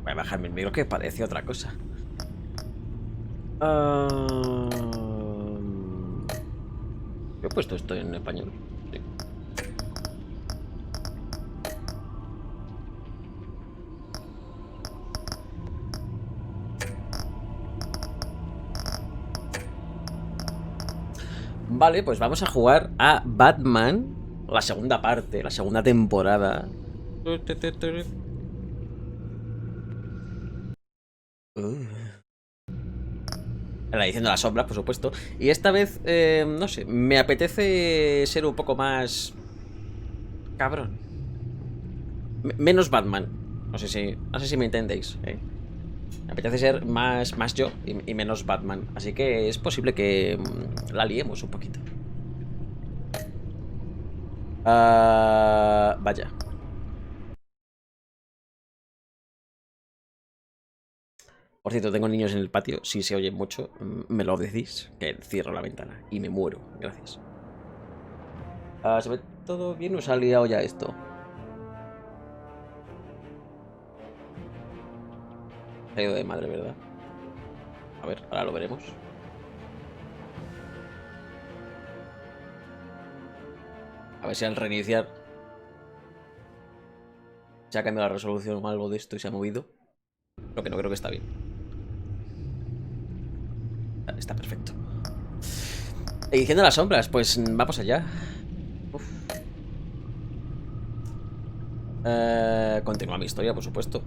Voy a bajarme el micro que parece otra cosa. Yo he puesto esto en español. Sí. Vale, pues vamos a jugar a Batman, la segunda parte, la segunda temporada. La edición de las sombras, por supuesto. Y esta vez, no sé, me apetece ser un poco más... cabrón. Menos Batman. No sé si me entendéis, ¿eh? Me apetece ser más yo y menos Batman. Así que es posible que la liemos un poquito. Vaya. Por cierto, tengo niños en el patio. Si se oye mucho, me lo decís. Que cierro la ventana y me muero. Gracias. ¿Se ve todo bien o se ha liado ya esto? Se ha ido de madre, ¿verdad? A ver, ahora lo veremos. A ver si al reiniciar se ha cambiado la resolución o algo de esto y se ha movido. Lo que no creo que está bien. Está perfecto. Edición de las sombras, pues vamos allá. Continúa mi historia, por supuesto.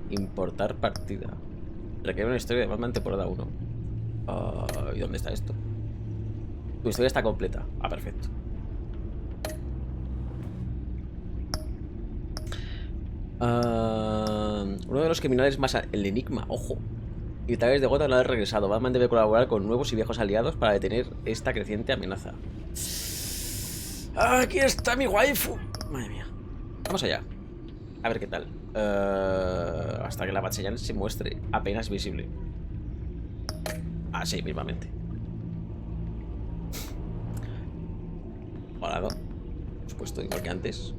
Importar partida. Requiere una historia de Batman temporada 1. ¿Y dónde está esto? Tu historia está completa. Ah, perfecto. Uno de los criminales más... El enigma, ojo. Y tal vez de Gotham no ha regresado. Batman debe colaborar con nuevos y viejos aliados para detener esta creciente amenaza. Aquí está mi waifu. Madre mía. Vamos allá. A ver qué tal. Hasta que la Batseñal se muestre apenas visible. Así mismamente. Volado. Por supuesto, igual que antes.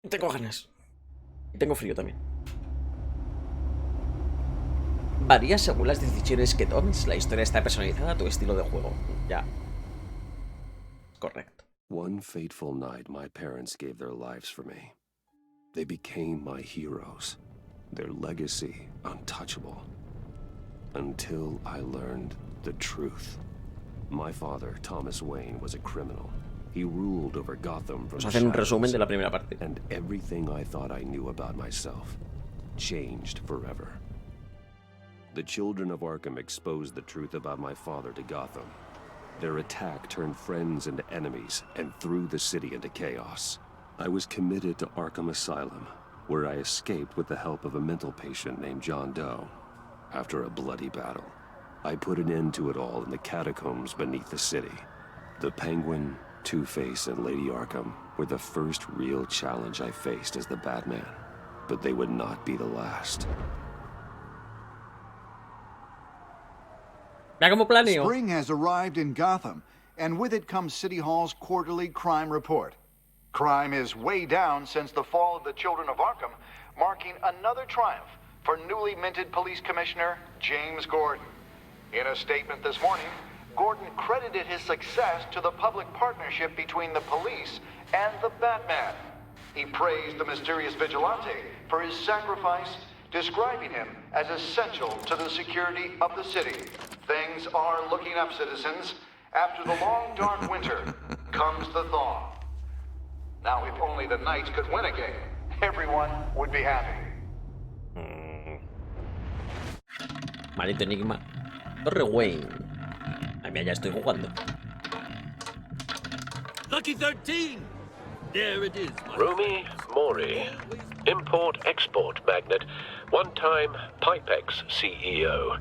Tengo ganas. Y tengo frío también. Varía según las decisiones que tomes. La historia está personalizada a tu estilo de juego. Ya. Correcto. One fateful night, my parents gave their lives for me. They became my heroes. Their legacy untouchable. Until I learned the truth. My father, Thomas Wayne, was a criminal. He ruled over Gotham from the Vamos a hacer un resumen shadows, de la primera parte. and everything I thought I knew about myself changed forever. The children of Arkham exposed the truth about my father to Gotham. Their attack turned friends into enemies and threw the city into chaos. I was committed to Arkham Asylum, where I escaped with the help of a mental patient named John Doe. After a bloody battle, I put an end to it all in the catacombs beneath the city. The Penguin, Two-Face, and Lady Arkham were the first real challenge I faced as the Batman, but they would not be the last. Spring has arrived in Gotham, and with it comes City Hall's quarterly crime report. Crime is way down since the fall of the Children of Arkham, marking another triumph for newly minted Police Commissioner James Gordon. In a statement this morning, Gordon credited his success to the public partnership between the police and the Batman. He praised the mysterious vigilante for his sacrifice, describing him as essential to the security of the city. Things are looking up, citizens. After the long, dark winter comes the thaw. Now, if only the Knights could win a game, everyone would be happy. Maldito enigma. Torre Wayne. Ay, mira, ya estoy jugando. Lucky 13! There it is. Rumi Mori, import-export magnate, one-time Pipex CEO,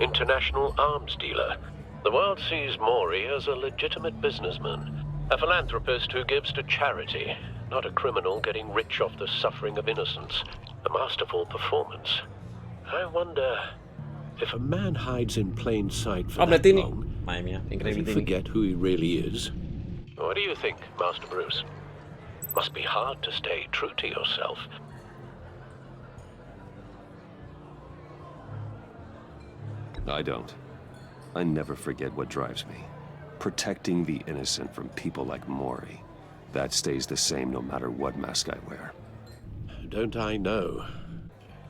international arms dealer. The world sees Mori as a legitimate businessman, a philanthropist who gives to charity, not a criminal getting rich off the suffering of innocence. A masterful performance. I wonder If a man hides in plain sight for Hombre, that Tini. long, Madre mía, does he increíble Tini. forget who he really is? What do you think, Master Bruce? Must be hard to stay true to yourself. I don't. I never forget what drives me. Protecting the innocent from people like Mori. That stays the same no matter what mask I wear. Don't I know?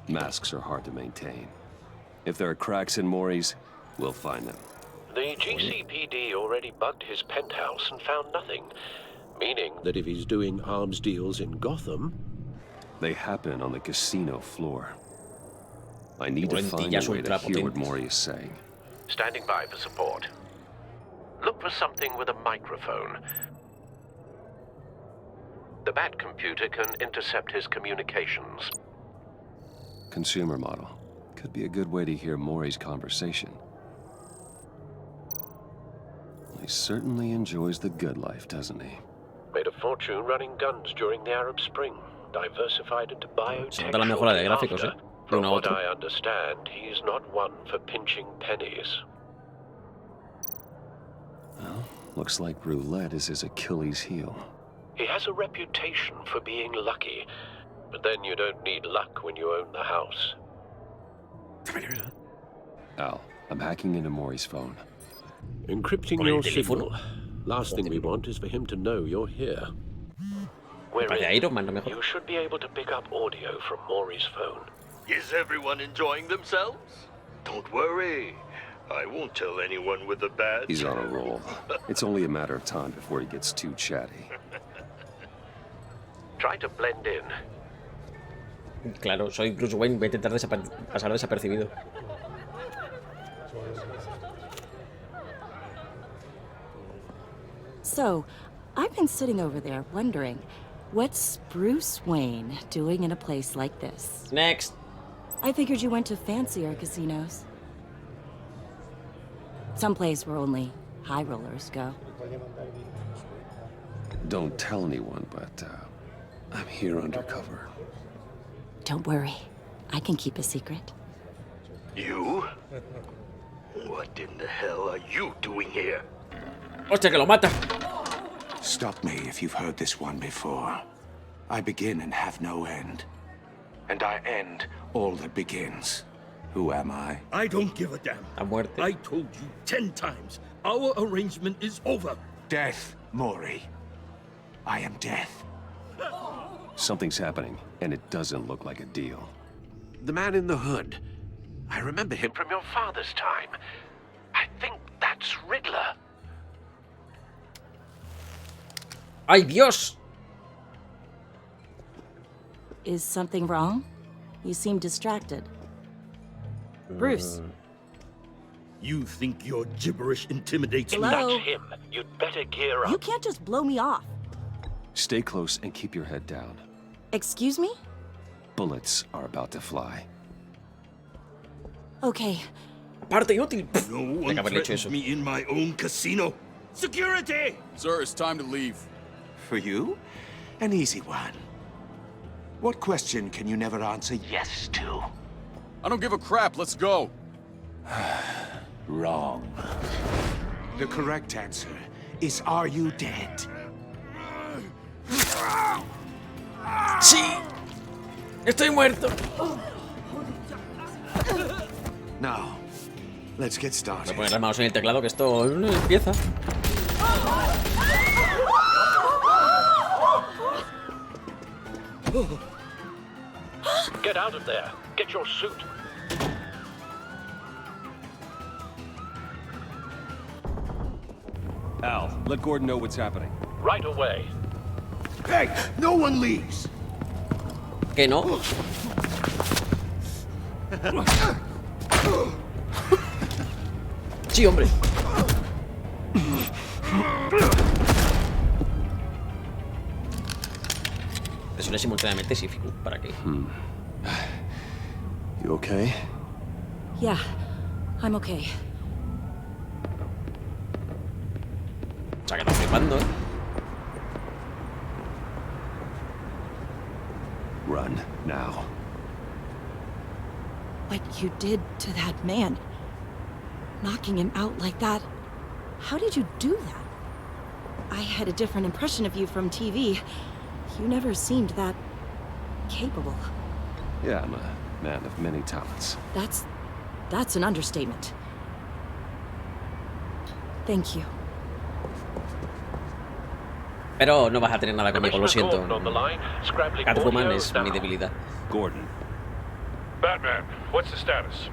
Masks are hard to maintain. If there are cracks in Mori's, we'll find them. The GCPD already bugged his penthouse and found nothing. Meaning that if he's doing arms deals in Gotham... They happen on the casino floor. I need to find Lentillas a way to ultra hear what potentes. Mori is saying. Standing by for support. Look for something with a microphone. The Bat computer can intercept his communications. Consumer model. Could be a good way to hear Mori's conversation. He certainly enjoys the good life, doesn't he? Made a fortune running guns during the Arab Spring. Diversified into Se biotech nota la mejora de shortly gráficos, after. de From uno a what otro. I understand, he's not one for pinching pennies. Well, looks like roulette is his Achilles heel. He has a reputation for being lucky, but then you don't need luck when you own the house. Al, I'm hacking into Mori's phone. Encrypting Con el your teléfono. signal. Last thing we want is for him to know you're here. We're Parece in. Iron Man, no mejor. You should be able to pick up audio from Maury's phone. Is everyone enjoying themselves? Don't worry. I won't tell anyone with a badge. He's on a roll. It's only a matter of time before he gets too chatty. Try to blend in. Claro, soy Bruce Wayne, voy a intentar pasar desapercibido. So, I've been sitting over there wondering, what's Bruce Wayne doing in a place like this? Next. I figured you went to fancier casinos. Someplace where only high rollers go. Don't tell anyone, but I'm here undercover. Don't worry, I can keep a secret. You? What in the hell are you doing here? Hostia, que lo mata. Stop me if you've heard this one before. I begin and have no end. And I end all that begins. Who am I? I don't give a damn. A muerte. I told you 10 times. Our arrangement is over. Death, Mori. I am death. Something's happening, and it doesn't look like a deal. The man in the hood. I remember him from your father's time. I think that's Riddler. ¡Ay, Dios! Is something wrong? You seem distracted. Bruce, You think your gibberish intimidates me? Hello? That's him. You'd better gear you up. can't just blow me off. Stay close and keep your head down. Excuse me? Bullets are about to fly. Okay, Parte inútil. No Tengo one que haberle hecho threatens eso. me in my own casino. Security! Sir, it's time to leave. For you? An easy one. What question can you never answer yes to? I don't give a crap. Let's go. Wrong. The correct answer is, are you dead? ¡Sí! ¡Estoy muerto! Now, let's get Voy a started. poner las manos en el teclado que esto empieza. Get out of there. Get your suit. Al, let Gordon know what's happening. Right away. Hey, no one leaves! ¿Que no? Sí, hombre. Presiona simultáneamente Shift ¿para qué? You okay? yeah, I'm okay. O sea, que está flipando, ¿eh? Run, now. what you did to that man, knocking him out like that, how did you do that? I had a different impression of you from TV. You never seemed that capable. Yeah, I'm a man of many talents. That's an understatement. Thank you. Pero no vas a tener nada conmigo, lo siento. Catwoman es mi debilidad. Gordon. Batman, what's the status?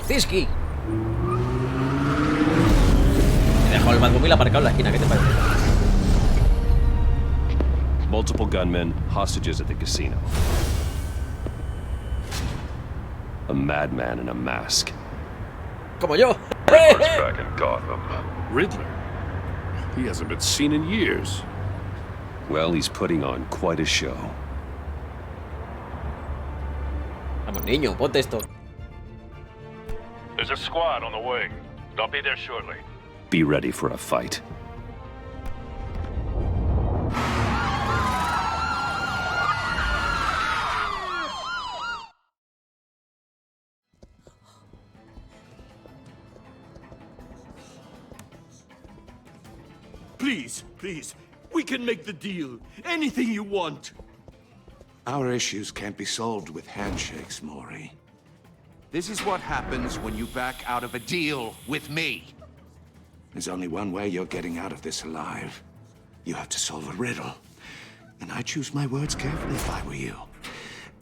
¡Ziski! He dejado el Batmobile aparcado en la esquina, ¿qué te parece? Multiple gunmen, hostages at the casino. A madman in a mask. Como yo. Riddler's back in Gotham. Riddler? He hasn't been seen in years. Well, he's putting on quite a show. Vamos, niño, ponte esto. There's a squad on the way. They'll be there shortly. Be ready for a fight. Please, we can make the deal. Anything you want. Our issues can't be solved with handshakes, Maury. This is what happens when you back out of a deal with me. There's only one way you're getting out of this alive. You have to solve a riddle. And I choose my words carefully if I were you.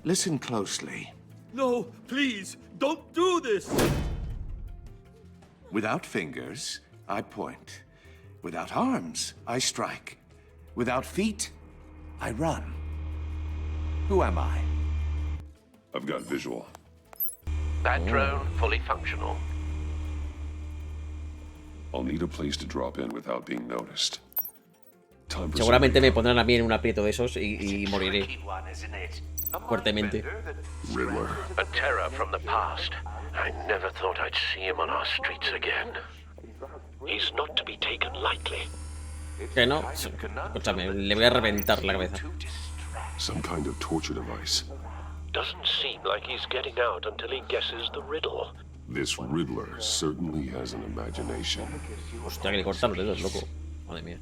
Listen closely. No, please, don't do this. Without fingers, I point. Without arms, I strike. Without feet, I run. Who am I? I've got visual. That drone fully functional. I'll need a place to drop in without being noticed. Time for Seguramente me pondrán a mí en un aprieto de esos y moriré. Fuertemente. Riddler. A terror from the past. I never thought I'd see him on our streets again. He's not to be taken lightly. Que no, escúchame, le voy a reventar la cabeza. Some kind of torture device. Doesn't seem like he's getting out until he guesses the riddle. This Riddler certainly has an imagination. Hostia, que le cortan los dedos, loco. Madre mía.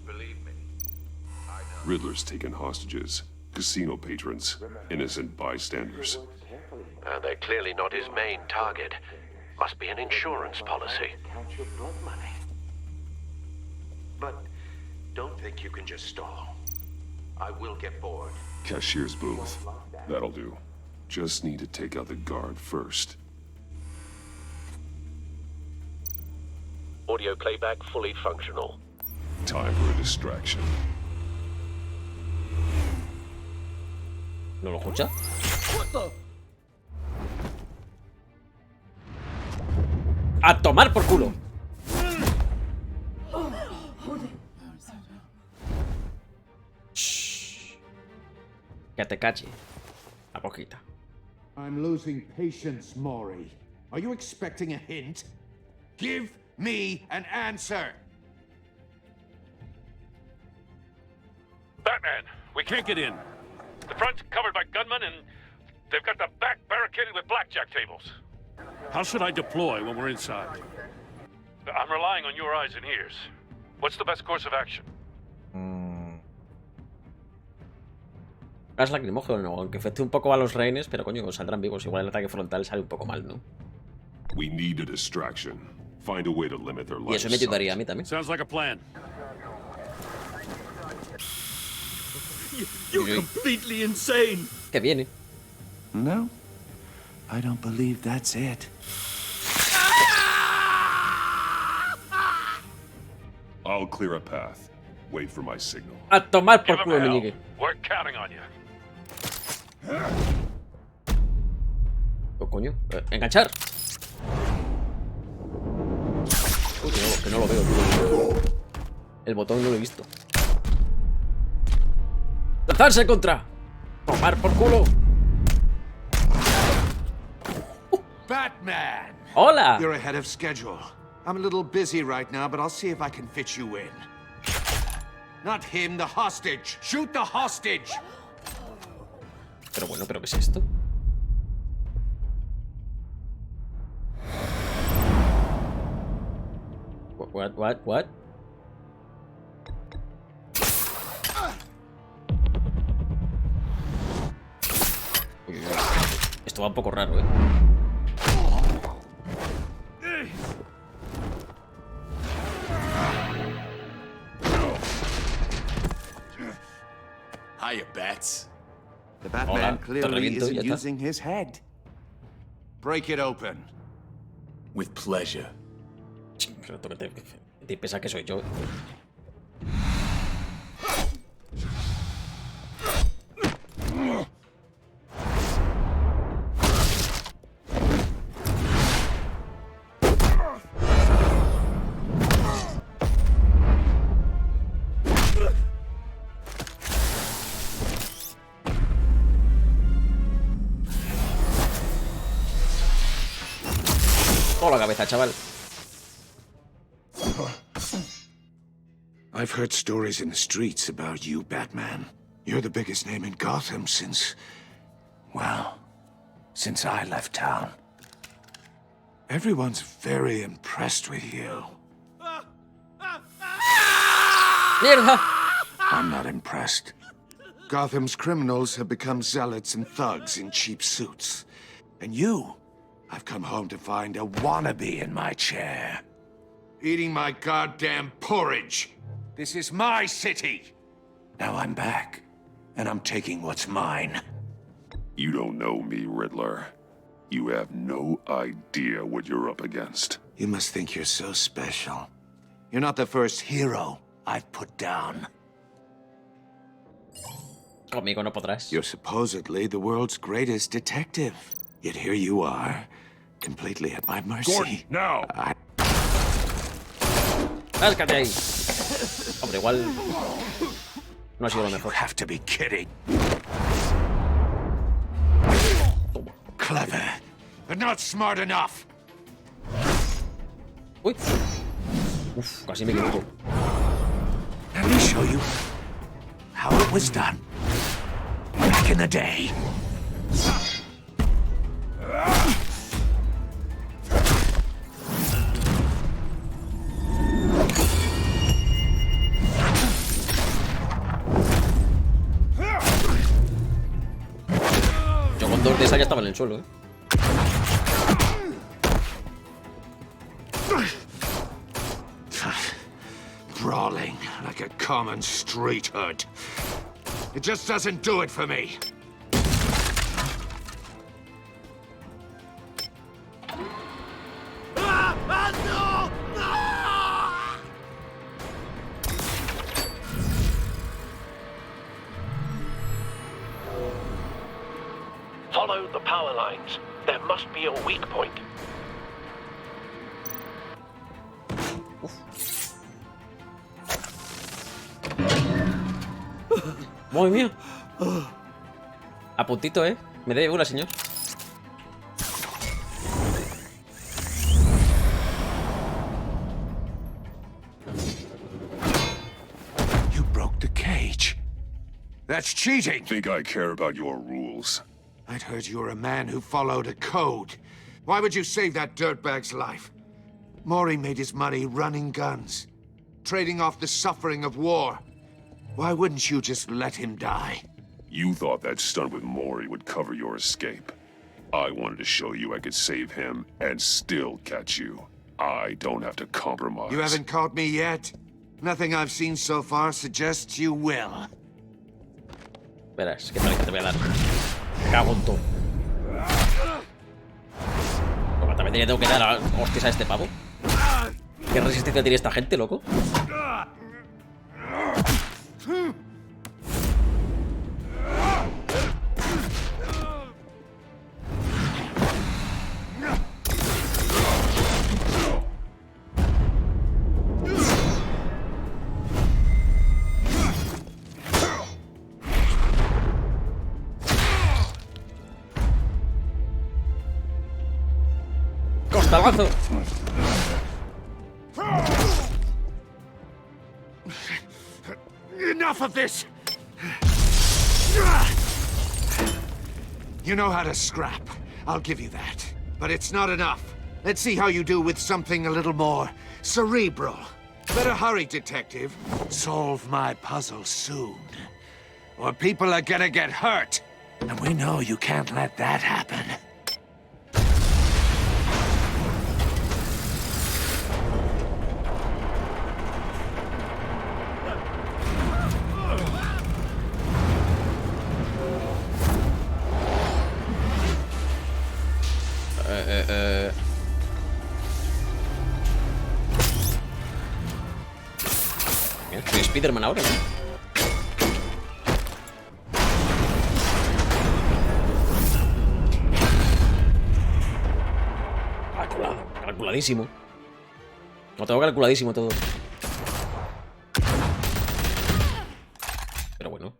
Riddler's taken hostages, casino patrons, innocent bystanders. They're clearly not his main target. Must be an insurance policy. But don't think you can just stall. I will get bored. Cashier's booth. That'll do. Just need to take out the guard first. Audio playback fully functional. Time for a distraction. ¿No lo escucha? ¡A tomar por culo! Shh. Que te cache. La boquita. I'm losing patience, Maury. Are you expecting a hint? Give me an answer. Batman, we can't get in. The front's covered by gunmen and they've got the back barricaded with blackjack tables. How should I deploy when we're inside? I'm relying on your eyes and ears. What's the best course of action? Gas lacrimógeno, aunque afecte un poco a los rehenes, pero coño, saldrán vivos. Igual el ataque frontal sale un poco mal, ¿no? We need a distraction. Find a way to limit their Y eso me ayudaría a mí también. Sounds like a plan. You're completely insane. Que viene. No, I don't believe that's it. I'll clear a path. Wait for my signal. A tomar por Give him culo, hell. meñique. We're counting on you. Oh, coño. Enganchar. Uy, que no lo veo, tío. El botón no lo he visto. ¡Lanzarse contra! ¡Tomar por culo! Batman! ¡Hola! You're ahead of schedule. I'm a little busy right now, but I'll see if I can fit you in. Not him, the hostage. Shoot the hostage! Pero bueno, ¿pero qué es esto? What? Uy, esto va un poco raro, Hiya, Bats. The Hola, Batman te clearly reviento y ya isn't está. using his head. Break it open. With pleasure. Pero tú que te piensas que soy yo. Toda la cabeza, chaval. I've heard stories in the streets about you, Batman. You're the biggest name in Gotham since... well, since I left town. Everyone's very impressed with you. ¡Mierda! I'm not impressed. Gotham's criminals have become zealots and thugs in cheap suits. And you, I've come home to find a wannabe in my chair. Eating my goddamn porridge. This is my city. Now I'm back, and I'm taking what's mine. You don't know me, Riddler. You have no idea what you're up against. You must think you're so special. You're not the first hero I've put down. Conmigo no podrás. You're supposedly the world's greatest detective. Yet here you are, completely at my mercy. Gordon, now! ¡Lárgate ahí! Hombre, igual... no ha sido lo You mejor. have to be kidding. Clever, But not smart enough. Uy. Uf, casi me equivoco. let me show you how it was done back in the day. Yo con 2 de esas ya estaba en el suelo, Brawling like a common street hood. It just doesn't do it for me. Follow the power lines. There must be a weak point. ¡Madre mía! A puntito, Me debe una, señor. You broke the cage. That's cheating. Think I care about your rules? I'd heard you were a man who followed a code. Why would you save that dirtbag's life? Maury made his money running guns, trading off the suffering of war. Why wouldn't you just let him die? You thought that stunt with Maury would cover your escape. I wanted to show you I could save him and still catch you. I don't have to compromise. You haven't caught me yet. Nothing I've seen so far suggests you will. Verás, que tal que te voy a dar. Me cago en todo. Como también le tengo que dar hostias a este pavo. ¿Qué resistencia tiene esta gente, loco? ¡Costalazo! Enough of this! You know how to scrap. I'll give you that. But it's not enough. Let's see how you do with something a little more cerebral. Better hurry, detective. Solve my puzzle soon. Or people are gonna get hurt. And we know you can't let that happen. Soy Spiderman ahora, ¿no? Calculadísimo. Lo tengo calculadísimo todo. Pero bueno.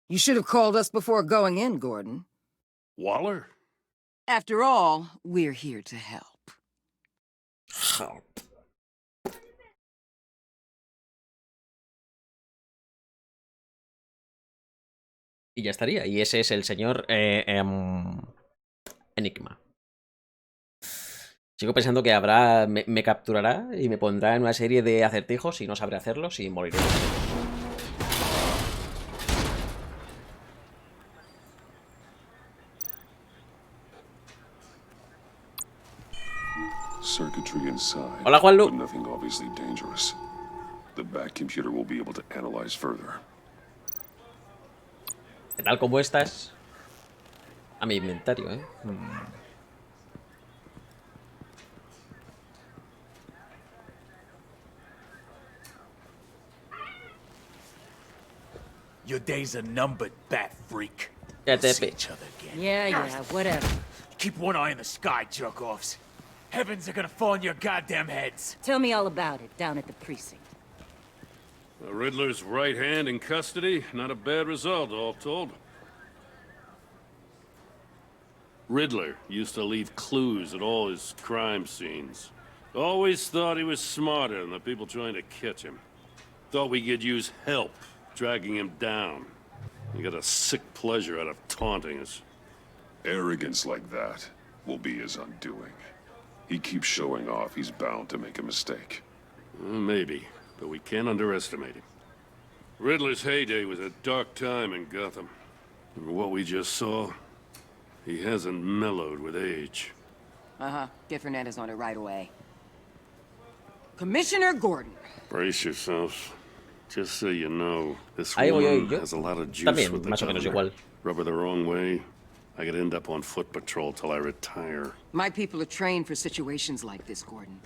You should have called us before going in, Gordon. Waller? After all, we're here to help. Help. Y ya estaría. Y ese es el señor Enigma. Sigo pensando que habrá. Me capturará y me pondrá en una serie de acertijos y no sabré hacerlos y moriré. Circuitry inside. Hola, Juanlu. But nothing obviously dangerous. The back computer will be able to analyze further. ¿Qué tal? ¿Cómo estás? A mi inventario, ¿eh? Your days are numbered, bat freak. Ya We'll te see each other again. Yeah, whatever. Keep one eye in the sky, jerk-offs. Heavens are gonna fall on your goddamn heads. Tell me all about it down at the precinct. The Riddler's right hand in custody. Not a bad result, all told. Riddler used to leave clues at all his crime scenes. Always thought he was smarter than the people trying to catch him. Thought we could use help dragging him down. He got a sick pleasure out of taunting us. Arrogance like that will be his undoing. He keeps showing off, he's bound to make a mistake. Maybe, but we can't underestimate him. Riddler's heyday was a dark time in Gotham. And what we just saw, he hasn't mellowed with age. Uh-huh. Get Fernandez on it right away. Commissioner Gordon. Brace yourselves. Just so you know, this Ahí voy woman yo. has a lot of juice También, with the más o menos governor. igual. Rub her the wrong way, I could end up on foot patrol till I retire. My people are trained for situations like this, Gordon.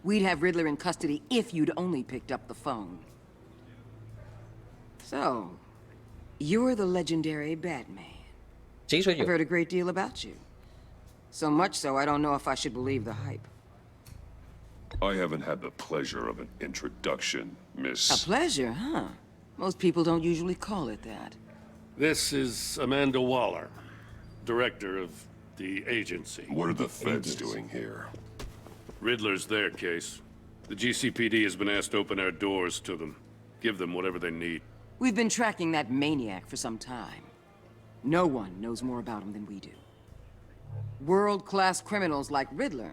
We'd have Riddler in custody if you'd only picked up the phone. So, you're the legendary Batman. Sí, soy I've yo. heard a great deal about you. So much so, I don't know if I should believe the hype. I haven't had the pleasure of an introduction, Miss... A pleasure, huh? Most people don't usually call it that. This is Amanda Waller, director of the agency. What are the feds doing here? Riddler's their case. The GCPD has been asked to open our doors to them. Give them whatever they need. We've been tracking that maniac for some time. No one knows more about him than we do. World-class criminals like Riddler.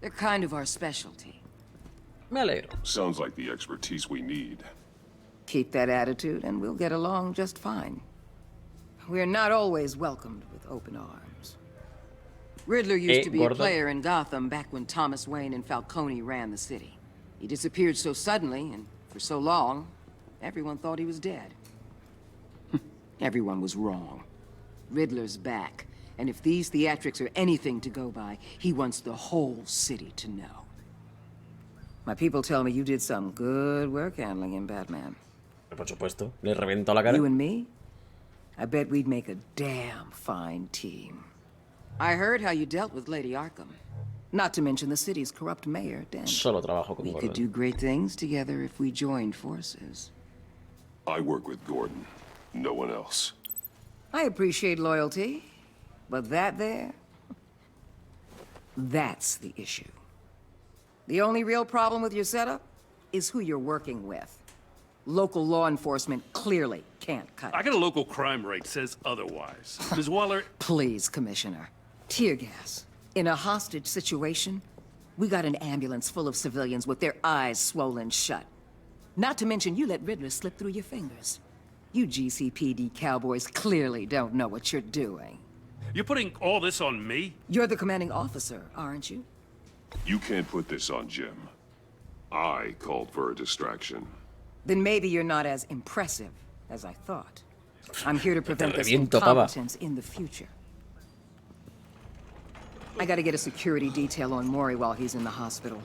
They're kind of our specialty. Me alegro. Sounds like the expertise we need. Keep that attitude and we'll get along just fine. We're not always welcomed with open arms. Riddler used to be a Gordo. player in Gotham back when Thomas Wayne and Falcone ran the city. He disappeared so suddenly and for so long, everyone thought he was dead. Everyone was wrong. Riddler's back, and if these theatrics are anything to go by, he wants the whole city to know. My people tell me you did some good work handling him, Batman. Por supuesto. Le reventó la cara. You and me? I bet we'd make a damn fine team. I heard how you dealt with Lady Arkham. Not to mention the city's corrupt mayor, Dent. Solo trabajo con We Gordon. could do great things together if we joined forces. I work with Gordon. No one else. I appreciate loyalty, but that there... that's the issue. The only real problem with your setup is who you're working with. Local law enforcement clearly can't cut I it. got a local crime rate says otherwise. Ms. Waller, Please, Commissioner. Tear gas. In a hostage situation, we got an ambulance full of civilians with their eyes swollen shut. Not to mention you let Riddler slip through your fingers. You GCPD cowboys clearly don't know what you're doing. you're putting all this on me? You're the commanding officer, aren't you? You can't put this on Jim. I called for a distraction. Then maybe you're not as impressive as I thought. I'm here to prevent this reviento, pava. incompetence in the future. I gotta get a security detail on Maury while he's in the hospital.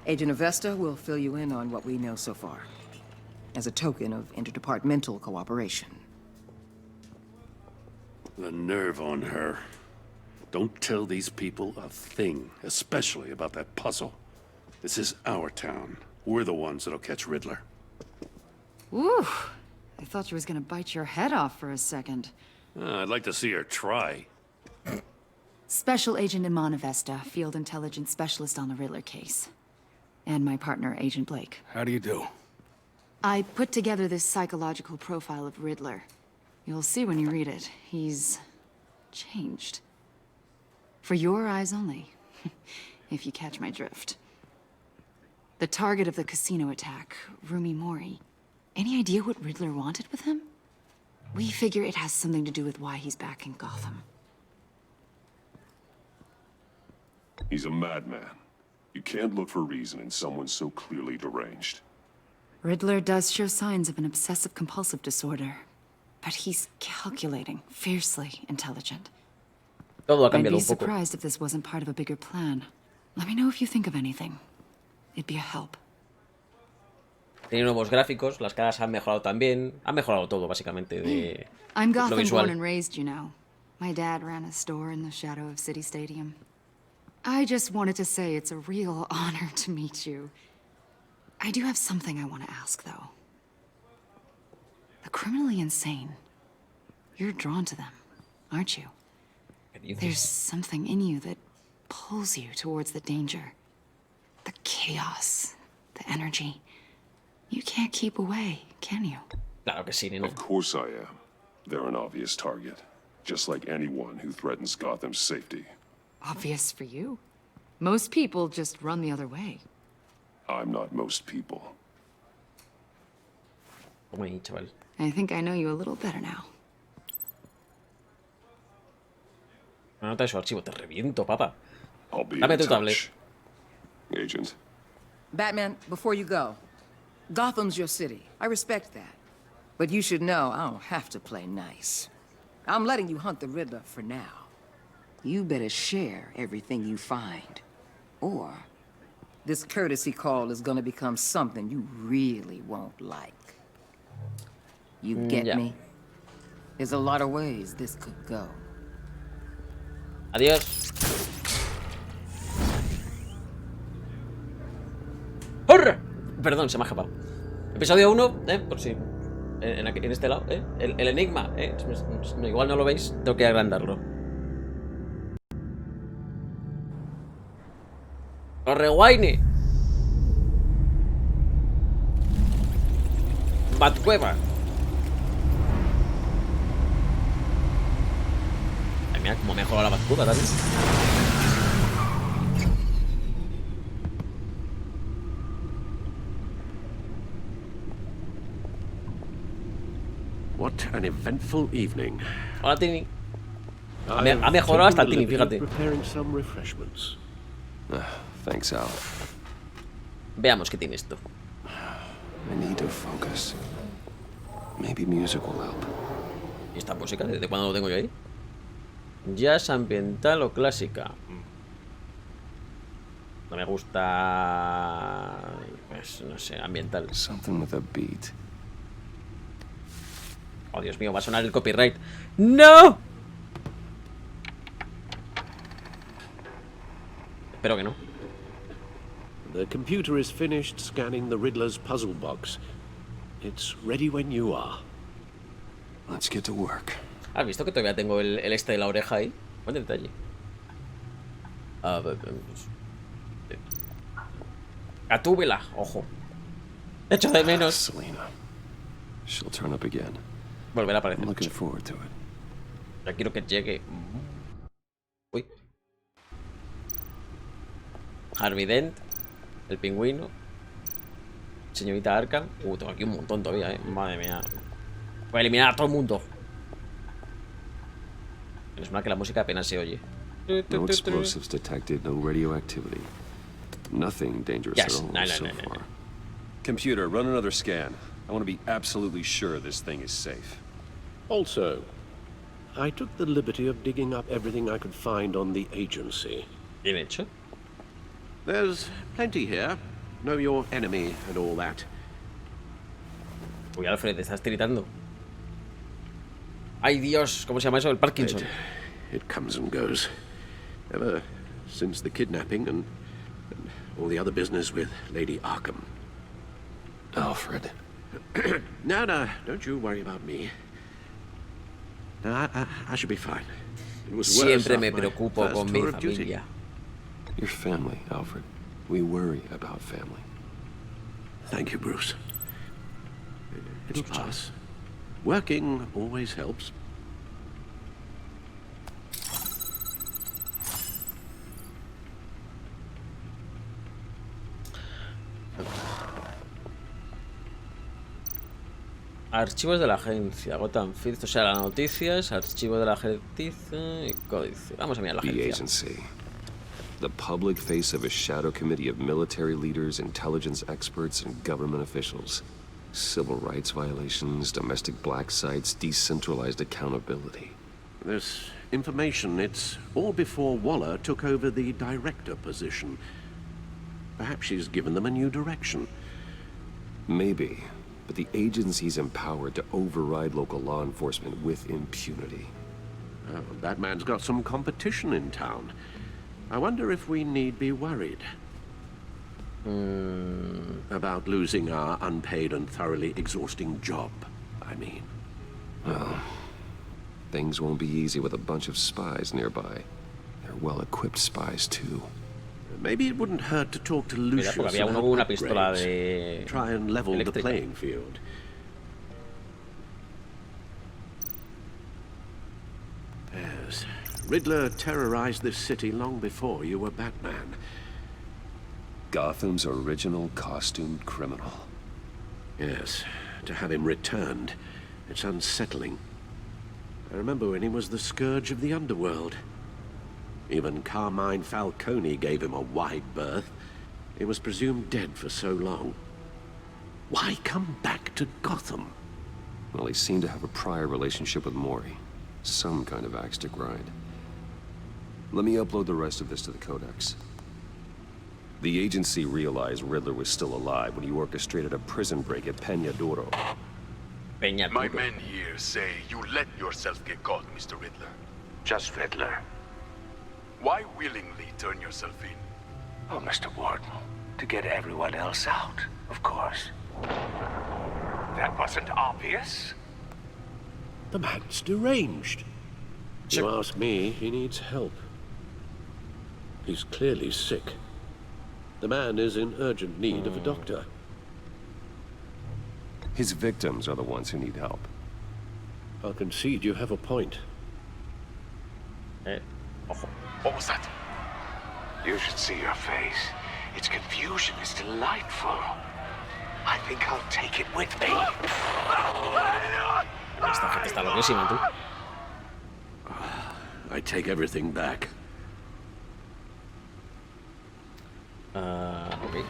Agent Avesta will fill you in on what we know so far, as a token of interdepartmental cooperation. The nerve on her. Don't tell these people a thing, especially about that puzzle. This is our town. We're the ones that'll catch Riddler. Ooh, I thought you was gonna bite your head off for a second. I'd like to see her try. Special Agent Iman Avesta, Field Intelligence Specialist on the Riddler case. And my partner, Agent Blake. How do you do? I put together this psychological profile of Riddler. You'll see when you read it. He's changed. For your eyes only, if you catch my drift. The target of the casino attack, Rumi Mori. Any idea what Riddler wanted with him? We figure it has something to do with why he's back in Gotham. He's a madman. You can't look for reason in someone so clearly deranged. Riddler does show signs of an obsessive-compulsive disorder, but he's calculating, fiercely intelligent. Todo ha I'd cambiado be un poco. surprised if this wasn't part of a bigger plan. Let me know if you think of anything. It'd be a help. Tiene nuevos gráficos, las caras han mejorado también. Han mejorado todo, básicamente, de I'm lo Gotham visual. born and raised, you know. My dad ran a store in the shadow of City Stadium. I just wanted to say it's a real honor to meet you. I do have something I want to ask, though. The criminally insane. You're drawn to them, aren't you? There's something in you that pulls you towards the danger. The chaos, the energy. You can't keep away, can you? Claro que sí, nena. Of course I am. They're an obvious target. Just like anyone who threatens Gotham's safety. Obvious for you. Most people just run the other way. I'm not most people. Toma ahí, chaval. I think I know you a little better now. Anota de su archivo, te reviento, papa. I'll be Dame in tu touch. tablet. Agent. Batman, before you go, Gotham's your city. I respect that. But you should know I don't have to play nice. I'm letting you hunt the Riddler for now. You better share everything you find. Or this courtesy call is gonna become something you really won't like. You get Yeah. me? There's a lot of ways this could go. Adiós. ¡Horra! Perdón, se me ha escapado. Episodio 1, por si. En este lado, el enigma, igual no lo veis, tengo que agrandarlo. ¡Rewind! Batcueva. Ay, mira cómo mejoró la Batcueva también. What an eventful evening. Hola, Tini. Ha mejorado hasta Tini, fíjate. Preparing some refreshments. Thanks, Al. Veamos qué tiene esto. I need to focus. Maybe music will help. ¿Y esta música? ¿Desde cuándo lo tengo yo ahí? Jazz ambiental o clásica. No me gusta. Pues no sé, ambiental. Something with a beat. Oh, Dios mío, va a sonar el copyright. ¡No! Espero que no. The computer is finished scanning the Riddler's puzzle box. It's ready when you are. Let's get to work. ¿Has visto que todavía tengo el este de la oreja ahí? Buen detalle. Gatúbela, ojo. Te echo de menos. Selena. She'll turn up again. Volverá a aparecer. I'm looking forward to it. Ya quiero que llegue. Uy. Harvey Dent. El pingüino. Señorita Arkham. Tengo aquí un montón todavía, Madre mía. Voy a eliminar a todo el mundo. Es mal que la música apenas se oye. No explosives detected, no radioactivity. Nothing dangerous at all so far. Computer, run another scan. I want to be absolutely sure this thing is safe. Also, I took the liberty of digging up everything I could find on the agency. Bien hecho. There's plenty here. Know your enemy and all that. Uy, Alfred, estás tiritando. Ay, Dios, ¿cómo se llama eso? El Parkinson. It comes and goes. Ever since the kidnapping and all the other business with Lady Arkham. Alfred. No, don't you worry about me. No, I should be fine. It was Siempre me preocupo con mi familia. Your family, Alfred. We worry about family. Thank you, Bruce. It'll pass. Working always helps. Archivos de la agencia, Gotham Fields, o sea, las noticias, archivos de la agencia y códice. Vamos a mirar la The agencia. agency. The public face of a shadow committee of military leaders, intelligence experts, and government officials. Civil rights violations, domestic black sites, decentralized accountability. This information, it's all before Waller took over the director position. Perhaps she's given them a new direction. Maybe, but the agency's empowered to override local law enforcement with impunity. Oh, that man's got some competition in town. I wonder if we need be worried. About losing our unpaid and thoroughly exhausting job, I mean. Well, things won't be easy with a bunch of spies nearby. They're well-equipped spies, too. Maybe it wouldn't hurt to talk to Lucius había uno con una pistola upgrades. de Try and level eléctrica. the playing field. Yes. Riddler terrorized this city long before you were Batman. Gotham's original costumed criminal. Yes, to have him returned, it's unsettling. I remember when he was the scourge of the underworld. Even Carmine Falcone gave him a wide berth. He was presumed dead for so long. Why come back to Gotham? Well, he seemed to have a prior relationship with Mori. Some kind of axe to grind. Let me upload the rest of this to the Codex. The agency realized Riddler was still alive when he orchestrated a prison break at Peña Duro. My men here say you let yourself get caught, Mr. Riddler. Just Riddler. Why willingly turn yourself in? Oh, Mr. Warden, to get everyone else out, of course. That wasn't obvious. The man's deranged. You ask me, he needs help. He's clearly sick. The man is in urgent need of a doctor. His victims are the ones who need help. I'll concede you have a point. What was that? You should see your face. Its confusion is delightful. I think I'll take it with me. Esta gente está loquísima, tú. I take everything back. Ok.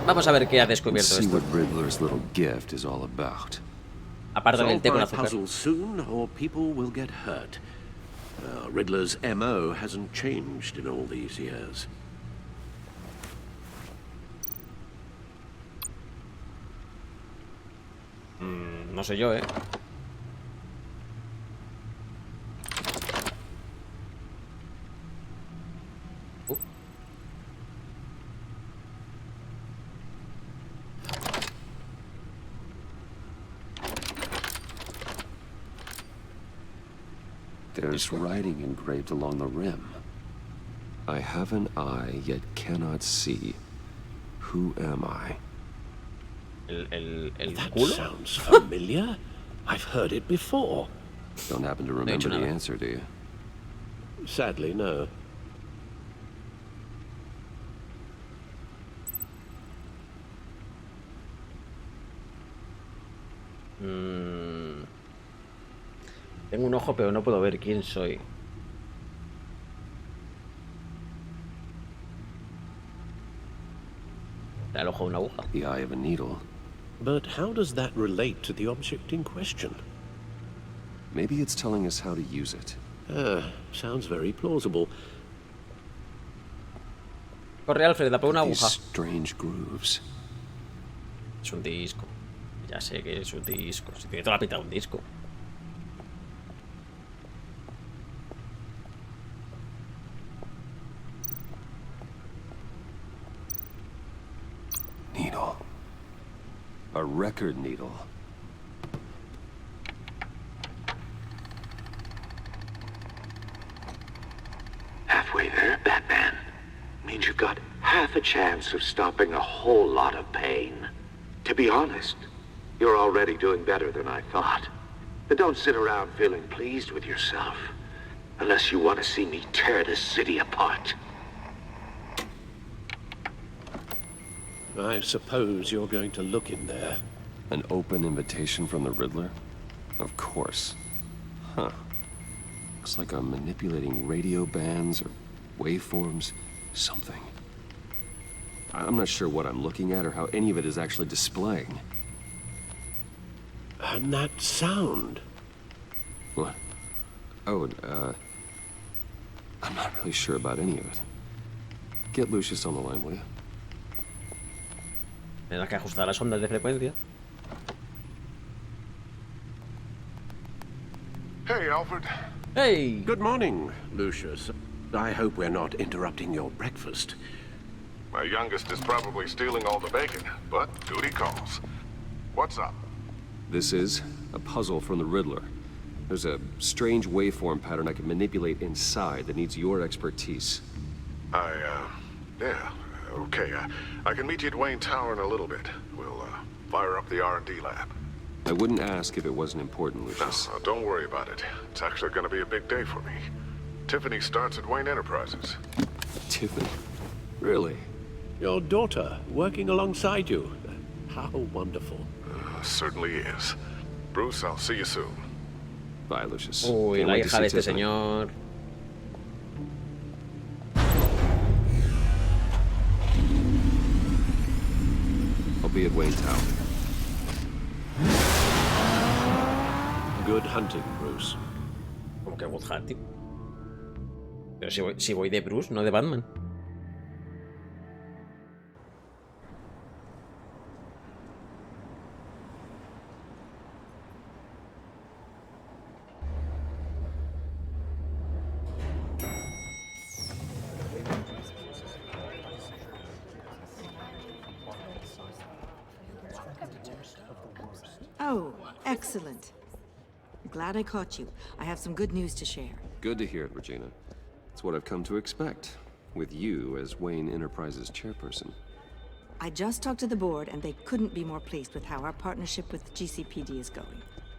Vamos a ver qué ha descubierto See esto. what Riddler's little gift is all about. Aparte del Solve té con my azúcar. puzzle soon, or people will get hurt. Riddler's MO hasn't changed in all these years. No sé yo, There's writing engraved along the rim. I have an eye, yet cannot see. Who am I? El That culo. sounds familiar. I've heard it before. Don't happen to remember the nada. answer, do you? Sadly, no. Tengo un ojo, pero no puedo ver quién soy. El ojo de una aguja. The eye of a needle. But how does that relate to the object in question? Maybe it's telling us how to use it. Sounds very plausible. Corre, Alfred, la por una These aguja. strange grooves. Es un disco. Ya sé que es un disco. Si tiene toda la pinta de un disco. Needle. A record needle. Halfway there, Batman. Means you've got half a chance of stopping a whole lot of pain. To be honest, you're already doing better than I thought. But don't sit around feeling pleased with yourself. Unless you want to see me tear this city apart. I suppose you're going to look in there. An open invitation from the Riddler? Of course. Huh. Looks like I'm manipulating radio bands or waveforms. Something. I'm not sure what I'm looking at or how any of it is actually displaying. And that sound. What? Oh, I'm not really sure about any of it. Get Lucius on the line, will you? Tendrás que ajustar las ondas de frecuencia. Hey, Alfred. Hey! Good morning, Lucius. I hope we're not interrupting your breakfast. My youngest is probably stealing all the bacon, but duty calls. What's up? This is a puzzle from the Riddler. There's a strange waveform pattern I can manipulate inside that needs your expertise. Yeah, okay. I can meet you at Wayne Tower in a little bit. We'll, fire up the R&D lab. I wouldn't ask if it wasn't important, Lucius. No, don't worry about it. It's actually gonna be a big day for me. Tiffany starts at Wayne Enterprises. Tiffany? Really? Your daughter working alongside you. How wonderful. Certainly is. Bruce, I'll see you soon. Bye, Lucius. Uy, Can't la wait to hija see de este Tiffany. señor. I'll be at Wayne Tower. Good hunting, Bruce. Como que good hunting. Pero si voy de Bruce, no de Batman. Oh, excellent. Glad I caught you. I have some good news to share. Good to hear it, Regina. It's what I've come to expect, with you as Wayne Enterprises chairperson. I just talked to the board, and they couldn't be more pleased with how our partnership with GCPD is going.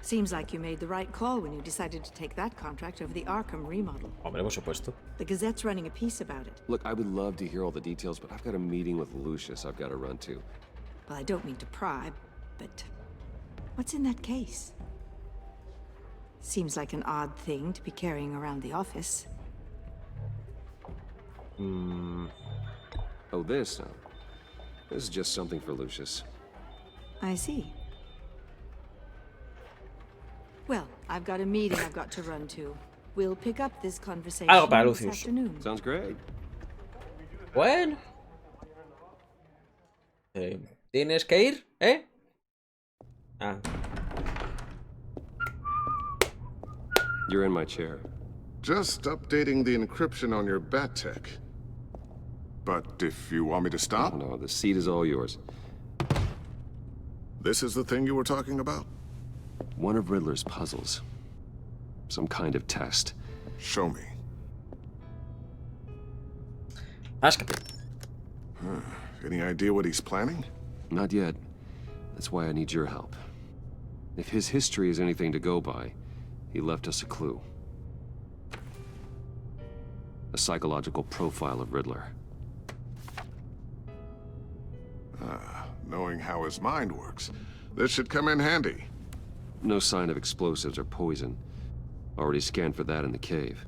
Seems like you made the right call when you decided to take that contract over the Arkham remodel. Hombre, por supuesto. The Gazette's running a piece about it. Look, I would love to hear all the details, but I've got a meeting with Lucius I've got to run to. Well, I don't mean to pry, but what's in that case? Seems like an odd thing to be carrying around the office. Oh, this? No. This is just something for Lucius. I see. Well, I've got a meeting I've got to run to. We'll pick up this conversation Algo para this Lucius. afternoon. Sounds great. Bueno. ¿Tienes que ir? ¿Eh? Ah. You're in my chair. Just updating the encryption on your bat tech. But if you want me to stop? No, the seat is all yours. This is the thing you were talking about? One of Riddler's puzzles. Some kind of test. Show me. Áscate. Any idea what he's planning? Not yet. That's why I need your help. If his history is anything to go by, he left us a clue. A psychological profile of Riddler. Knowing how his mind works, this should come in handy. No sign of explosives or poison. Already scanned for that in the cave.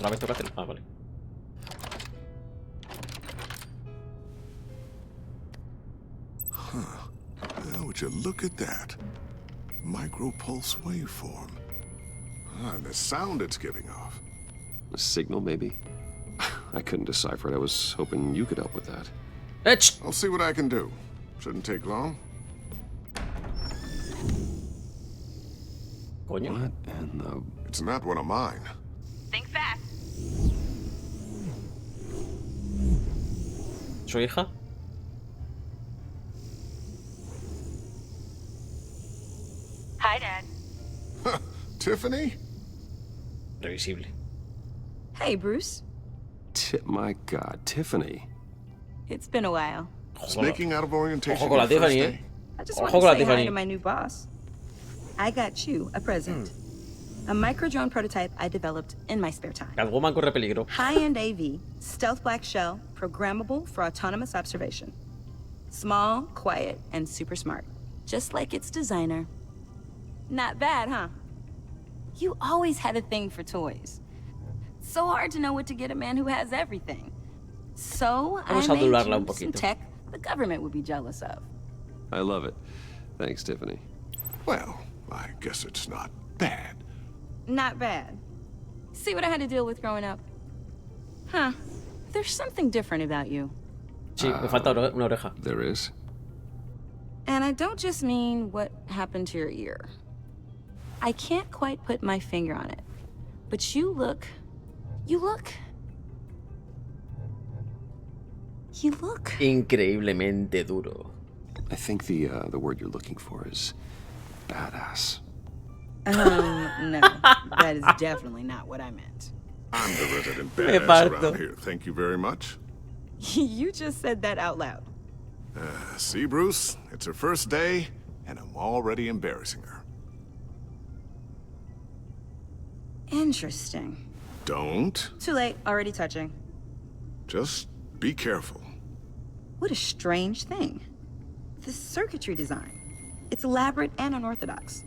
Una vez toca hacer... Ah, vale. Would you look at that? Micro-pulse waveform. And the sound it's giving off. A signal, maybe? I couldn't decipher it. I was hoping you could help with that. I'll see what I can do. Shouldn't take long. Coño. What in the... It's not one of mine. Think fast. ¿Su hija? Hi, Dad. Tiffany? Previsible. Hey, Bruce. My God, Tiffany. It's been a while. Sneaking out of orientation. Ojo con la your first Tiffany, day? I just Ojo wanted con la to say hi Tiffany. to my new boss. I got you a present. A micro-drone prototype I developed in my spare time. Catwoman corre peligro. High-end AV, stealth black shell, programmable for autonomous observation. Small, quiet, and super smart. Just like its designer. Not bad, huh? You always had a thing for toys. So hard to know what to get a man who has everything. So Vamos I a made adularla un you some poquito. tech the government would be jealous of. I love it. Thanks, Tiffany. Well, I guess it's not bad. Not bad. See what I had to deal with growing up? Huh. There's something different about you. Sí, me falta una oreja. There is? And I don't just mean what happened to your ear. I can't quite put my finger on it. But you look... Increíblemente duro. I think the word you're looking for is badass. No. That is definitely not what I meant. I'm the resident Me badass parto. around here. Thank you very much. You just said that out loud. See, Bruce? It's her first day, and I'm already embarrassing her. Interesting. Don't. Too late, already touching. Just be careful. What a strange thing. The circuitry design. It's elaborate and unorthodox.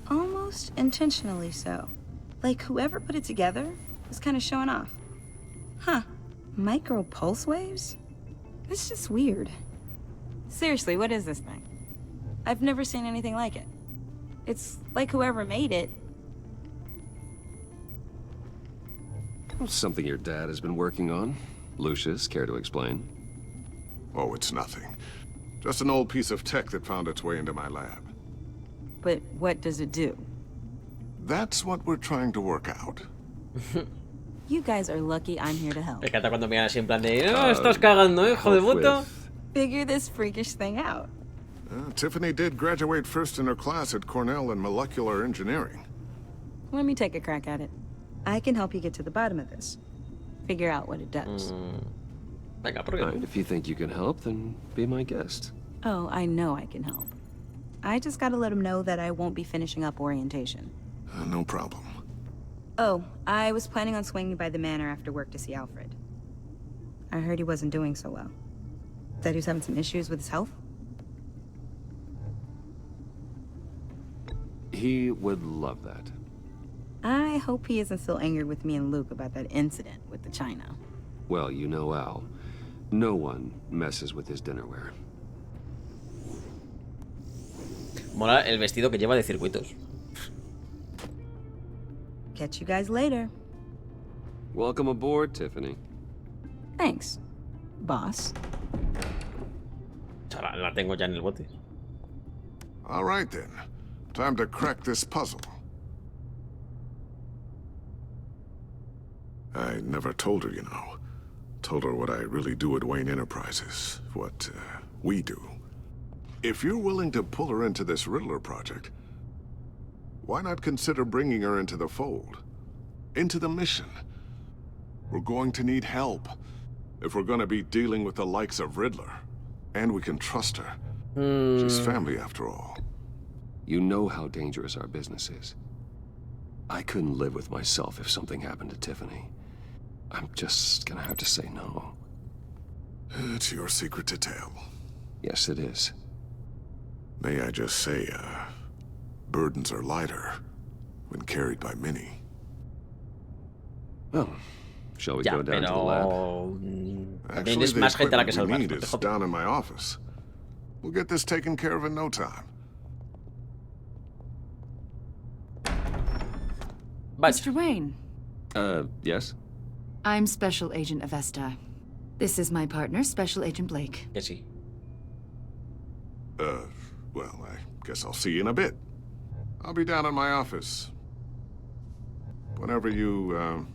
Almost intentionally so. Like whoever put it together was kind of showing off. Huh. Micro pulse waves? It's just weird. Seriously, what is this thing? I've never seen anything like it. It's like whoever made it. Something your dad has been working on. Lucius, care to explain? Oh, it's nothing. Just an old piece of tech that found its way into my lab. But what does it do? That's what we're trying to work out. You guys are lucky I'm here to help. Me encanta cuando me así en plan de... "Oh, estás cagando, hijo de puta." Figure this freakish thing out. Tiffany did graduate first in her class at Cornell in molecular engineering. Let me take a crack at it. I can help you get to the bottom of this. Figure out what it does. Venga, ¿por qué no? Fine, if you think you can help, then be my guest. Oh, I know I can help. I just gotta let him know that I won't be finishing up orientation. No problem. Oh, I was planning on swinging by the manor after work to see Alfred. I heard he wasn't doing so well. That he was having some issues with his health? He would love that. I hope he isn't still angered with me and Luke about that incident with the china. Well, you know Al. No one messes with his dinnerware. Mola el vestido que lleva de circuitos. Catch you guys later. Welcome aboard, Tiffany. Thanks, boss. Chaval, la tengo ya en el bote. All right, then. Time to crack this puzzle. I never told her, you know. Told her what I really do at Wayne Enterprises. What, we do. If you're willing to pull her into this Riddler project, why not consider bringing her into the fold? Into the mission? We're going to need help. If we're gonna be dealing with the likes of Riddler. And we can trust her. She's family after all. You know how dangerous our business is. I couldn't live with myself if something happened to Tiffany. I'm just gonna have to say no. It's your secret to tell. Yes, it is. May I just say, burdens are lighter when carried by many. Well, shall we go down to the lab? Actually, the equipment we need is down in my office. We'll get this taken care of in no time. Mr. Wayne. Yes? I'm Special Agent Avesta. This is my partner, Special Agent Blake. Yes, sí. Well, I guess I'll see you in a bit. I'll be down in my office. Whenever you,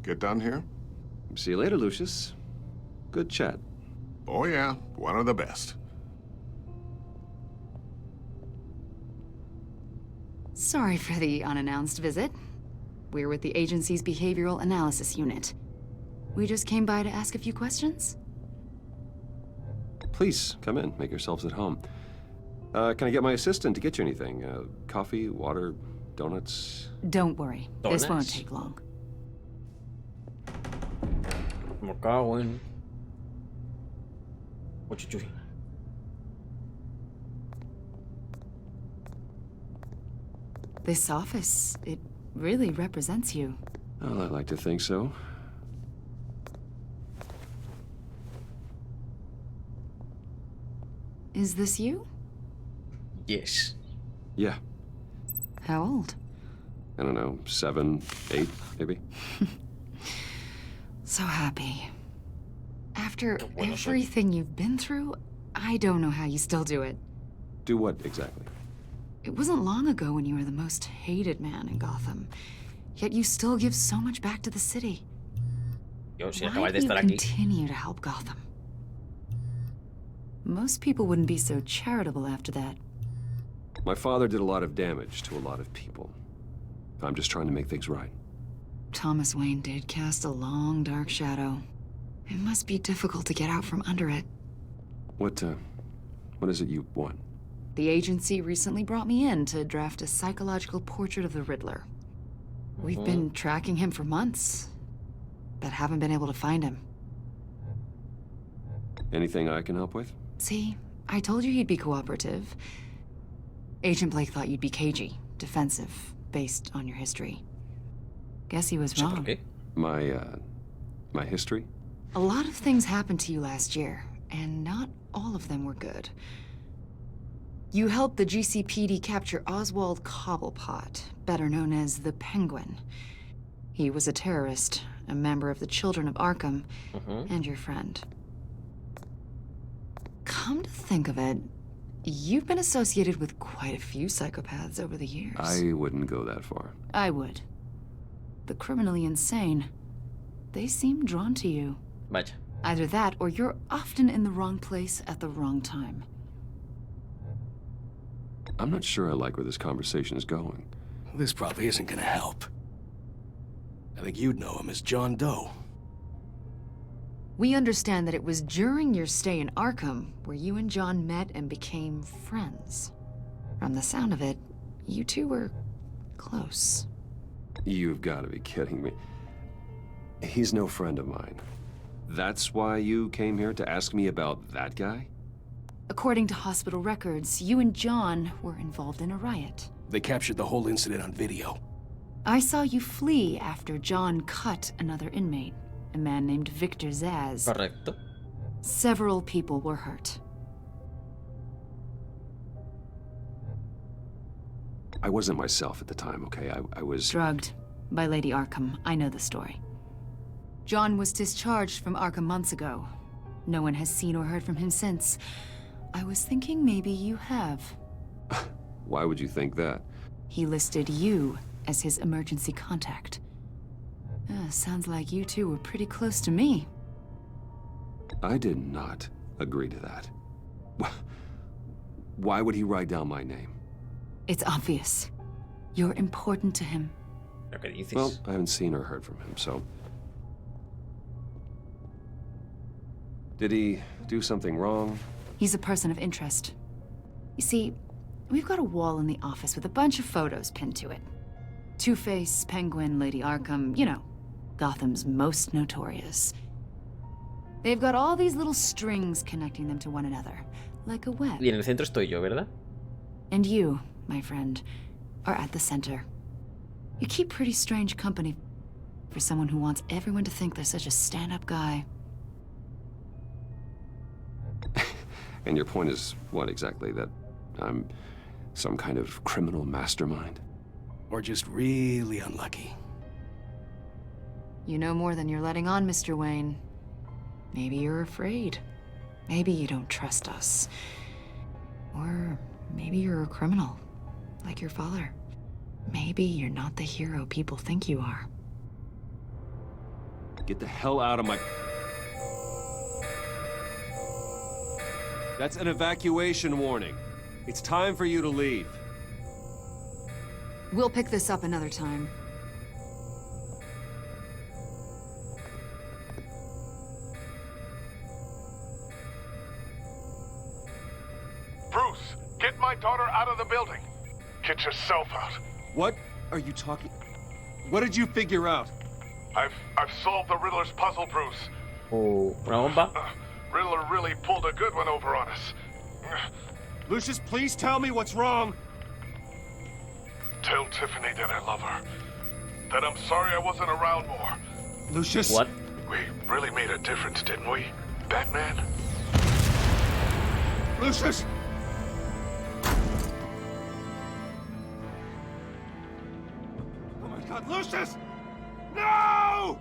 get done here. See you later, Lucius. Good chat. Oh yeah, one of the best. Sorry for the unannounced visit. We're with the agency's behavioral analysis unit. We just came by to ask a few questions. Please, come in. Make yourselves at home. Can I get my assistant to get you anything? Coffee, water, donuts? Don't worry. Donuts? This won't take long. Me cago en... Ochuchuy. This office, it really represents you. Well, I'd like to think so. Is this you? Yes. Yeah. How old? I don't know, 7, 8, maybe? So happy. After everything you've been through, I don't know how you still do it. Do what, exactly? It wasn't long ago when you were the most hated man in Gotham. Yet you still give so much back to the city. Yo, si Why acabas de do you estar aquí. continue to help Gotham? Most people wouldn't be so charitable after that. My father did a lot of damage to a lot of people. I'm just trying to make things right. Thomas Wayne did cast a long, dark shadow. It must be difficult to get out from under it. What is it you want? The agency recently brought me in to draft a psychological portrait of the Riddler. We've been tracking him for months, but haven't been able to find him. Anything I can help with? See, I told you he'd be cooperative. Agent Blake thought you'd be cagey, defensive, based on your history. Guess he was wrong. My history? A lot of things happened to you last year, and not all of them were good. You helped the GCPD capture Oswald Cobblepot, better known as the Penguin. He was a terrorist, a member of the Children of Arkham, and your friend. Come to think of it, you've been associated with quite a few psychopaths over the years. I wouldn't go that far. I would. The criminally insane. They seem drawn to you. Vaya. Either that, or you're often in the wrong place at the wrong time. I'm not sure I like where this conversation is going. This probably isn't gonna help. I think you'd know him as John Doe. We understand that it was during your stay in Arkham where you and John met and became friends. From the sound of it, you two were close. You've got to be kidding me. He's no friend of mine. That's why you came here to ask me about that guy? According to hospital records, you and John were involved in a riot. They captured the whole incident on video. I saw you flee after John cut another inmate, a man named Victor Zaz. Correcto. Several people were hurt. I wasn't myself at the time, okay? I was... Drugged by Lady Arkham. I know the story. John was discharged from Arkham months ago. No one has seen or heard from him since. I was thinking maybe you have. Why would you think that? He listed you as his emergency contact. Sounds like you two were pretty close to me. I did not agree to that. Why would he write down my name? It's obvious. You're important to him. Well, I haven't seen or heard from him, so... Did he do something wrong? He's a person of interest. You see, we've got a wall in the office with a bunch of photos pinned to it. Two-Face, Penguin, Lady Arkham, you know, Gotham's most notorious. They've got all these little strings connecting them to one another, like a web. Y en el centro estoy yo, ¿verdad? And you, my friend, are at the center. You keep pretty strange company for someone who wants everyone to think they're such a stand-up guy. And your point is what exactly? That I'm some kind of criminal mastermind? Or just really unlucky? You know more than you're letting on, Mr. Wayne. Maybe you're afraid. Maybe you don't trust us. Or maybe you're a criminal, like your father. Maybe you're not the hero people think you are. Get the hell out of my... That's an evacuation warning. It's time for you to leave. We'll pick this up another time. Bruce, get my daughter out of the building. Get yourself out. What are you talking... What did you figure out? I've solved the Riddler's puzzle, Bruce. Oh, una bomba. Riddler really pulled a good one over on us. Lucius, please tell me what's wrong. Tell Tiffany that I love her. That I'm sorry I wasn't around more. Lucius? What? We really made a difference, didn't we, Batman? Lucius! Oh my God, Lucius! No!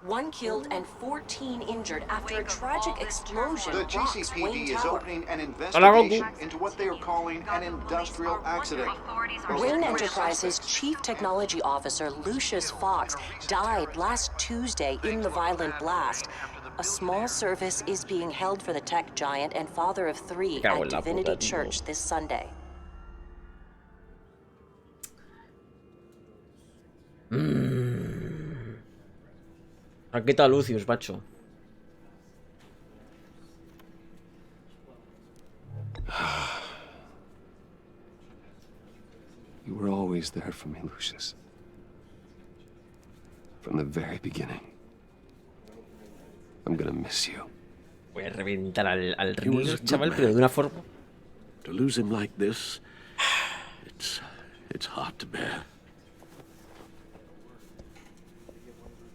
One killed and 14 injured after a tragic explosion. The rocks GCPD Wayne is Tower. opening an investigation into what they are calling an industrial accident. Wayne Enterprises' chief technology officer, Lucius Fox, died last Tuesday in the violent blast. A small service is being held for the tech giant and father of three at Divinity Church this Sunday. Han quitado a Lucius, macho. You were always there for me, Lucius. From the very beginning. I'm gonna miss you. Voy a reventar al Riddler, chaval, pero de una forma. To lose him like this, it's hard to bear.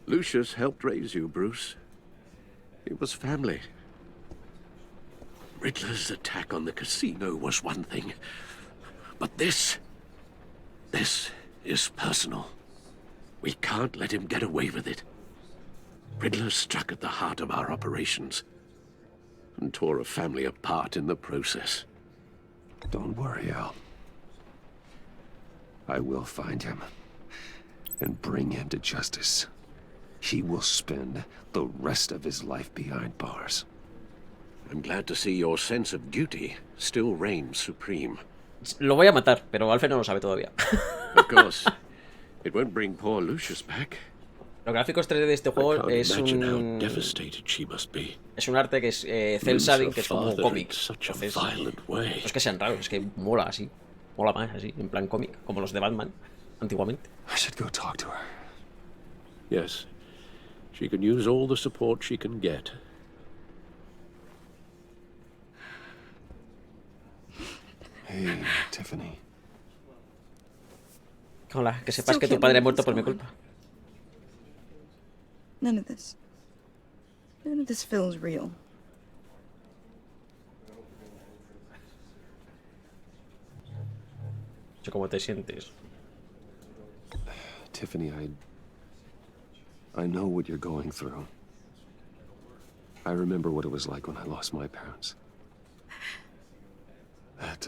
Lucius helped raise you, Bruce. It was family. Riddler's attack on the casino was one thing. But this is personal. We can't let him get away with it. Riddler struck at the heart of our operations and tore a family apart in the process. Don't worry, Al. I will find him and bring him to justice. He will spend the rest of his life behind bars. I'm glad to see your sense of duty still reigns supreme. Lo voy a matar, pero Alfred no lo sabe todavía. Of course, it won't bring poor Lucius back. Los gráficos 3D de este juego es un... Es un arte que es cel shading, que es como un cómic. Entonces, no es que sean raros, es que mola así. Mola más así, en plan cómic, como los de Batman, antiguamente. I should go talk to her. Yes. She can use all the support she can get. Hey, Tiffany. Hola, que sepas que tu padre ha muerto por mi culpa. None of this feels real. ¿Cómo te sientes? Tiffany, I know what you're going through. I remember what it was like when I lost my parents. That,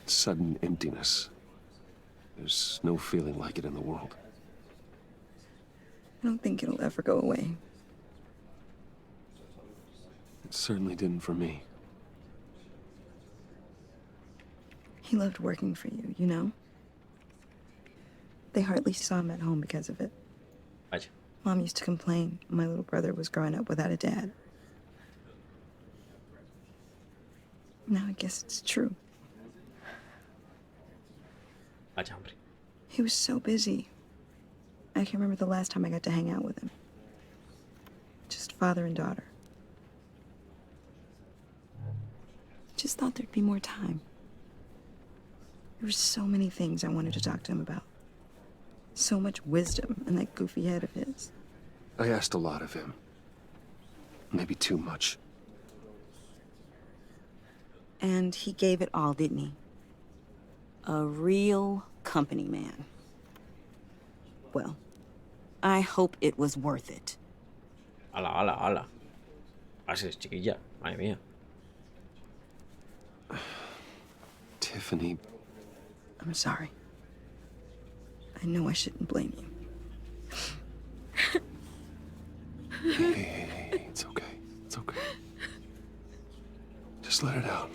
sudden emptiness. There's no feeling like it in the world. I don't think it'll ever go away. It certainly didn't for me. He loved working for you, you know? They hardly saw him at home because of it. Vaya. Mom used to complain my little brother was growing up without a dad. Now I guess it's true. Vaya, hombre. He was so busy. I can't remember the last time I got to hang out with him. Just father and daughter. Just thought there'd be more time. There were so many things I wanted to talk to him about. So much wisdom in that goofy head of his. I asked a lot of him. Maybe too much. And he gave it all, didn't he? A real company man. Well, I hope it was worth it. Ala, ala, ala. Así es, chiquilla. Madre mía. Tiffany. I'm sorry. I know I shouldn't blame you. Hey, it's okay. It's okay. Just let it out.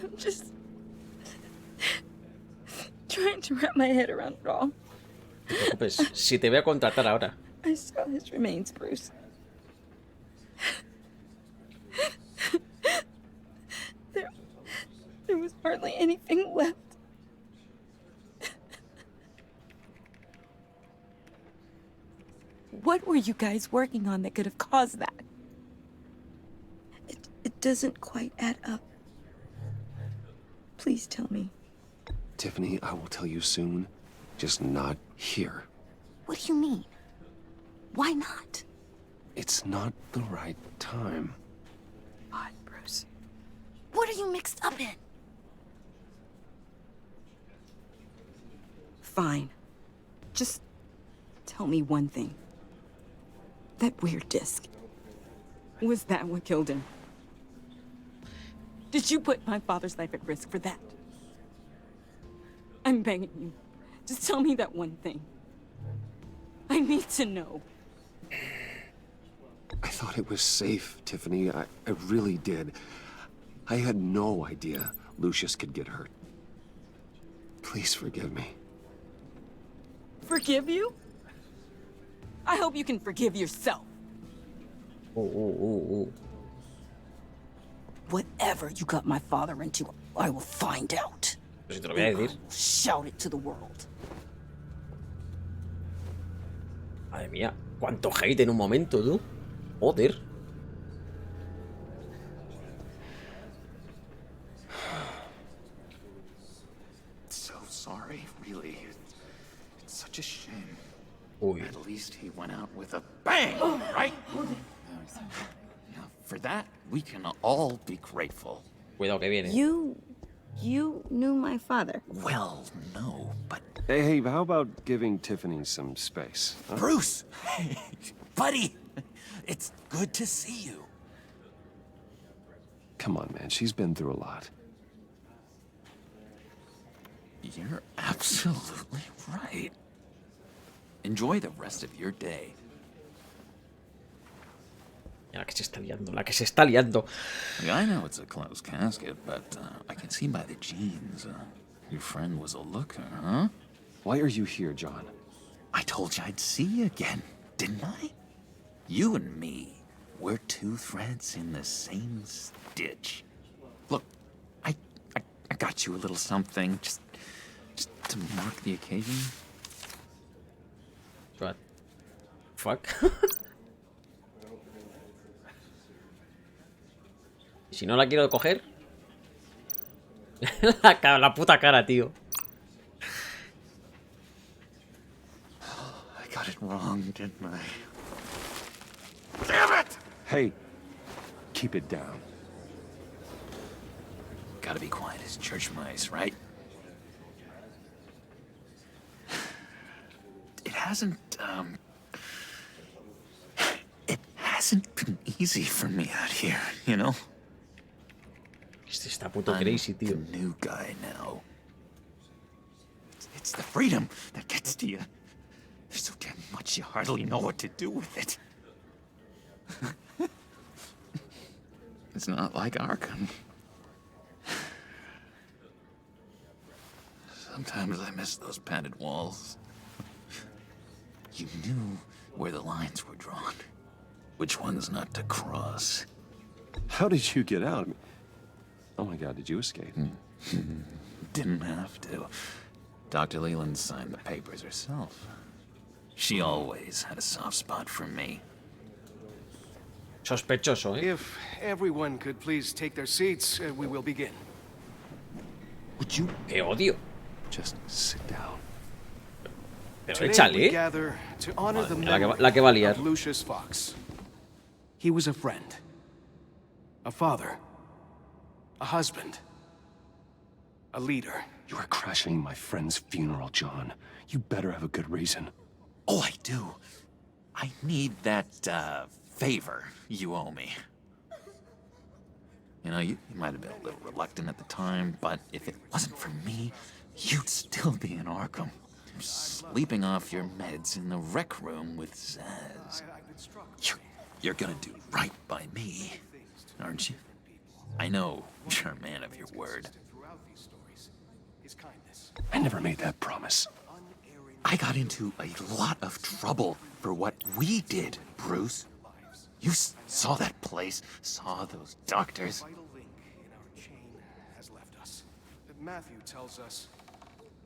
I'm just trying to wrap my head around it all. No te preocupes. Si te voy a contratar ahora. I saw his remains, Bruce. There was hardly anything left. What were you guys working on that could have caused that? It doesn't quite add up. Please tell me. Tiffany, I will tell you soon. Just not here. What do you mean? Why not? It's not the right time. God, Bruce. What are you mixed up in? Fine. Just tell me one thing. That weird disc. Was that what killed him? Did you put my father's life at risk for that? I'm begging you. Just tell me that one thing. I need to know. I thought it was safe, Tiffany. I really did. I had no idea Lucius could get hurt. Please forgive me. Forgive you? I hope you can forgive yourself. Whatever you got my father into, I will find out. Pues si te lo voy a decir. Shout it to the world. Madre mía, cuánto hate en un momento, tú. Joder. So sorry, really. It's such a shame. Uy. At least he went out with a bang, right? Now, for that, we can all be grateful. Cuidado que viene. You knew my father. Well, no, but... Hey, how about giving Tiffany some space? Huh? Bruce! Hey, buddy! It's good to see you. Come on, man. She's been through a lot. You're absolutely right. Enjoy the rest of your day. La que se está liando, la que se está liando. I know it's a closed casket, but I can see by the jeans. Your friend was a looker, huh? Why are you here, John? I told you I'd see you again, didn't I? You and me, we're two threads in the same stitch. Look, I got you a little something, just to mark the occasion. What? Fuck. ¿Y si no la quiero coger? La puta cara, tío. I got it wrong, didn't I? Damn it! Hey, keep it down. Gotta be quiet as church mice, right? It hasn't been easy for me out here, you know? Este está puto crazy, tío. I'm the new guy now. It's the freedom that gets to you. There's so damn much you hardly know what to do with it. It's not like Arkham. Sometimes I miss those padded walls. You knew where the lines were drawn. Which ones not to cross. How did you get out? Oh my god, did you escape? Didn't have to. Dr. Leland signed the papers herself. She always had a soft spot for me. Sospechoso, ¿eh? If everyone could please take their seats, we will begin. Would you? ¡Qué odio! Just sit down. Pero Today we échale. gather to honor the La memory que va a liar. of Lucius Fox. He was a friend, a father, a husband, a leader. You are crashing my friend's funeral, John. You better have a good reason. Oh, I do. I need that, favor you owe me. You know, you might have been a little reluctant at the time, but if it wasn't for me, you'd still be in Arkham. Sleeping off your meds in the rec room with Zaz. You're gonna do right by me, aren't you? I know you're a man of your word. I never made that promise. I got into a lot of trouble for what we did, Bruce. You saw that place, saw those doctors. Matthew tells us,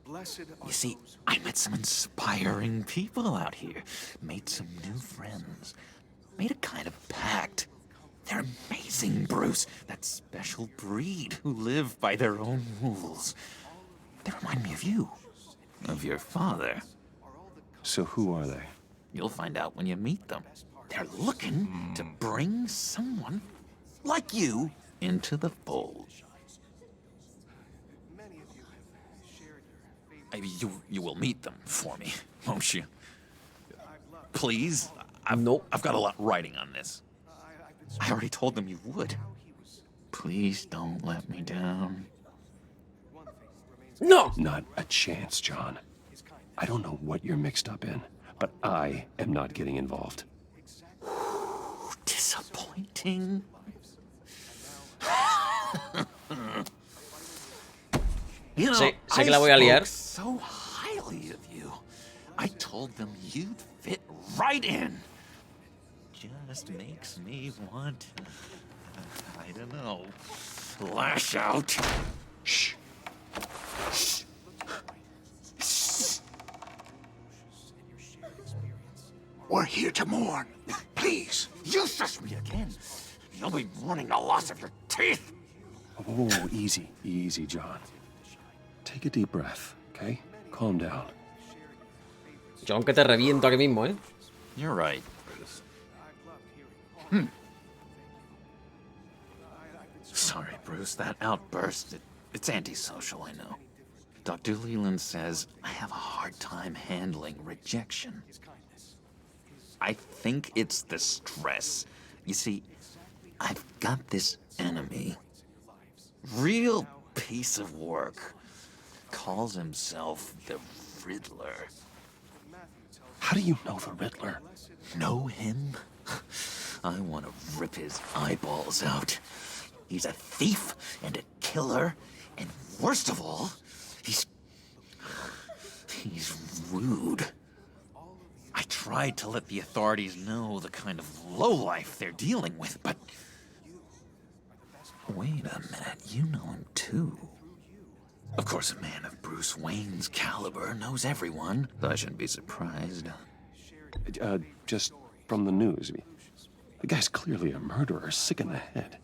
blessed are You see, I met some inspiring people out here, made some new friends, made a kind of pact. They're amazing, Bruce, that special breed who live by their own rules. They remind me of you, of your father. So who are they? You'll find out when you meet them. They're looking to bring someone like you into the fold. You will meet them for me, won't you? Please? I've got a lot writing on this. I already told them you would. Please don't let me down. No! Not a chance, John. I don't know what you're mixed up in, but I am not getting involved. Disappointing. You know, sé que la voy a liar. I spoke so highly of you. I told them you'd fit right in. Just makes me want to, I don't know, lash out. Shh. Shh. Shh. We're here to mourn. Please. You shush me again. You'll be mourning the loss of your teeth. Oh, easy, easy, John. Take a deep breath, okay? Calm down. Yo aunque te reviento aquí mismo, ¿eh? You're right, Bruce. Sorry, Bruce, that outburst, it's antisocial, I know. Dr. Leland says I have a hard time handling rejection. I think it's the stress. You see, I've got this enemy. Real piece of work. Calls himself the Riddler. How do you know the Riddler? Know him? I want to rip his eyeballs out. He's a thief and a killer, and worst of all, he's rude. I tried to let the authorities know the kind of lowlife they're dealing with, but... Wait a minute, you know him too. Of course, a man of Bruce Wayne's caliber knows everyone, so I shouldn't be surprised. Just from the news. The guy's clearly a murderer, sick in the head.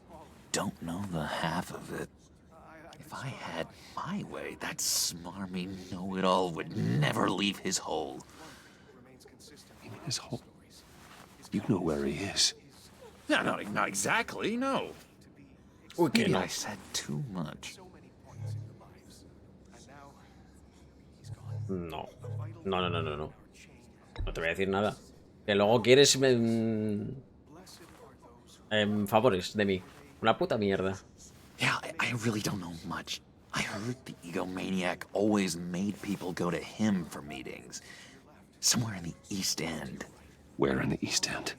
Don't know the half of it. If I had my way, that smarmy know-it-all would never leave his hole. You mean his hole? You know where he is. No, not exactly, no. Okay, Maybe no. I said too much. No. No. No te voy a decir nada. Que luego quieres favores de mí. Una puta mierda. Yeah, I really don't know much. I heard the egomaniac always made people go to him for meetings. Somewhere in the East End. Where in the East End?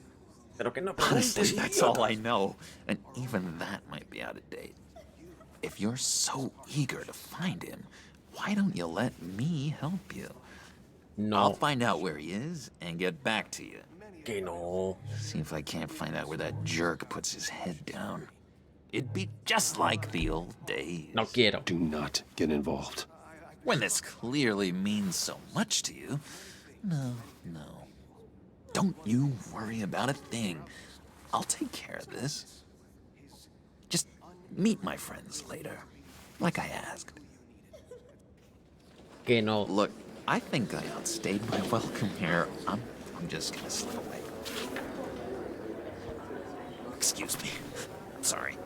Pero que no Honestly, preguntes, that's idiota. all I know. And even that might be out of date. If you're so eager to find him, Why don't you let me help you? No. I'll find out where he is and get back to you. Que no. See if I can't find out where that jerk puts his head down. It'd be just like the old days. No quiero. Do not get involved. When this clearly means so much to you. No. Don't you worry about a thing. I'll take care of this. Just meet my friends later, like I asked. Que no. Look, I think I outstayed my welcome here. I'm just gonna slip away. Excuse me. Sorry.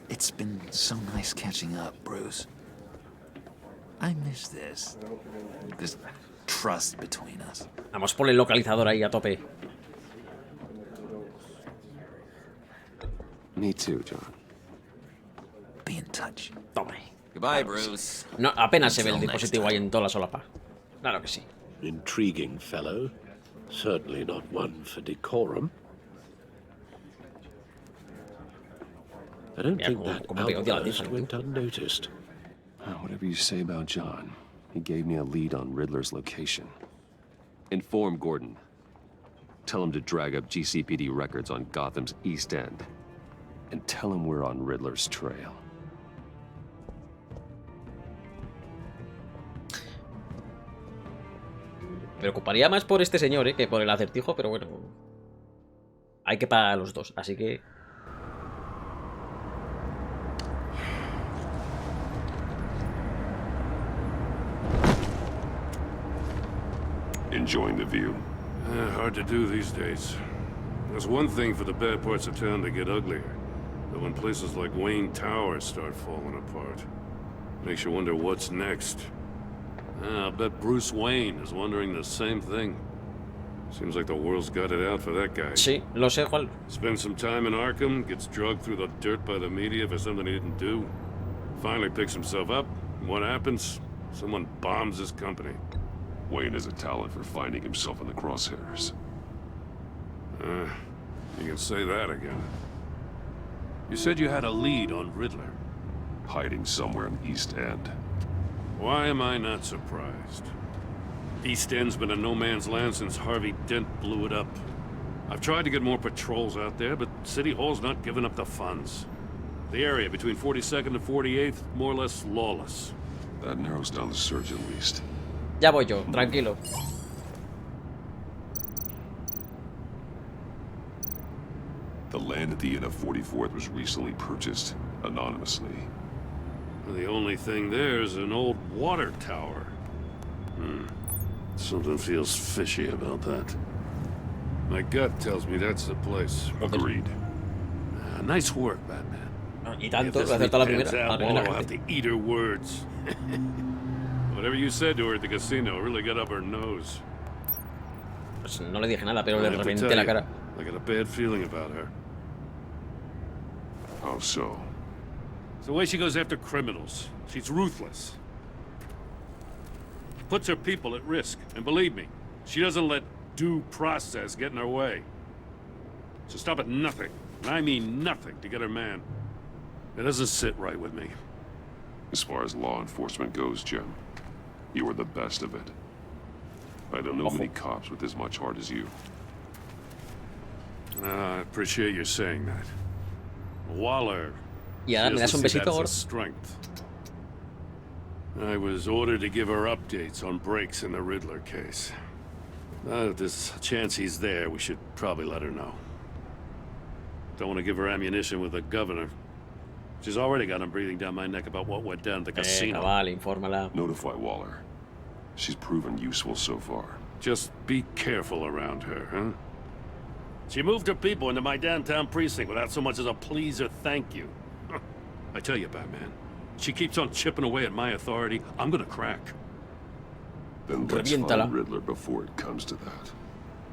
It's been so nice catching up, Bruce. I miss this trust between us. Vamos por el localizador ahí a tope. Me too, John. Be in touch. Tome. Goodbye, Bruce. No, apenas se ve el Until next dispositivo ahí time. en toda la solapa. Claro que sí. Intriguing fellow. Certainly not one for decorum. I don't Mira, think that como que odia la outburst tifa, went unnoticed. Whatever you say about John, he gave me a lead on Riddler's location. Inform Gordon. Tell him to drag up GCPD records on Gotham's East End. And tell him we're on Riddler's trail. Me preocuparía más por este señor, que por el acertijo, pero bueno. Hay que pagar a los dos, así que... Enjoying the view? Hard to do these days. There's one thing for the bad parts of town to get uglier. But when places like Wayne Tower start falling apart, makes you wonder what's next. I'll bet Bruce Wayne is wondering the same thing. Seems like the world's got it out for that guy. Sí, lo sé, Juan. Spends some time in Arkham, gets drugged through the dirt by the media for something he didn't do. Finally picks himself up. What happens? Someone bombs his company. Wayne has a talent for finding himself in the crosshairs. You can say that again. You said you had a lead on Riddler. Hiding somewhere in East End. Why am I not surprised? East End's been a no-man's land since Harvey Dent blew it up. I've tried to get more patrols out there, but City Hall's not giving up the funds. The area between 42nd and 48th, more or less lawless. That narrows down the search at least. Ya voy yo, tranquilo. The land at the end of 44th was recently purchased anonymously. The only thing there is an old water tower. Something feels fishy about that. My gut tells me that's the place. Agreed. Nice work, Batman. Y tanto, lo acertó la primera. La primera I'll have to eat her words. Whatever you said to her at the casino really got up her nose. Pues no le dije nada, pero le I have to reventé tell la you, cara. I got a bad feeling about her. How so? It's the way she goes after criminals. She's ruthless. Puts her people at risk. And believe me, she doesn't let due process get in her way. She'll stop at nothing, and I mean nothing, to get her man. It doesn't sit right with me. As far as law enforcement goes, Jim, you are the best of it. I don't know many cops with as much heart as you. I appreciate you saying that. Waller. Y ahora me das un besito, gordo. Strength. I was ordered to give her updates on breaks in the Riddler case. If there's a chance he's there, we should probably let her know. Don't want to give her ammunition with the governor. She's already got him breathing down my neck about what went down at the casino. Vale, infórmala. Notify Waller. She's proven useful so far. Just be careful around her, huh? She moved her people into my downtown precinct without so much as a please or thank you. I tell you, Batman, she keeps on chipping away at my authority, I'm gonna crack. Then let's find Riddler before it comes to that.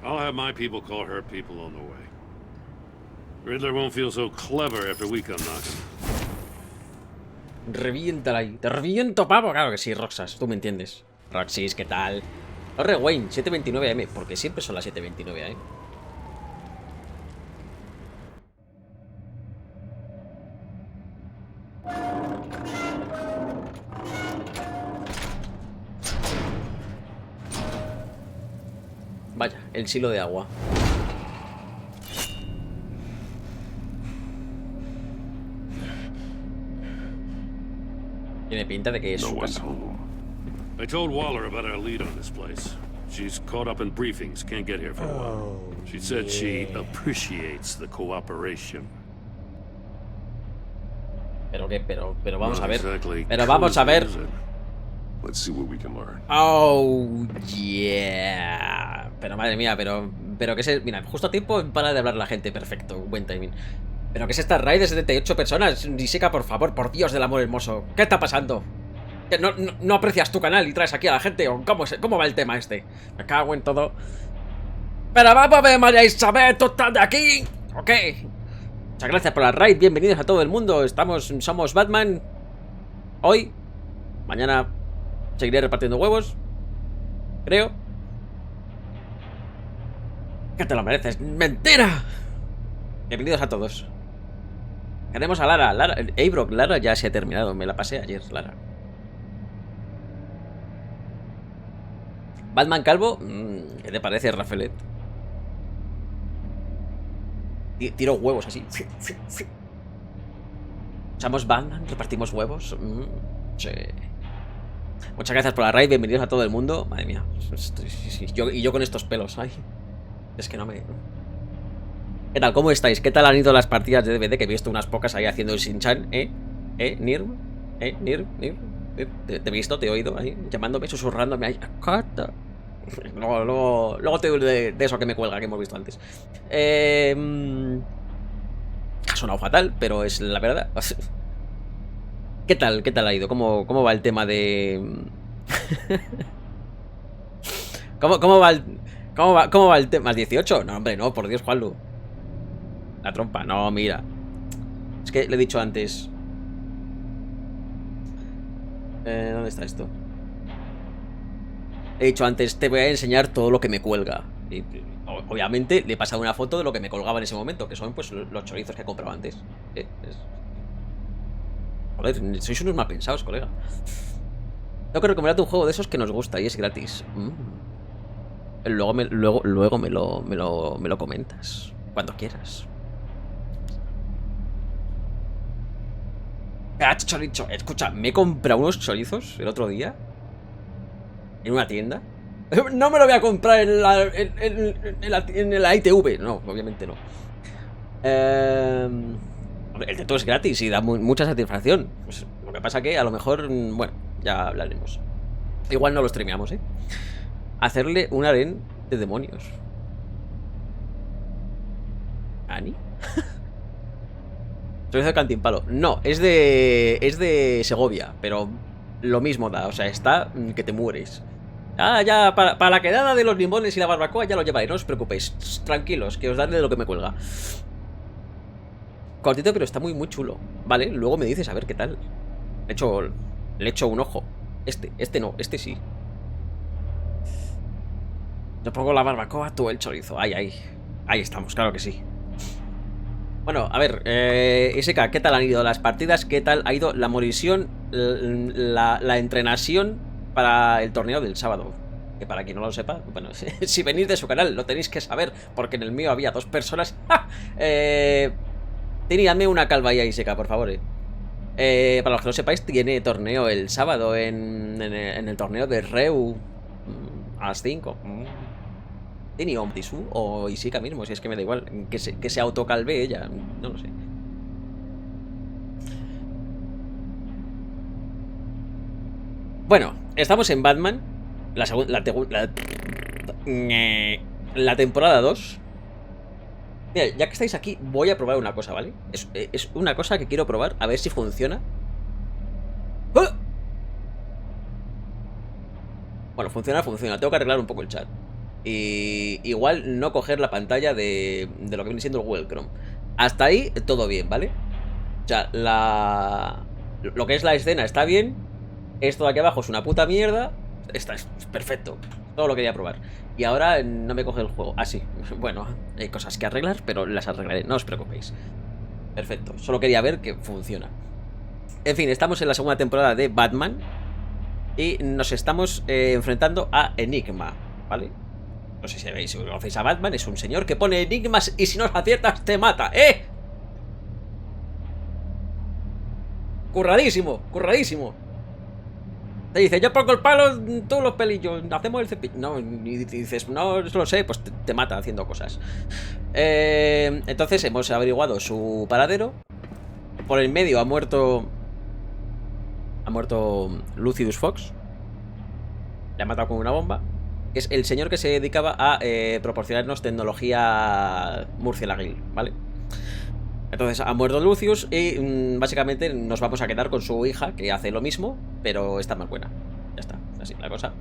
I'll have my people call her people on the way. Riddler won't feel so clever after we come knocking. Reviéntala ahí. Te reviento, pavo. Claro que sí, Roxas. Tú me entiendes. Roxys, ¿qué tal? Torre Wayne, 729 AM. Porque siempre son las 729 AM. Vaya, el silo de agua. Tiene pinta de que es su casa. I told Waller about our lead on this place. She's caught up in briefings, can't get here for a while. She said she appreciates the cooperation. Pero qué, pero vamos a ver. Pero vamos a ver. Let's see what we can learn. Oh, yeah. Pero madre mía, pero que se... Mira, justo a tiempo para de hablar la gente. Perfecto, buen timing. Pero que es esta raid de 78 personas. Niseka, por favor, por Dios del amor hermoso. ¿Qué está pasando? ¿Que no aprecias tu canal y traes aquí a la gente? ¿O cómo va el tema este? Me cago en todo. Pero vamos a ver, María Isabel, ¿tú estás de aquí? ¿Ok? Muchas gracias por la raid. Bienvenidos a todo el mundo. Somos Batman. Hoy. Mañana seguiré repartiendo huevos. Creo. Que te lo mereces. ¡Mentira! Bienvenidos a todos. Queremos a Lara. Brock, Lara ya se ha terminado. Me la pasé ayer, Lara. Batman calvo. ¿Qué te parece, Rafaelet? Tiro huevos así. Somos Batman, repartimos huevos. Sí. Muchas gracias por la raid. Bienvenidos a todo el mundo. Madre mía. Yo con estos pelos. Ay. Es que no me... ¿Qué tal? ¿Cómo estáis? ¿Qué tal han ido las partidas de DVD? Que he visto unas pocas ahí haciendo el Shin-Chan. Nir. Te he visto, te he oído ahí, llamándome, susurrándome ahí. ¡Cata! Luego te digo de eso que me cuelga, que hemos visto antes. Ha sonado fatal, pero es la verdad. ¿Qué tal ha ido? ¿Cómo va el tema de...? ¿Cómo va el tema? ¿Más 18? No, hombre, no, por Dios, Juanlu. La trompa, no, mira. Es que le he dicho antes. ¿Dónde está esto? He dicho antes, te voy a enseñar todo lo que me cuelga. Y obviamente le he pasado una foto de lo que me colgaba en ese momento, que son pues los chorizos que he comprado antes. Joder, sois unos mal pensados, colega. Tengo que recomendarte un juego de esos que nos gusta y es gratis. Luego me lo comentas. Cuando quieras. Chorizo. Escucha, me he comprado unos chorizos el otro día en una tienda. No me lo voy a comprar en la ITV. No, obviamente no. El de todo es gratis y da mucha satisfacción. Pues, lo que pasa que a lo mejor... Bueno, ya hablaremos. Igual no lo streameamos, ¿eh? Hacerle un harén de demonios. ¿Ani? Chorizo de Cantimpalo. No, es de Segovia, pero lo mismo da. O sea, está que te mueres. Ya, para la quedada de los limones y la barbacoa ya lo llevaré, no os preocupéis. Tranquilos, que os daré de lo que me cuelga. Cortito, pero está muy chulo. Vale, luego me dices a ver qué tal. Le echo un ojo. Este no, este sí. Yo pongo la barbacoa, tú el chorizo. Ahí estamos, claro que sí. Bueno, a ver, SK, ¿qué tal han ido las partidas? ¿Qué tal ha ido la morisión, la entrenación para el torneo del sábado? Que para quien no lo sepa, bueno, si venís de su canal lo tenéis que saber, porque en el mío había 2 personas. Tenídame una calva ahí, SK, por favor. Para los que no sepáis, tiene torneo el sábado en el torneo de Reu a las 5. ¿Tiene Omtisu o Isika mismo? Si es que me da igual. Que se autocalve ella. No lo sé. Bueno, estamos en Batman. La temporada 2. Mira, ya que estáis aquí, voy a probar una cosa, ¿vale? Es una cosa que quiero probar, a ver si funciona. ¡Ah! Bueno, funciona. Tengo que arreglar un poco el chat. Y igual no coger la pantalla de lo que viene siendo el Google Chrome. Hasta ahí todo bien, ¿vale? O sea, lo que es la escena está bien. Esto de aquí abajo es una puta mierda. Es perfecto. Todo lo quería probar. Y ahora no me coge el juego. Ah, sí. Bueno, hay cosas que arreglar, pero las arreglaré. No os preocupéis. Perfecto. Solo quería ver que funciona. En fin, estamos en la segunda temporada de Batman. Y nos estamos enfrentando a Enigma, ¿vale? No sé si veis, si conocéis a Batman, es un señor que pone enigmas y si no los aciertas te mata, ¡eh! Curradísimo, curradísimo. Te dice, yo pongo el palo, tú los pelillos, hacemos el cepillo. No, y dices, no, eso lo sé, pues te mata haciendo cosas. Entonces hemos averiguado su paradero. Por el medio ha muerto Lucius Fox. Le ha matado con una bomba. Que es el señor que se dedicaba a proporcionarnos tecnología murcielaguil, ¿vale? Entonces ha muerto Lucius y básicamente nos vamos a quedar con su hija, que hace lo mismo, pero está más buena. Ya está, así la cosa.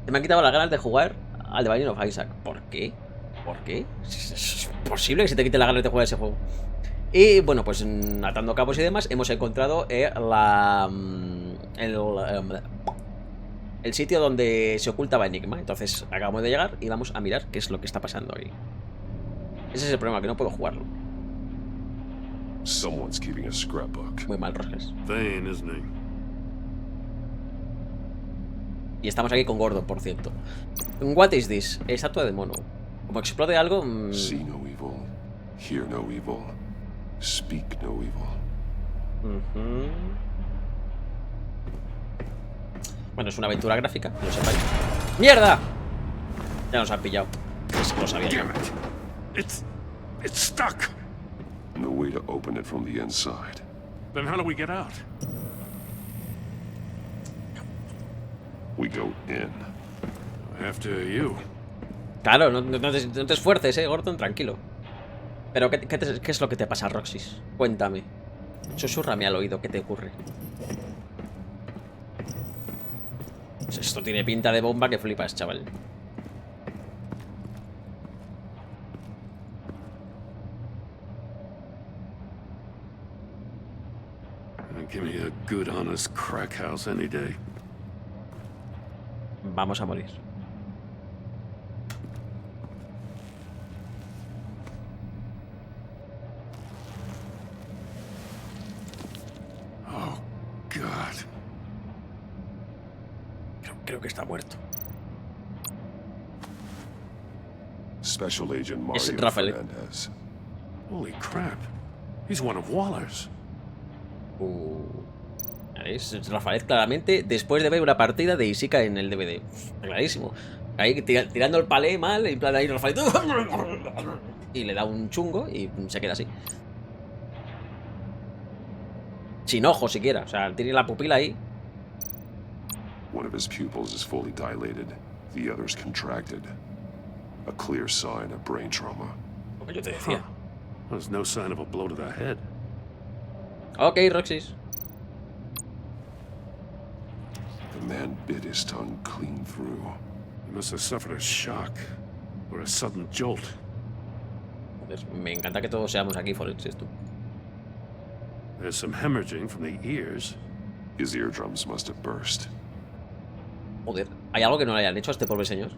Se me han quitado las ganas de jugar al The Binding of Isaac. ¿Por qué? ¿Por qué? ¿Es posible que se te quite las ganas de jugar ese juego? Y bueno, pues atando cabos y demás, hemos encontrado el sitio donde se ocultaba Enigma. Entonces acabamos de llegar y vamos a mirar qué es lo que está pasando ahí. Ese es el problema, que no puedo jugarlo. Someone's keeping a scrapbook. Muy mal, Rosles. Thane, isn't he? Y estamos aquí con Gordon, por cierto. What is this? Estatua de mono. Como explote algo... See no evil, hear no evil, speak no evil. Bueno, es una aventura gráfica, que lo sepáis. ¡Mierda! Ya nos han pillado. Es que lo sabía yo. It's stuck. No way to open it from the inside. Then how do we get out? We go in. After you. Claro, no te esfuerces, Gordon, tranquilo. Pero, ¿qué es lo que te pasa, Roxys? Cuéntame. Susurrame al oído, ¿qué te ocurre? Pues esto tiene pinta de bomba que flipas, chaval. Give me a good, honest crack house any day. Vamos a morir. Oh, God. Creo que está muerto. Special Agent Mario Es Rafael. Fernandez. Holy crap. He's one of Waller's. Es Rafael, claramente, después de ver una partida de Isika en el DVD. Clarísimo. Ahí tirando el palé mal, en plan ahí Rafael. Y le da un chungo y se queda así. Sin ojo siquiera. O sea, tiene la pupila ahí. One of his pupils is fully dilated. The other's contracted. A clear sign of brain trauma. Lo que yo te decía. There's no sign of a blow to the head. Ok, Roxys. The man bit his tongue clean through. He must have suffered a shock or a sudden jolt. Joder, me encanta que todos seamos aquí forenses, tú. There's some hemorrhaging from the ears. His eardrums must have burst. Joder, ¿hay algo que no le hayan hecho a este pobre señor?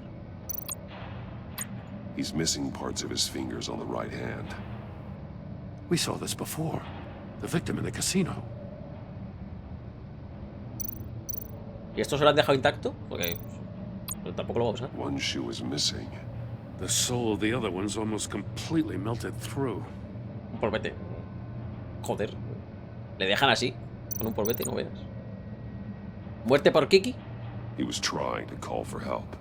He's missing parts of his fingers on the right hand. We saw this before. The victim in the casino. ¿Y esto se lo han dejado intacto? Porque tampoco lo vamos a usar. One shoe is missing. The soul of the other one's almost completely melted through. Un polvete. Joder. Le dejan así. Con un polvete, no veas. ¿Muerte por Kiki? He was trying to call for help.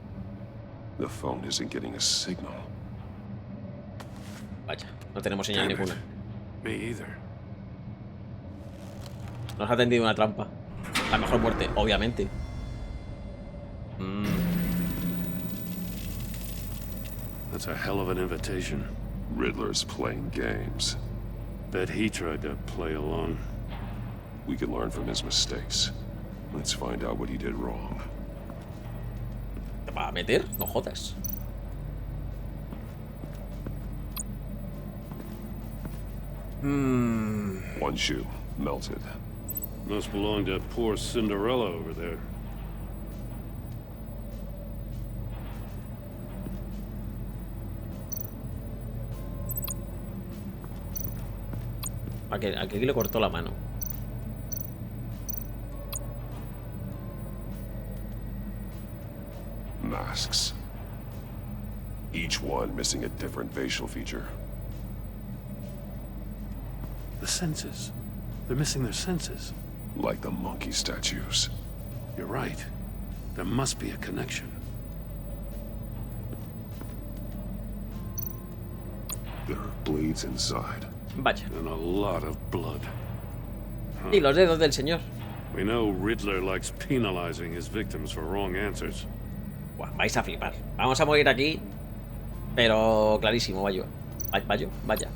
The phone isn't getting a signal. Vaya, no tenemos señal ninguna. Me either. Nos ha tendido una trampa. La mejor muerte, obviamente. That's a hell of an invitation. Riddler's playing games. Bet he tried to play along. We can learn from his mistakes. Let's find out what he did wrong. ¿Te va a meter? No jodas. One shoe, melted. Must belong to poor Cinderella over there. Aquí le cortó la mano. Masks. Each one missing a different facial feature. The senses. They're missing their senses. Like the monkey statues. You're right. There must be a connection. There are blades inside. Vaya. And a lot of blood. Y los dedos del señor. We know Riddler likes penalizing his victims for wrong answers. Buah, vais a flipar. Vamos a morir aquí. Pero clarísimo, vaya.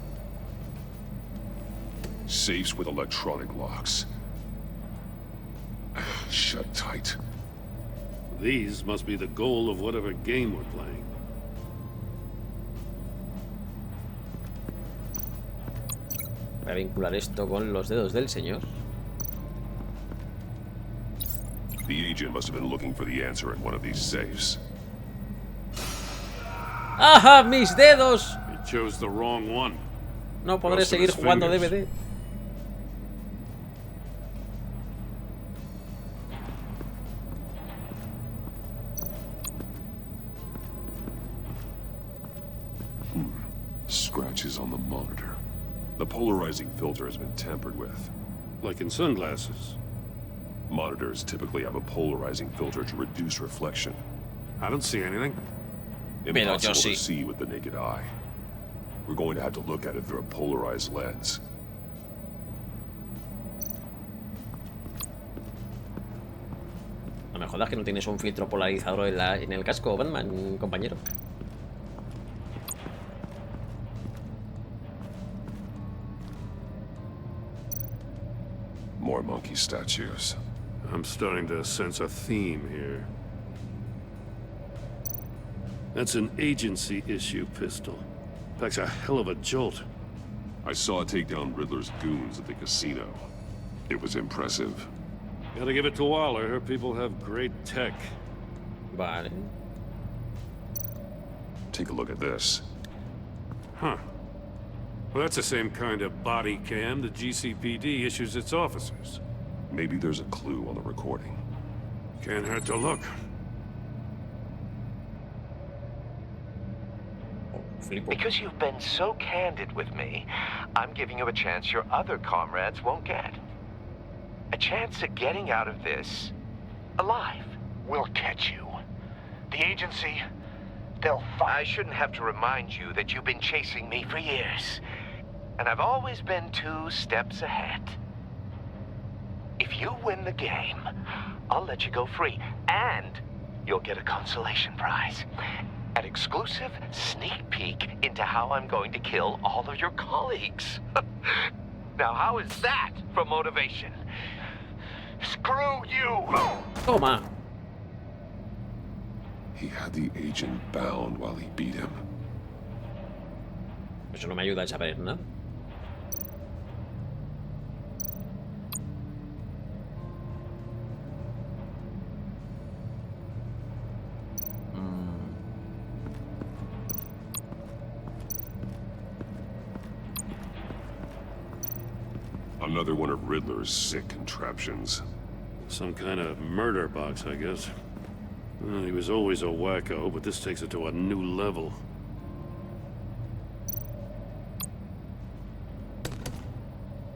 Safes with electronic locks. Shut tight. These must be the goal of whatever game we're playing. Voy a vincular esto con los dedos del señor. The agent must have been looking for the answer in one of these safes. ¡Ajá, mis dedos! He chose the wrong one. No podré seguir jugando DVD. Scratches on the monitor. The polarizing filter has been tampered with. Like in sunglasses. Monitors typically have a polarizing filter to reduce reflection. I don't see anything. Impossible to see with the naked eye. We're going to have to look at it through a polarized lens. No me jodas que no tienes un filtro polarizador en el casco, Batman, compañero. More monkey statues. I'm starting to sense a theme here. That's an agency issue pistol. Packs a hell of a jolt. I saw it take down Riddler's goons at the casino. It was impressive. Gotta give it to Waller. Her people have great tech. Vale. Take a look at this. Huh. Well, that's the same kind of body cam the GCPD issues its officers. Maybe there's a clue on the recording. Can't hurt to look. Because you've been so candid with me, I'm giving you a chance your other comrades won't get. A chance at getting out of this alive. We'll catch you. The agency, they'll find... I shouldn't have to remind you that you've been chasing me for years. And I've always been 2 steps ahead. If you win the game, I'll let you go free. And you'll get a consolation prize. An exclusive sneak peek into how I'm going to kill all of your colleagues. Now, how is that for motivation? Screw you! Toma. He had the agent bound while he beat him. Eso no me ayuda a saber, ¿no? Another one of Riddler's sick contraptions. Some kind of murder box, I guess. Well, he was always a wacko, but this takes it to a new level.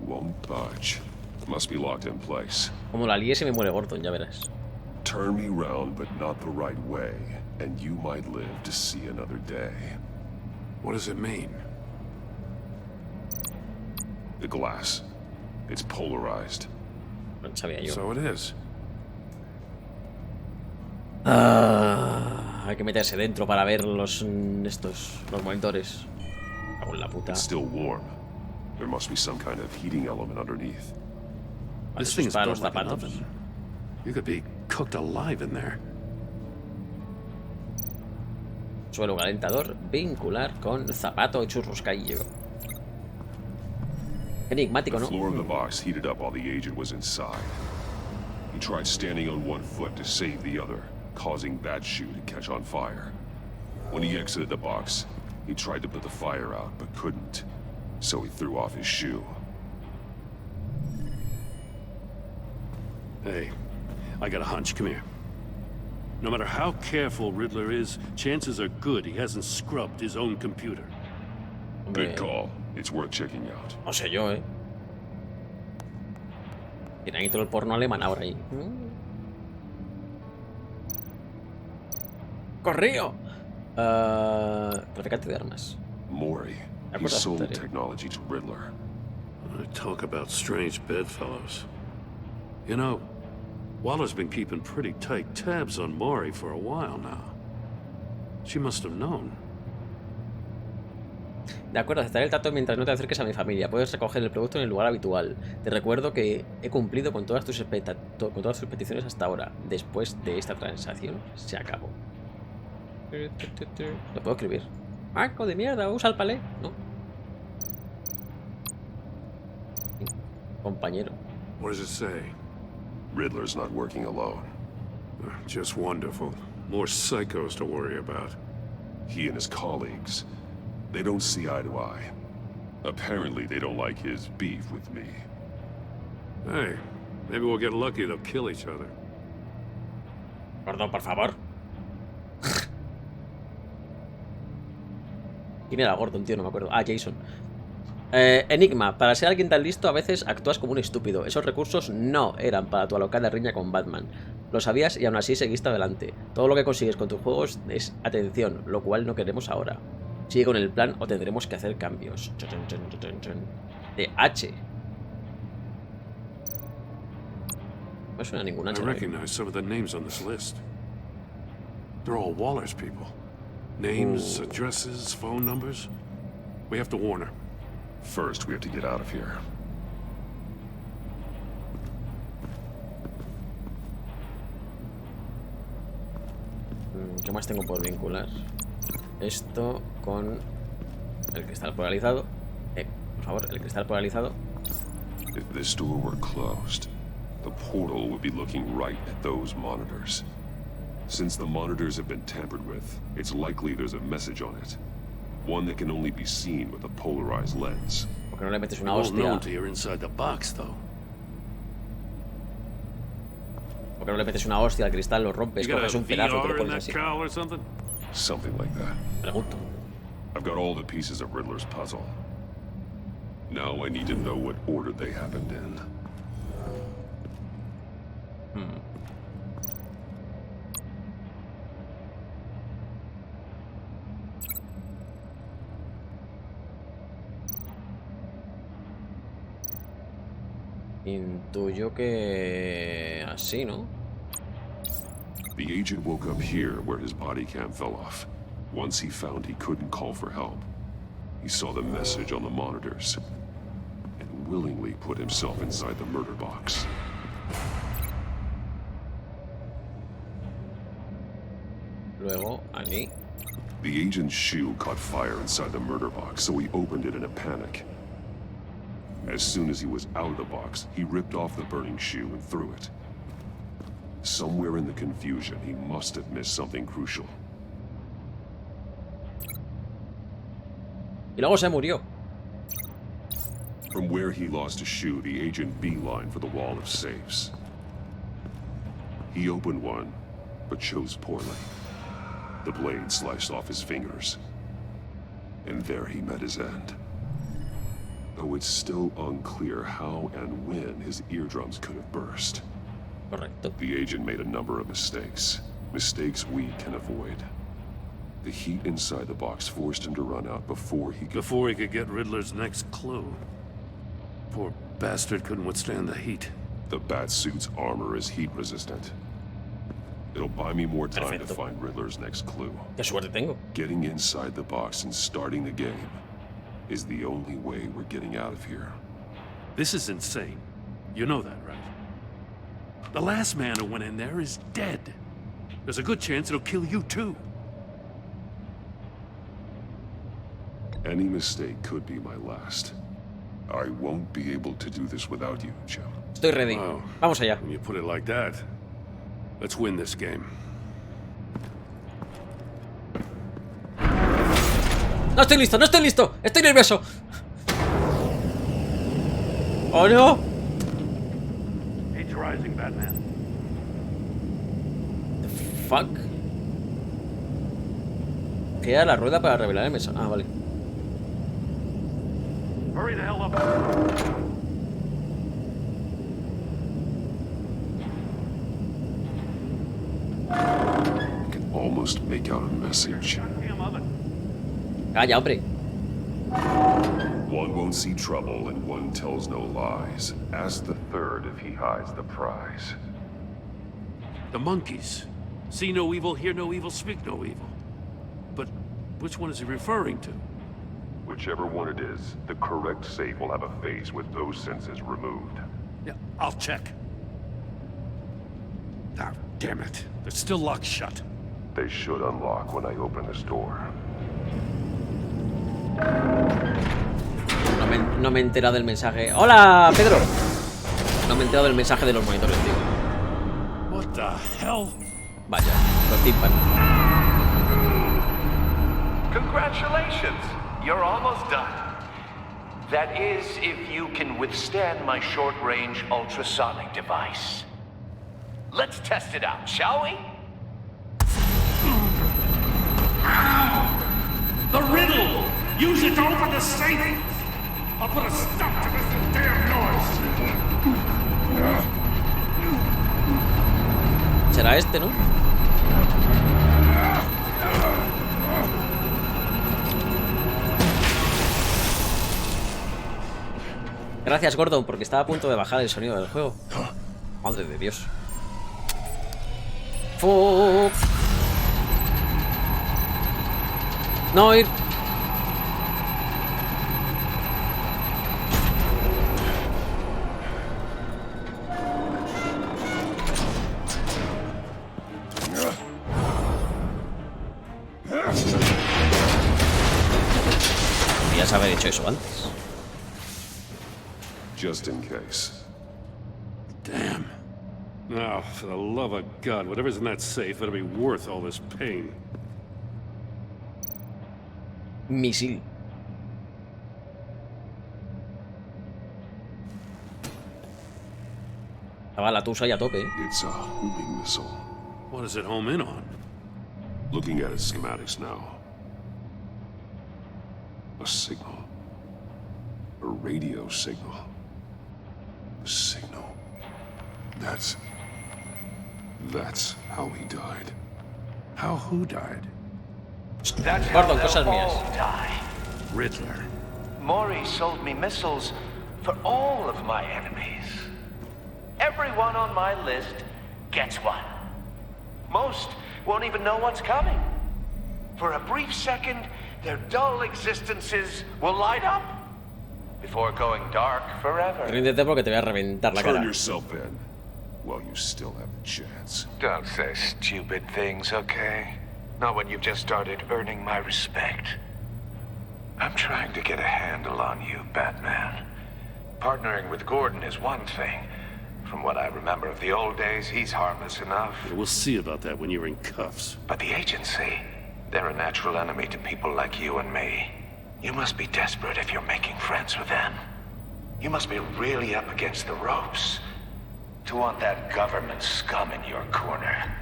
Won't budge. Must be locked in place. Como la líe se me muere Gordon, ya verás. Turn me round, but not the right way, and you might live to see another day. What does it mean? The glass. It's polarized. No sabía yo. So it is. Hay que meterse dentro para ver los monitores. Cago en la puta. It's still warm. There must be some kind of heating element underneath. This thing is built like an oven. You could be cooked alive in there. Suelo calentador, vincular con zapato churruscaillo. Enigmático, The ¿no? floor of the box heated up while the agent was inside. He tried standing on one foot to save the other, causing that shoe to catch on fire. When he exited the box, he tried to put the fire out, but couldn't. So he threw off his shoe. Hey, I got a hunch. Come here. No matter how careful Riddler is, chances are good he hasn't scrubbed his own computer. Good call. It's worth checking out. No sé yo, Tiene ahí todo el porno alemán ahora ahí. ¡Correo! Traficante de armas. Mori. He sold technology to Riddler. Talk about strange bedfellows. You know, Waller's been keeping pretty tight tabs on Mori for a while now. She must have known. De acuerdo, aceptaré el trato mientras no te acerques a mi familia. Puedes recoger el producto en el lugar habitual. Te recuerdo que he cumplido con todas tus peticiones hasta ahora. Después de esta transacción, se acabó. Lo puedo escribir. ¡Marco de mierda! ¡Usa el palé! No. Compañero. What does it say? Riddler's not working alone. Just wonderful. More psychos to worry about. He and his colleagues, they don't see eye to eye. Apparently, they don't like his beef with me. Hey, maybe we'll get lucky. They'll kill each other. Perdón, por favor. ¿Quién era Gordon, tío? No me acuerdo. Ah, Jason. Enigma. Para ser alguien tan listo, a veces actúas como un estúpido. Esos recursos no eran para tu alocada riña con Batman. Lo sabías y aún así seguiste adelante. Todo lo que consigues con tus juegos es atención, lo cual no queremos ahora. Sigue con el plan o tendremos que hacer cambios. De H. No suena ningún H. I recognize some of the names on this list. They're all Waller's people. Names, addresses, phone numbers. We have to warn her. First, we have to get out of here. ¿Qué más tengo por vincular? Esto con el cristal polarizado. Por favor, el cristal polarizado. If this door were closed, the portal would be looking right at those monitors. Since the monitors have been tampered with, it's likely there's a message on it. One that can only be seen with a polarized lens. ¿Por qué no le metes una hostia? ¿Por qué no le metes una hostia al cristal, lo rompes, coges un pedazo y te lo pones así? Something like that. Pregunto. I've got all the pieces of Riddler's puzzle. Now I need to know what order they happened in. Intuyo que así, ¿no? The agent woke up here where his body cam fell off. Once he found he couldn't call for help, he saw the message on the monitors and willingly put himself inside the murder box. Luego, aquí. The agent's shoe caught fire inside the murder box, so he opened it in a panic. As soon as he was out of the box, he ripped off the burning shoe and threw it. Somewhere in the confusion, he must have missed something crucial. Y luego se murió. From where he lost a shoe, the agent beelined for the wall of safes. He opened one, but chose poorly. The blade sliced off his fingers. And there he met his end. Though it's still unclear how and when his eardrums could have burst. Correcto. The agent made a number of mistakes. Mistakes we can avoid. The heat inside the box forced him to run out before he could get Riddler's next clue. Poor bastard couldn't withstand the heat. The Batsuit's armor is heat resistant. It'll buy me more time to find Riddler's next clue. Qué suerte tengo. Getting inside the box and starting the game is the only way we're getting out of here. This is insane. You know that, right? The last man who went in there is dead. There's a good chance it'll kill you too. Any mistake could be my last. I won't be able to do this without you, Jim. Estoy ready. Wow. Vamos allá. When you put it like that, let's win this game. No estoy listo, no estoy listo. Estoy nervioso. Oh no. Age rising, Batman. The fuck? Gira la rueda para revelar el mensaje. Ah, vale. Hurry the hell up. I can almost make out a message. Calla, hombre. One won't see trouble and one tells no lies. Ask the third if he hides the prize. The monkeys. See no evil, hear no evil, speak no evil. But which one is he referring to? Whichever one it is, the correct safe will have a face with those senses removed. Yeah, I'll check. Ah, damn it. They're still locked shut. They should unlock when I open this door. No me he enterado del mensaje. ¡Hola, Pedro! No me he enterado del mensaje de los monitores, tío. What the hell? Vaya, los tímpanos. Congratulations! You're almost done. That is, if you can withstand my short-range ultrasonic device. Let's test it out, shall we? The riddle! Use it to open the safe! I'll put a stop to this damn noise! Será este, ¿no? Gracias, Gordon, porque estaba a punto de bajar el sonido del juego. Madre de Dios. ¡Fuck! No ir. Deberías haber hecho eso antes. Just in case. Damn. Now, for the love of God, whatever's in that safe, it'll be worth all this pain. Misil. Estaba la tusa y a tope, ¿eh? It's a homing missile. What does it home in on? Looking at its schematics now. A signal. A radio signal. A signal. That's how he died. How who died? That's how Gordon, they'll cosas mías. all die. Riddler. Maury sold me missiles for all of my enemies. Everyone on my list gets one. Most won't even know what's coming. For a brief second, their dull existences will light up before going dark forever. Ríndete porque te voy a reventar la Turn cara. yourself in while you still have a chance. Don't say stupid things, okay? Not when you've just started earning my respect. I'm trying to get a handle on you, Batman. Partnering with Gordon is one thing. From what I remember of the old days, he's harmless enough. We'll see about that when you're in cuffs. But the agency, they're a natural enemy to people like you and me. You must be desperate if you're making friends with them. You must be really up against the ropes to want that government scum in your corner.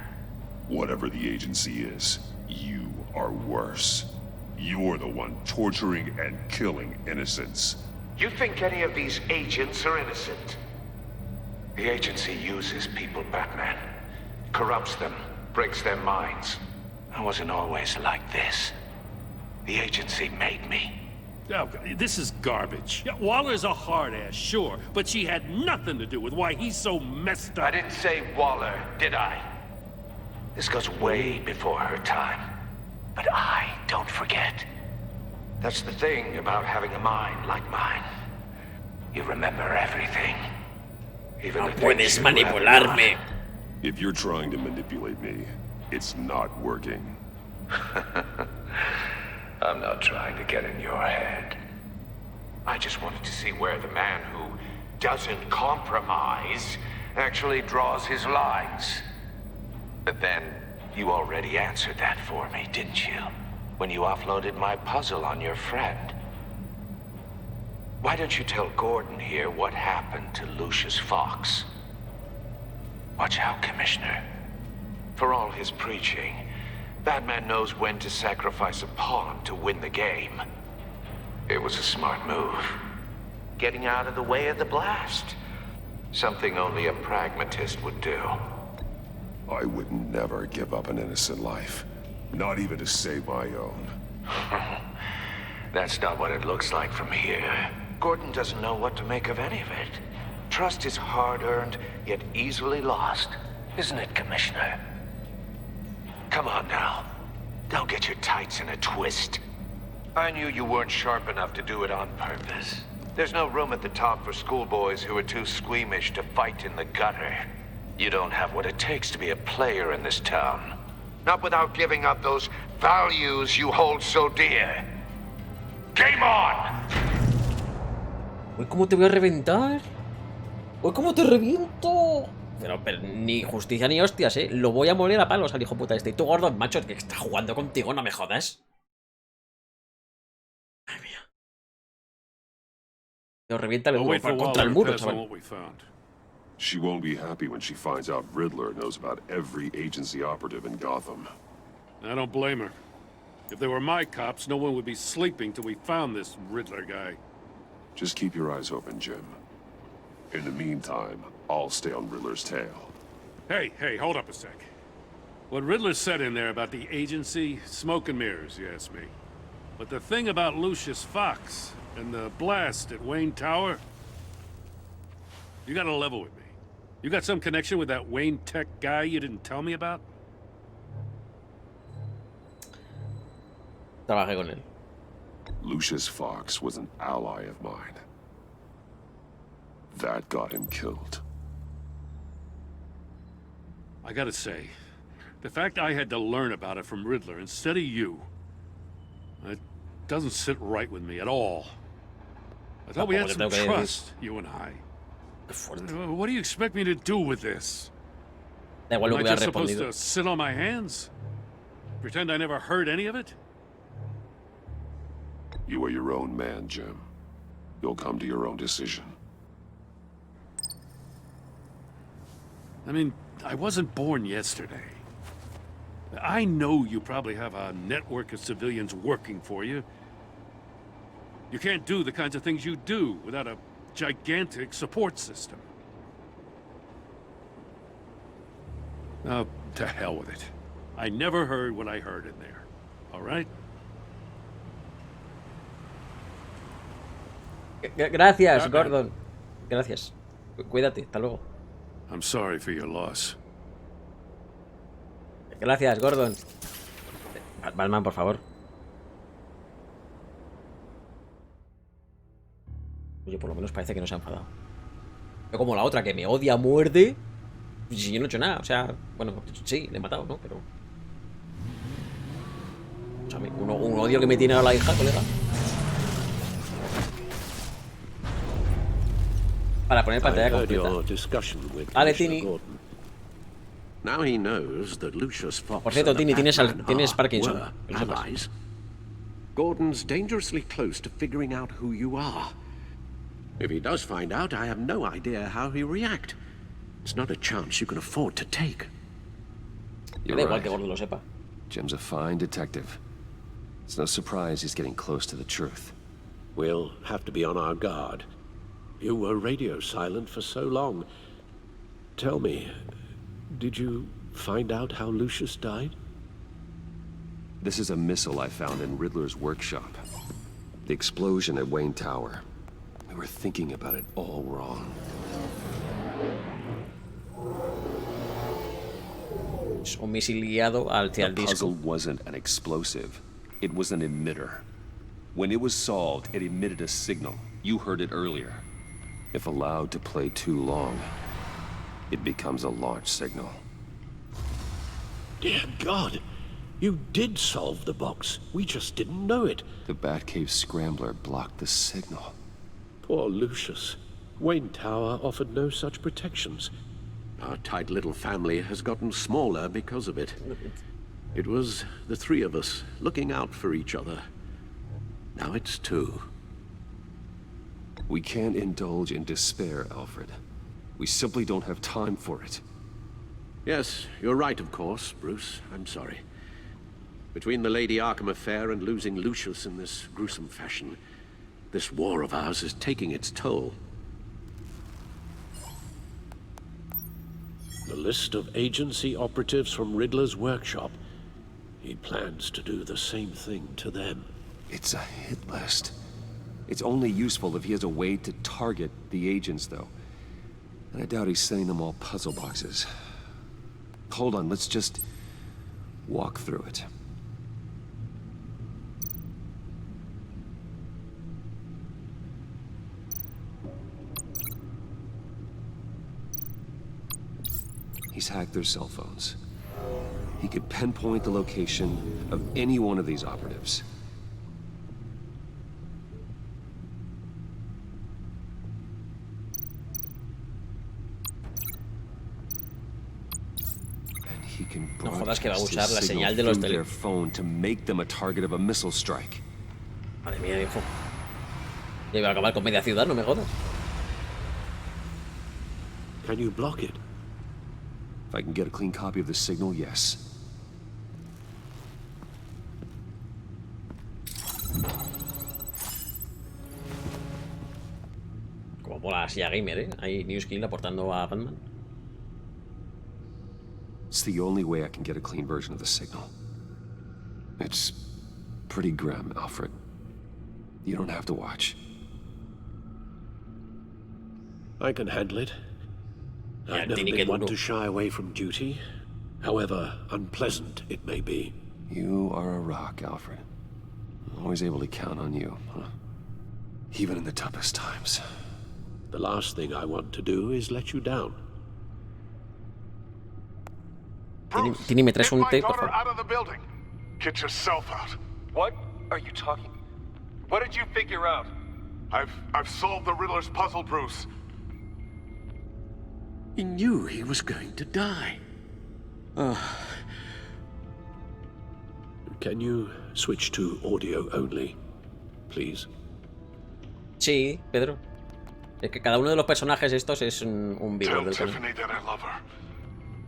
Whatever the agency is, you are worse. You're the one torturing and killing innocents. You think any of these agents are innocent? The agency uses people, Batman. Corrupts them, breaks their minds. I wasn't always like this. The agency made me. Oh, this is garbage. Yeah, Waller's a hard-ass, sure, but she had nothing to do with why he's so messed up. I didn't say Waller, did I? This goes way before her time. But I don't forget. That's the thing about having a mind like mine. You remember everything. Even No the things puedes you manipularme. have If you're trying to manipulate me, it's not working. I'm not trying to get in your head. I just wanted to see where the man who doesn't compromise actually draws his lines. But then, you already answered that for me, didn't you? When you offloaded my puzzle on your friend. Why don't you tell Gordon here what happened to Lucius Fox? Watch out, Commissioner. For all his preaching, Batman knows when to sacrifice a pawn to win the game. It was a smart move. Getting out of the way of the blast. Something only a pragmatist would do. I would never give up an innocent life. Not even to save my own. That's not what it looks like from here. Gordon doesn't know what to make of any of it. Trust is hard-earned, yet easily lost. Isn't it, Commissioner? Come on now. Don't get your tights in a twist. I knew you weren't sharp enough to do it on purpose. There's no room at the top for schoolboys who are too squeamish to fight in the gutter. You don't have what it takes to be a player in this town. Not without giving up those values you hold so dear. Game on! Uy, ¿cómo te voy a reventar? Uy, ¿cómo te reviento? Pero ni justicia ni hostias, Lo voy a moler a palos al hijo puta este. Y tú, Gordon, macho, que está jugando contigo, no me jodas. Ay, mía. Te revienta el contra el muro, chaval. She won't be happy when she finds out Riddler knows about every agency operative in Gotham. I don't blame her. If they were my cops, no one would be sleeping till we found this Riddler guy. Just keep your eyes open, Jim. In the meantime, I'll stay on Riddler's tail. Hey, hold up a sec. What Riddler said in there about the agency, smoke and mirrors, you ask me. But the thing about Lucius Fox and the blast at Wayne Tower, you gotta level with me. You got some connection with that Wayne Tech guy you didn't tell me about? Trabajé con él. Lucius Fox was an ally of mine. That got him killed. I gotta say, the fact I had to learn about it from Riddler instead of you, it doesn't sit right with me at all. I thought we had some trust, you and I. What do you expect me to do with this? Da igual lo que Am I hubiera just supposed respondido. to sit on my hands? Pretend I never heard any of it? You are your own man, Jim. You'll come to your own decision. I mean, I wasn't born yesterday. I know you probably have a network of civilians working for you. You can't do the kinds of things you do without a gigantic support system. Now, to hell with it. I never heard what I heard in there. All right? Gracias, Gordon. Gracias. Cuídate, hasta luego. I'm sorry for your loss. Gracias, Gordon. Batman, por favor. Oye, por lo menos parece que no se ha enfadado. No como la otra, que me odia a muerte. Si yo no he hecho nada, o sea, bueno, sí, le he matado, ¿no? Pero... O sea, un odio que me tiene a la hija, colega. Para poner pantalla completa. Vale, Tini. Now he knows that Lucius Fox Por cierto, Tini, tienes Parkinson. Allies. Gordon's dangerously close to figuring out who you are. If he does find out, I have no idea how he'll react. It's not a chance you can afford to take. You're Da igual right. que Gordon lo sepa. Jim's a fine detective. It's no surprise he's getting close to the truth. We'll have to be on our guard. You were radio silent for so long. Tell me, did you find out how Lucius died? This is a missile I found in Riddler's workshop. The explosion at Wayne Tower. We were thinking about it all wrong. Un misil guiado hacia el The disco. puzzle wasn't an explosive. It was an emitter. When it was solved, it emitted a signal. You heard it earlier. If allowed to play too long, it becomes a launch signal. Dear God, you did solve the box. We just didn't know it. The Batcave Scrambler blocked the signal. Poor Lucius. Wayne Tower offered no such protections. Our tight little family has gotten smaller because of it. It was the three of us looking out for each other. Now it's two. We can't indulge in despair, Alfred. We simply don't have time for it. Yes, you're right, of course, Bruce. I'm sorry. Between the Lady Arkham affair and losing Lucius in this gruesome fashion, this war of ours is taking its toll. The list of agency operatives from Riddler's workshop. He plans to do the same thing to them. It's a hit list. It's only useful if he has a way to target the agents, though. And I doubt he's sending them all puzzle boxes. Hold on, let's just walk through it. He's hacked their cell phones. He could pinpoint the location of any one of these operatives. He can no jodas que va a usar la signal señal de los their phone to make them a target of a missile strike. Madre mía, hijo. Ya iba a acabar con media ciudad, no me jodas. Can you block it? If I can get a clean copy of the signal, yes. Como mola la silla gamer, ¿eh? Ahí New Skill aportando a Batman. It's the only way I can get a clean version of the signal. It's pretty grim, Alfred. You don't have to watch. I can handle it. I've never been one to shy away from duty, however unpleasant it may be. You are a rock, Alfred. I'm always able to count on you, huh? Even in the toughest times. The last thing I want to do is let you down. Tini, me traes un té, por Daughter favor. out of the building. Get yourself out. What are you talking? What did you figure out? I've solved the Riddler's puzzle, Bruce. He knew he was going to die. Can you switch to audio only, please? Sí, Pedro. Es que cada uno de los personajes estos es un vivo Tell del canal. Tiffany that I love her.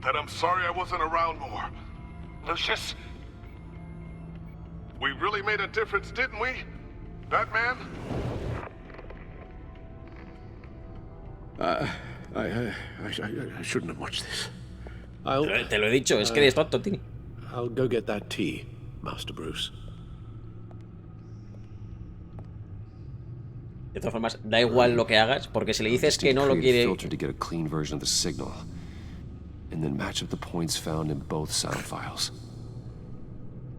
That I'm sorry I wasn't around more. Lucius? We really made a difference, didn't we? Batman? I shouldn't have watched this. Te lo he dicho, es que eres tonto, Tini. I'll go get that tea, Master Bruce. De todas formas, da igual lo que hagas, porque si le dices que no lo quiere... filter to get a clean version of the signal, and then match up the points found in both sound files.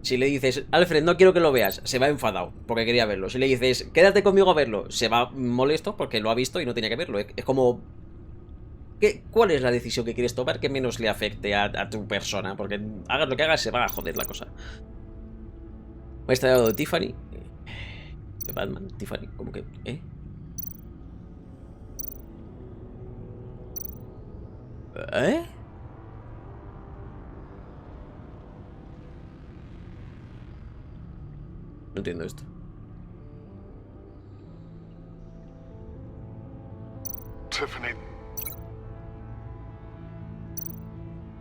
Si le dices, Alfred, no quiero que lo veas, se va enfadado porque quería verlo. Si le dices, quédate conmigo a verlo, se va molesto porque lo ha visto y no tenía que verlo. Es como... ¿Cuál es la decisión que quieres tomar que menos le afecte a tu persona? Porque hagas lo que hagas, se va a joder la cosa. Me ha instalado Tiffany. Batman, Tiffany, como que... No entiendo esto. Tiffany.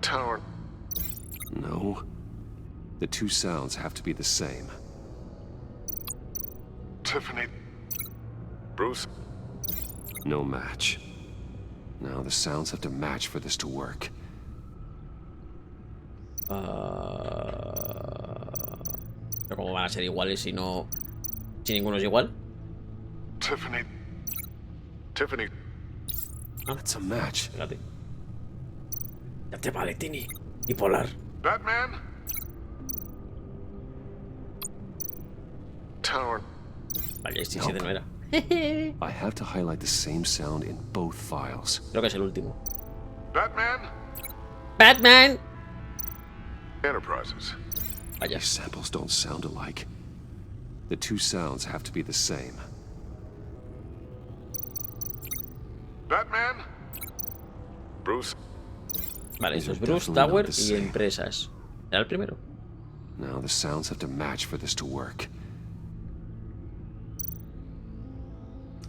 Tower. No. The two sounds have to be the same. Tiffany. Bruce. No match. Now the sounds have to match for this to work. Pero ¿cómo van a ser iguales si no... si ninguno es igual? Tiffany. Tiffany. That's a match. Fíjate. Ya te vale, Tini. Y Polar. Batman? Tower. Vaya, este sí no era. I have to highlight the same sound in both files. Creo que es el último. Batman? Batman! Enterprises. Vaya. These samples don't sound alike. The two sounds have to be the same. Batman? Bruce. Vale, eso es Bruce, Tower y empresas. ¿Era el primero? Now the sounds have to match for this to work.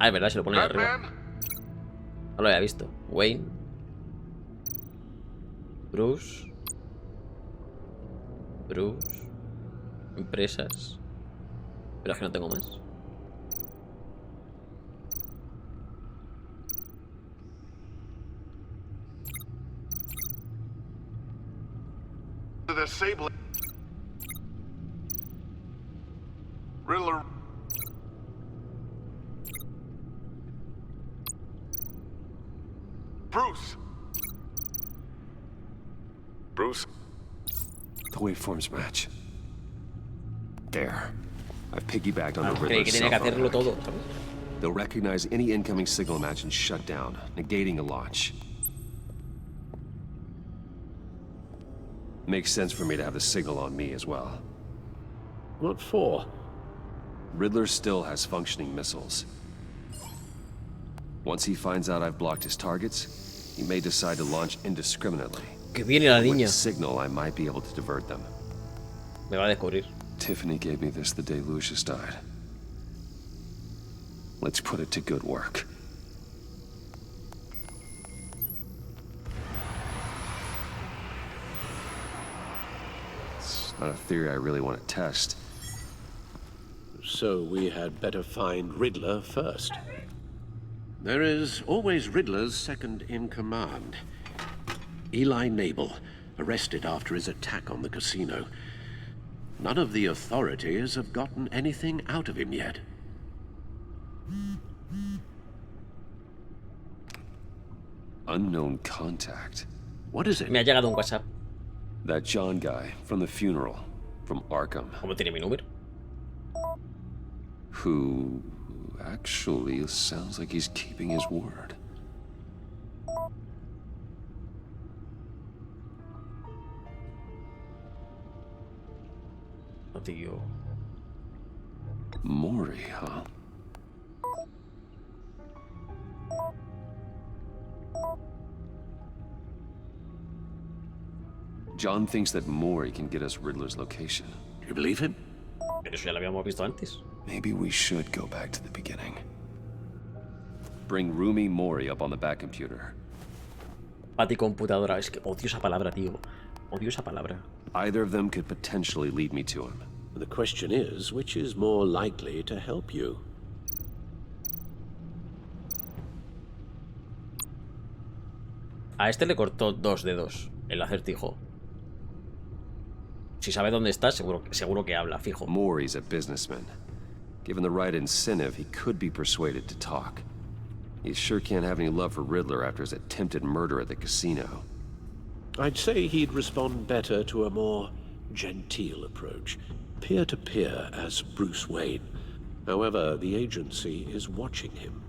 Ah, es verdad, se lo pone ahí arriba. No lo había visto. Wayne. Bruce. Empresas. Pero es que no tengo más. Disabling. Riddler. Bruce. The waveforms match. There. I've piggybacked on the Creí que Riddler's tenía que cell phone hacerlo hack. todo, ¿sabes? They'll recognize any incoming signal match and shut down, negating a launch. Makes sense for me to have the signal on me as well. What for? Riddler still has functioning missiles. Once he finds out I've blocked his targets, he may decide to launch indiscriminately. Que viene la With niña. the signal, I might be able to divert them. Me va a descubrir. Tiffany gave me this the day Lucius died. Let's put it to good work. It's not a theory I really want to test. So we had better find Riddler first. There is always Riddler's second in command. Eli Nabel, arrested after his attack on the casino. None of the authorities have gotten anything out of him yet. Unknown contact. What is it? Me ha llegado un WhatsApp. That John guy from the funeral, from Arkham. ¿Cómo tiene mi número? Who actually sounds like he's keeping his word. Oh, tío. Maury, huh? John thinks that Maury can get us Riddler's location. You believe him? Pero eso ya lo habíamos visto antes. Maybe we should go back to the beginning. Bring Rumi Maury up on the back computer. Pati computadora. Es que odio esa palabra, tío. Odio esa palabra. Either of them could potentially lead me to him. The question is, which is more likely to help you? A este le cortó 2 dedos el acertijo. Si sabe dónde está, seguro que habla, fijo. Maury's a businessman. Given the right incentive, he could be persuaded to talk. He sure can't have any love for Riddler after his attempted murder at the casino. I'd say he'd respond better to a more genteel approach. Peer-to-peer as Bruce Wayne. However, the agency is watching him.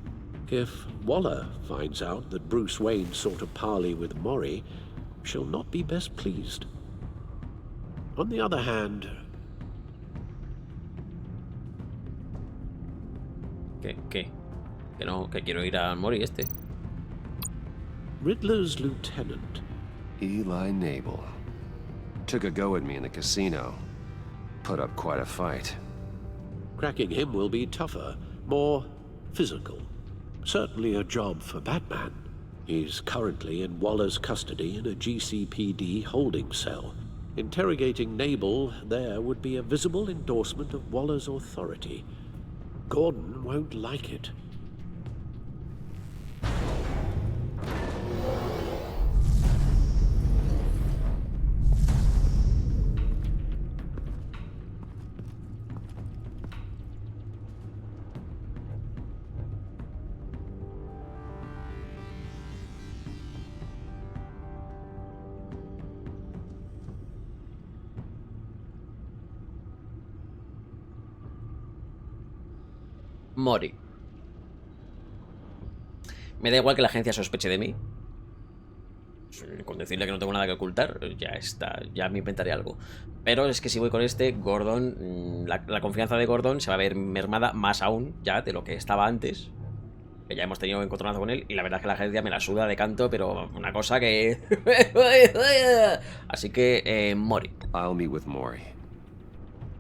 If Waller finds out that Bruce Wayne sought a parley with Maury, she'll not be best pleased. On the other hand... ¿Qué? Que no, que quiero ir a Maury este. Riddler's lieutenant. Eli Nabel. Took a go at me in the casino. Put up quite a fight. Cracking him will be tougher, more physical. Certainly a job for Batman. He's currently in Waller's custody in a GCPD holding cell. Interrogating Nabel there would be a visible endorsement of Waller's authority. Gordon won't like it. Maury. Me da igual que la agencia sospeche de mí. Con decirle que no tengo nada que ocultar, ya está, ya me inventaré algo. Pero es que si voy con este, Gordon, la confianza de Gordon se va a ver mermada más aún ya de lo que estaba antes. Que ya hemos tenido encontronazo con él y la verdad es que la agencia me la suda de canto, pero una cosa que... Así que, Maury. I'll meet with Maury.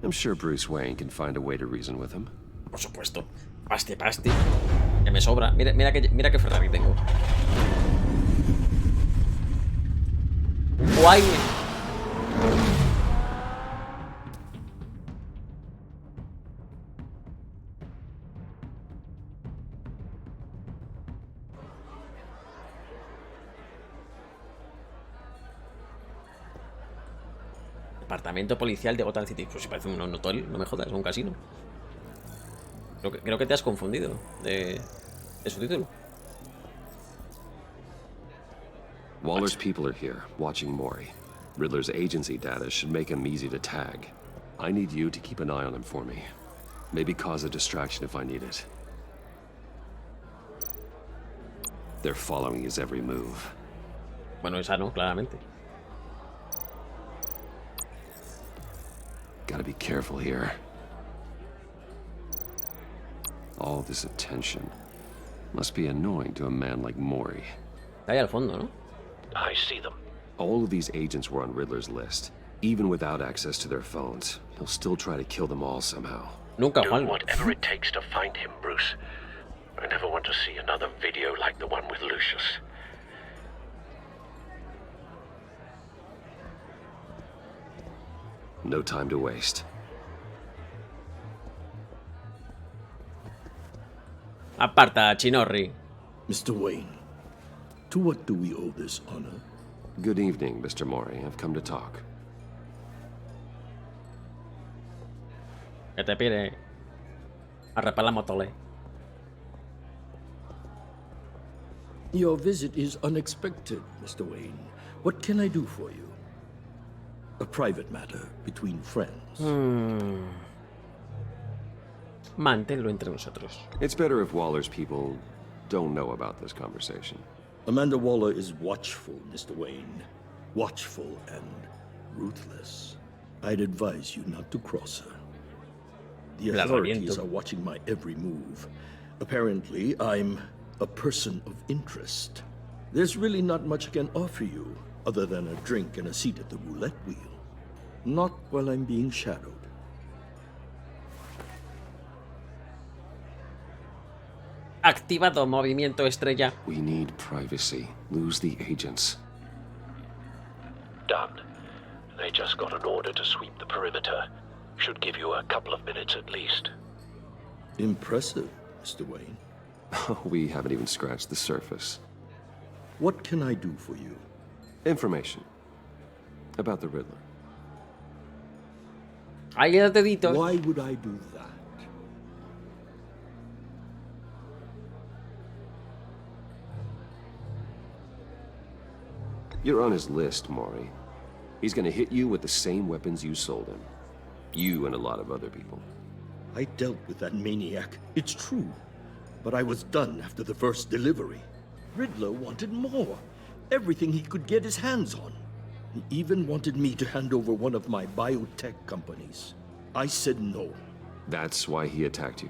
I'm sure Bruce Wayne can find a way to reason with him. Por supuesto. Pasti. Ya me sobra. Mira que Ferrari tengo. Guay. Departamento policial de Gotham City. Pues si parece un hotel, no me jodas, un casino. Creo que te has confundido de su título. Waller's people are here, watching Mori. Riddler's agency data should make him easy to tag. I need you to keep an eye on him for me. Maybe cause a distraction if I need it. They're following his every move. Bueno, esa no, claramente. Gotta be careful here. All this attention must be annoying to a man like Mori. Está ahí al fondo, ¿no? I see them. All of these agents were on Riddler's list. Even without access to their phones, he'll still try to kill them all somehow. Nunca, Do Juan. whatever it takes to find him, Bruce. I never want to see another video like the one with Lucius. No time to waste. Aparta, Chinorri. Mr. Wayne, to what do we owe this honor? Good evening, Mr. Mori. I've come to talk. Que te pide. Arrepar la motole. Your visit is unexpected, Mr. Wayne. What can I do for you? A private matter between friends. Manténlo entre nosotros. It's better if Waller's people don't know about this conversation. Amanda Waller is watchful, Mr. Wayne. Watchful and ruthless. I'd advise you not to cross her. The authorities are watching my every move. Apparently, I'm a person of interest. There's really not much I can offer you, other than a drink and a seat at the roulette wheel. Not while I'm being shadowed. Activado movimiento estrella. We need privacy. Lose the agents. Done. They just got an order to sweep the perimeter. Should give you a couple of minutes at least. Impressive, Mr. Wayne. We haven't even scratched the surface. What can I do for you? Information. About the Riddler. Ahí el dedito. Why would I do that? You're on his list, Mori. He's gonna hit you with the same weapons you sold him. You and a lot of other people. I dealt with that maniac, it's true. But I was done after the first delivery. Riddler wanted more. Everything he could get his hands on. He even wanted me to hand over one of my biotech companies. I said no. That's why he attacked you.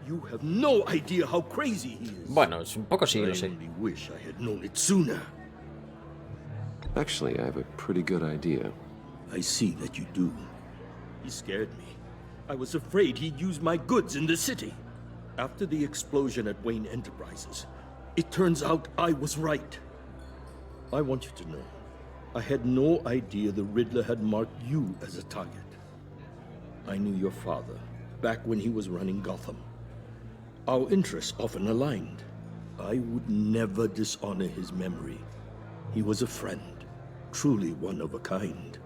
You have no idea how crazy he is. Bueno, es un poco sí, lo sé. I only wish I had known it sooner. Actually, I have a pretty good idea. I see that you do. He scared me. I was afraid he'd use my goods in the city. After the explosion at Wayne Enterprises, it turns out I was right. I want you to know, I had no idea the Riddler had marked you as a target. I knew your father, back when he was running Gotham. Our interests often aligned. I would never dishonor his memory. He was a friend, truly one of a kind.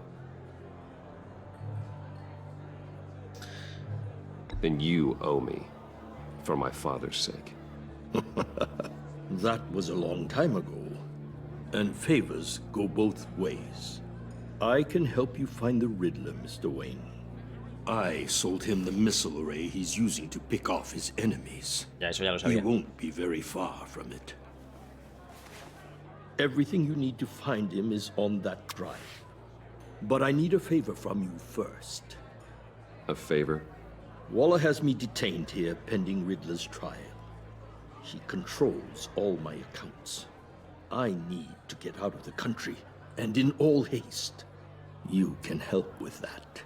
Then you owe me, for my father's sake. That was a long time ago, and favors go both ways. I can help you find the Riddler, Mr. Wayne. I sold him the missile array he's using to pick off his enemies. Ya, eso ya lo He sabía. won't be very far from it. Everything you need to find him is on that drive. But I need a favor from you first. A favor? Waller has me detained here pending Riddler's trial. He controls all my accounts. I need to get out of the country, and in all haste. You can help with that.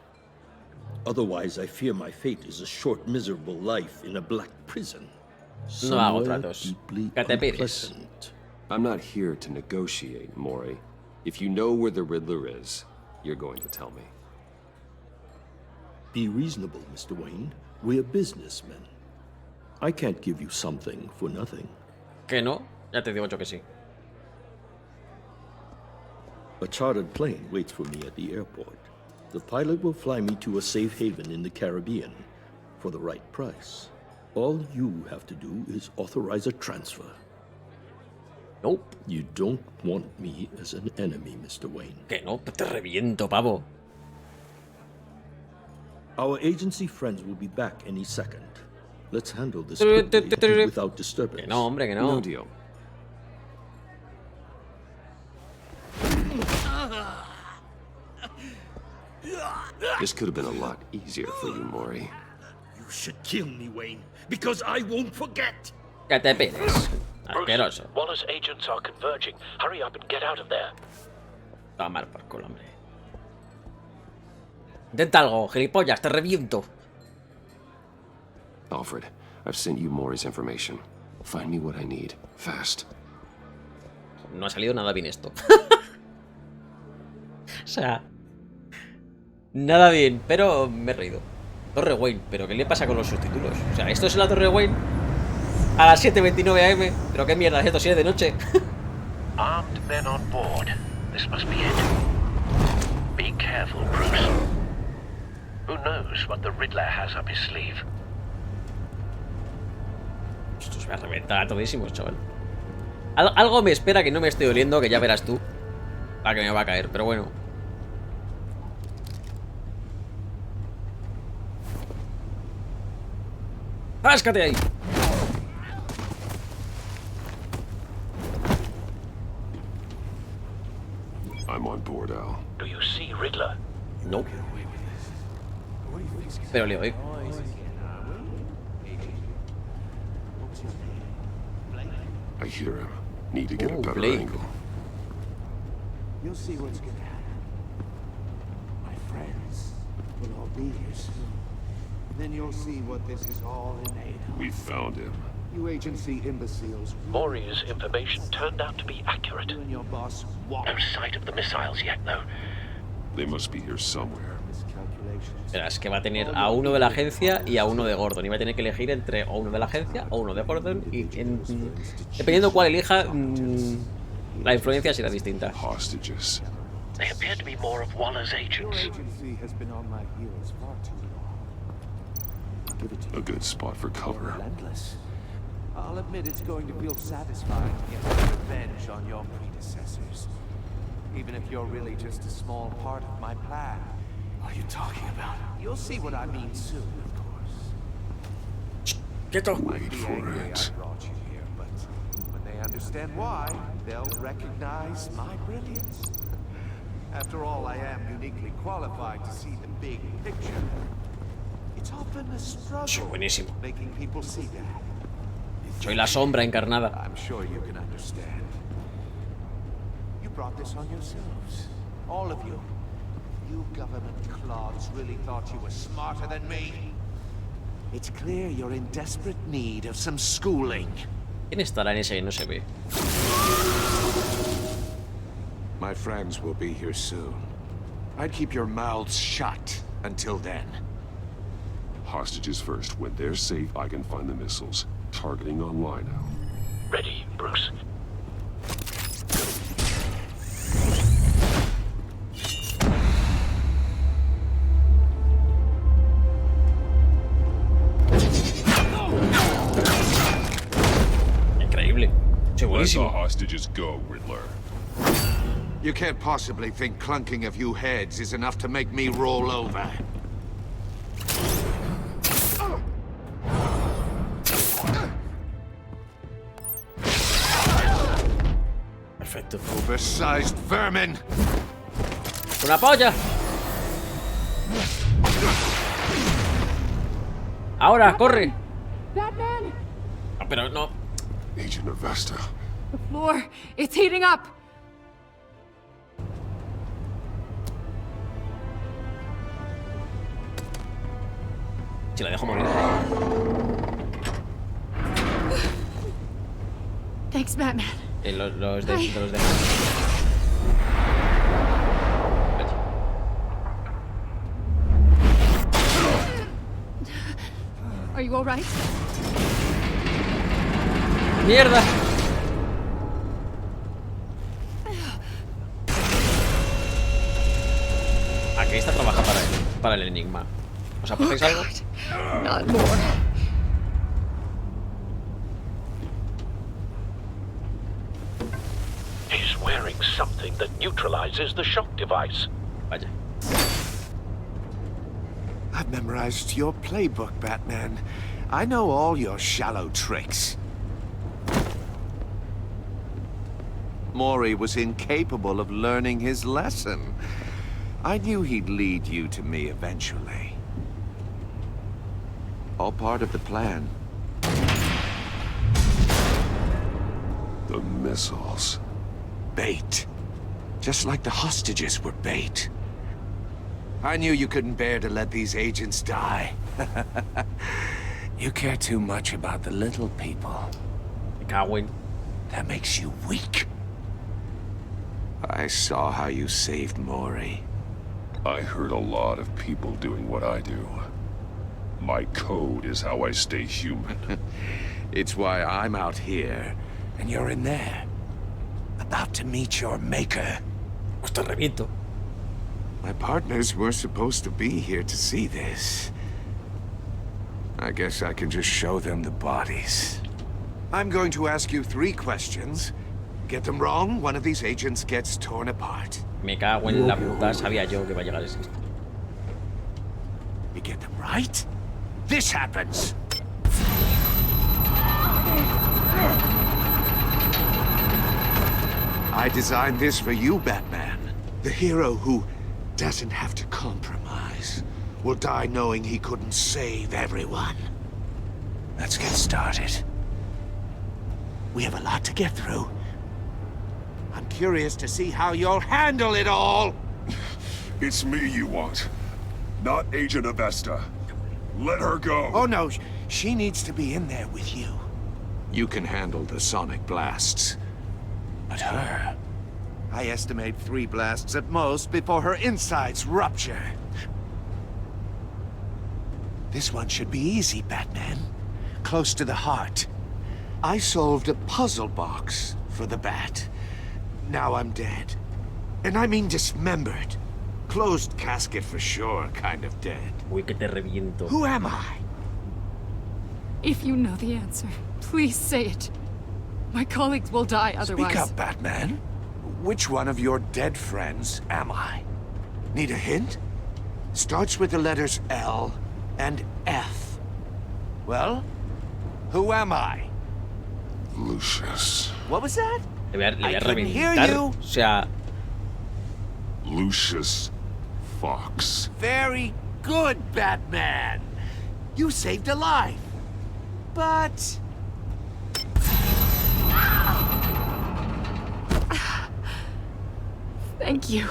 Otherwise, I fear my fate is a short, miserable life in a black prison. No hago Somewhere tratos. deeply Que te pides. unpleasant. I'm not here to negotiate, Mori. If you know where the Riddler is, you're going to tell me. Be reasonable, Mr. Wayne. We're businessmen. I can't give you something for nothing. Que no, ya te digo yo que sí. A chartered plane waits for me at the airport. The pilot will fly me to a safe haven in the Caribbean for the right price. All you have to do is authorize a transfer. Nope. You don't want me as an enemy, Mr. Wayne. Que no, te reviento, pavo. Our agency friends will be back any second. Let's handle this quickly without disturbance. Que no, hombre, que no. No deal. This could have been a lot easier for you, Maury. You should kill me, Wayne, because I won't forget. Que te pires. Asqueroso. Wallace agents are converging. Hurry up and get out of there. Tomar por culo, hombre. Intenta algo, gilipollas, te reviento. Alfred, I've sent you Maury's information. Find me what I need, fast. No ha salido nada bien esto. O sea, nada bien, pero me he reído. Torre Wayne, pero ¿qué le pasa con los subtítulos? O sea, esto es la Torre Wayne a las 7:29 AM. Pero qué mierda, esto sí es de noche. Armed men on board. This must be it. Be careful, Bruce. Who knows what the Riddler has up his sleeve? Esto se va a reventar a todísimos, chaval. Algo me espera que no me estoy oliendo, que ya verás tú. Para que me va a caer, pero bueno. ¡Páscate ahí! I'm on board, Al. Do you see Riddler? No. Pero le oigo. I hear him. Need to get a better Blake. angle. You'll see what's gonna happen. My friends will all be here soon. Then you'll see what this is all in aid of. We found him. You agency imbeciles. Maury's information turned out to be accurate. You and your boss No sight of the missiles yet, though. They must be here somewhere. Espera, es que va a tener a uno de la agencia y a uno de Gordon. Y va a tener que elegir entre o uno de la agencia o uno de Gordon. Y dependiendo cuál elija, la influencia será distinta. Hostages. They appear to be more of Waller's agents. agency has been on my heels far too long. Give it to A good spot for cover. relentless. I'll admit it's going to feel satisfying to get some revenge on your predecessors. Even if you're really just a small part of my plan. What are you talking about? You'll see what I mean soon, of course. Quieto. Wait for it. I brought you here, but when they understand why, they'll recognize my brilliance. After all, I am uniquely qualified to see the big picture. It's often a struggle Buenísimo. making people see that. Soy la sombra encarnada. I'm sure you can understand. You brought this on yourselves. All of you. You government clods really thought you were smarter than me. It's clear you're in desperate need of some schooling. ¿Quién estará en ese que no se ve? My friends will be here soon. I'd keep your mouths shut until then. Hostages first. When they're safe, I can find the missiles. Targeting online now. Ready, Bruce. Increíble. Soy Let the buenísimo. hostages go, Riddler. You can't possibly think clunking a few heads is enough to make me roll over. Perfecto. Oversized vermin! ¡Una polla! ¡Ahora, corre! Batman! Ah, pero no. Agent Avesta. The floor, it's heating up! Si la dejo morir. Thanks, Batman. Los de Are you all right? ¡Mierda! Aquí está trabaja para el enigma. ¿Os aportáis algo? Not more. He's wearing something that neutralizes the shock device. Vaya. I've memorized your playbook, Batman. I know all your shallow tricks. Mori was incapable of learning his lesson. I knew he'd lead you to me eventually. All part of the plan. The missiles. Bait. Just like the hostages were bait. I knew you couldn't bear to let these agents die. You care too much about the little people. That makes you weak. I saw how you saved Mori. I heard a lot of people doing what I do. My code is how I stay human. It's why I'm out here, and you're in there. About to meet your maker. Te reviento. My partners were supposed to be here to see this. I guess I can just show them the bodies. I'm going to ask you 3 questions. Get them wrong, one of these agents gets torn apart. Me cago en la puta, sabía yo que iba a llegar ese. You get them right, this happens. I designed this for you, Batman. The hero who doesn't have to compromise will die knowing he couldn't save everyone. Let's get started. We have a lot to get through. I'm curious to see how you'll handle it all. It's me you want, not Agent Avesta. Let her go. Oh no, she needs to be in there with you. You can handle the sonic blasts. But her... I estimate 3 blasts at most before her insides rupture. This one should be easy, Batman. Close to the heart. I solved a puzzle box for the Bat. Now I'm dead. And I mean dismembered. Closed casket for sure, kind of dead. Uy, que te reviento. Who am I? If you know the answer, please say it. My colleagues will die otherwise. Speak up, Batman. Which one of your dead friends am I? Need a hint? Starts with the letters L and F. Well, who am I? Lucius. What was that? Le voy a couldn't hear reventar. you. O sea, Lucius Fox. Very good, Batman. You saved a life. But... Thank you.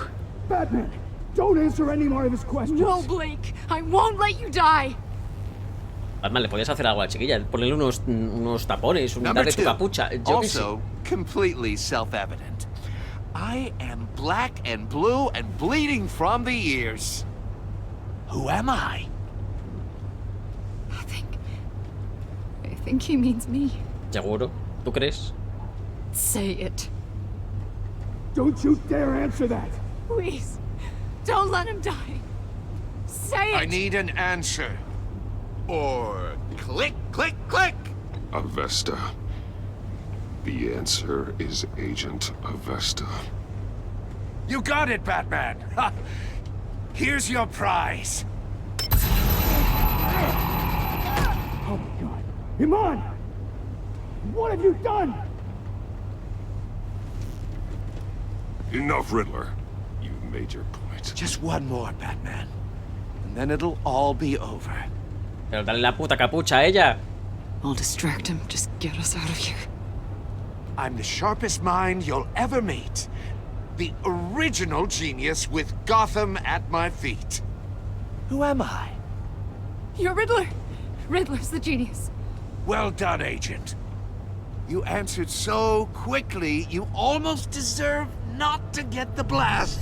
Batman, don't answer any more of his questions. No, Blake. I won't let you die. Batman, le podías hacer algo a la chiquilla. Ponerle unos tapones, Number darle tu 2, capucha. Yo que sé. also completely self-evident. I am black and blue and bleeding from the ears. Who am I? I think he means me. ¿Seguro? ¿Tú crees? Say it. Don't you dare answer that. Please. Don't let him die. Say it. I need an answer. Or click, click, click. Avesta. The answer is Agent Avesta. You got it, Batman. Ha. Here's your prize. Oh my God. Iman! What have you done? Enough, Riddler. You've made your point. Just one more, Batman. And then it'll all be over. Pero dale la puta capucha a ella. I'll distract him. Just get us out of here. I'm the sharpest mind you'll ever meet. The original genius with Gotham at my feet. Who am I? You're Riddler. Riddler's the genius. Well done, Agent. You answered so quickly, you almost deserve not to get the blast.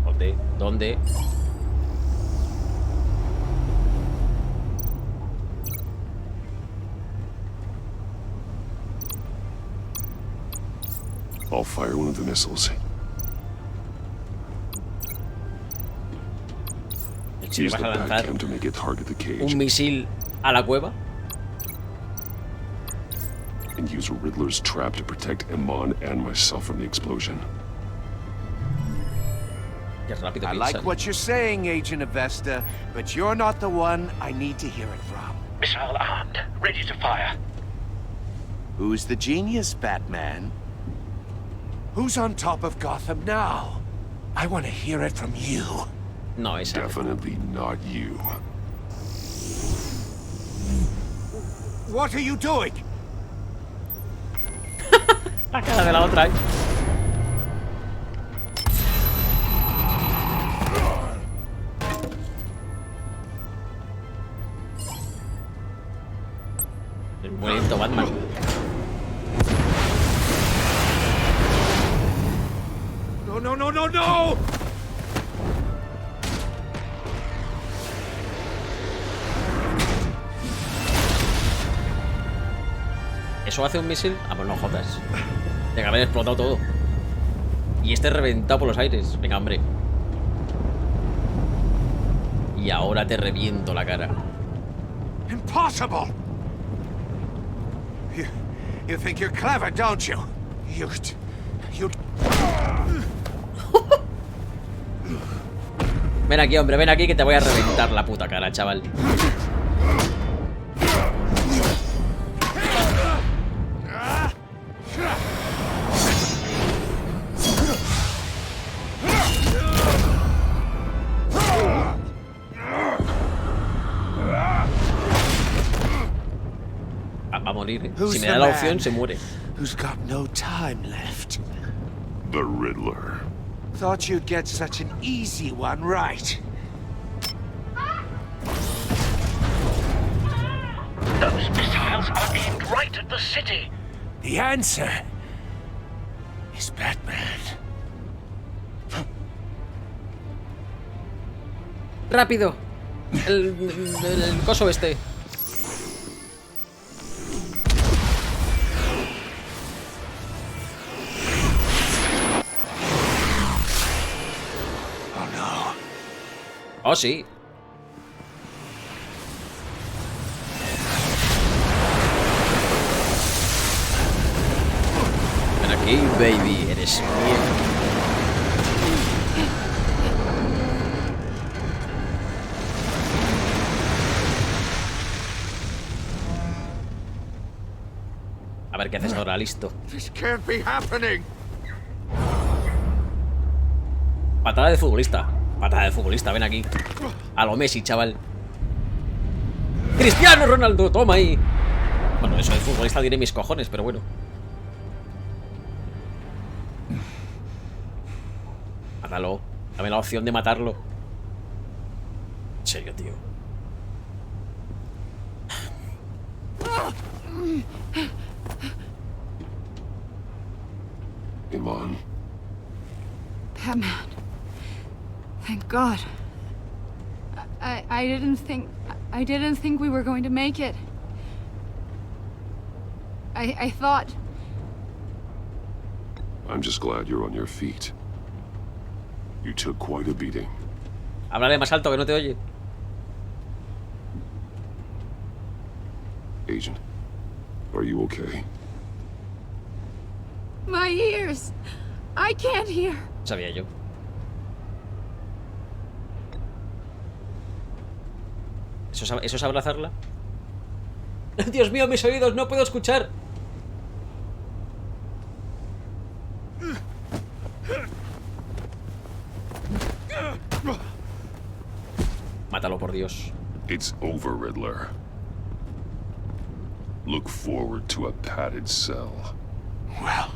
¿Dónde? ¿Dónde? I'll fire one of the missiles. Si Use vas the a lanzar Batcam to make it target the cage. un misil a la cueva. And use a Riddler's trap to protect Iman and myself from the explosion. I like what you're saying, Agent Avesta, but you're not the one I need to hear it from. Missile armed, ready to fire. Who's the genius, Batman? Who's on top of Gotham now? I want to hear it from you. No, it's definitely not you. What are you doing? La cara de la otra, El bonito Batman. No, no, no, no, no! ¿Eso hace un misil? Ah, pues no jodas. Tiene que haber explotado todo. Y este reventado por los aires. Venga, hombre. Y ahora te reviento la cara. Impossible! You think you're clever, don't you? You... Ven aquí, hombre, ven aquí que te voy a reventar la puta cara, chaval. Va a morir, ¿eh? Si me da la opción, se muere. Who's got no time left? The Riddler. Thought you'd get such an easy one right. Those missiles are aimed right at the city. The answer is Batman. ¡Rápido! El coso este. Oh, sí. Ven aquí, baby. Eres mío. A ver qué haces ahora, listo. This can't be happening. Patada de futbolista. Patada de futbolista, ven aquí. A lo Messi, chaval. ¡Cristiano Ronaldo! Toma ahí. Bueno, eso de futbolista diré mis cojones, pero bueno. Mátalo. Dame la opción de matarlo. En serio, tío. Iman. Batman. Thank God. I didn't think we were going to make it. I thought. I'm just glad you're on your feet. You took quite a beating. Háblale más alto que no te oye. Agent, are you okay? My ears. I can't hear. Sabía yo. ¿Eso es abrazarla? Dios mío, mis oídos, no puedo escuchar. Mátalo, por Dios. It's over, Riddler. Look forward to a padded cell. Well,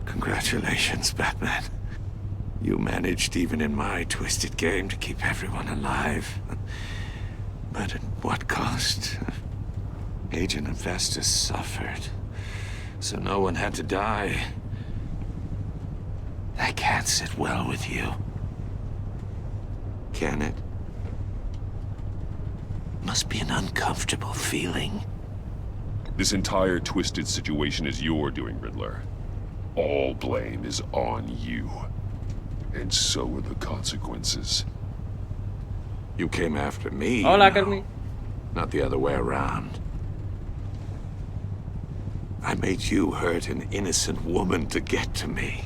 congratulations, Batman. You managed, even in my twisted game, to keep everyone alive. But at what cost? Agent Avesta suffered, so no one had to die. That can't sit well with you. Can it? Must be an uncomfortable feeling. This entire twisted situation is your doing, Riddler. All blame is on you. And so are the consequences. You came after me. Hola, Carmi. Not the other way around. I made you hurt an innocent woman to get to me.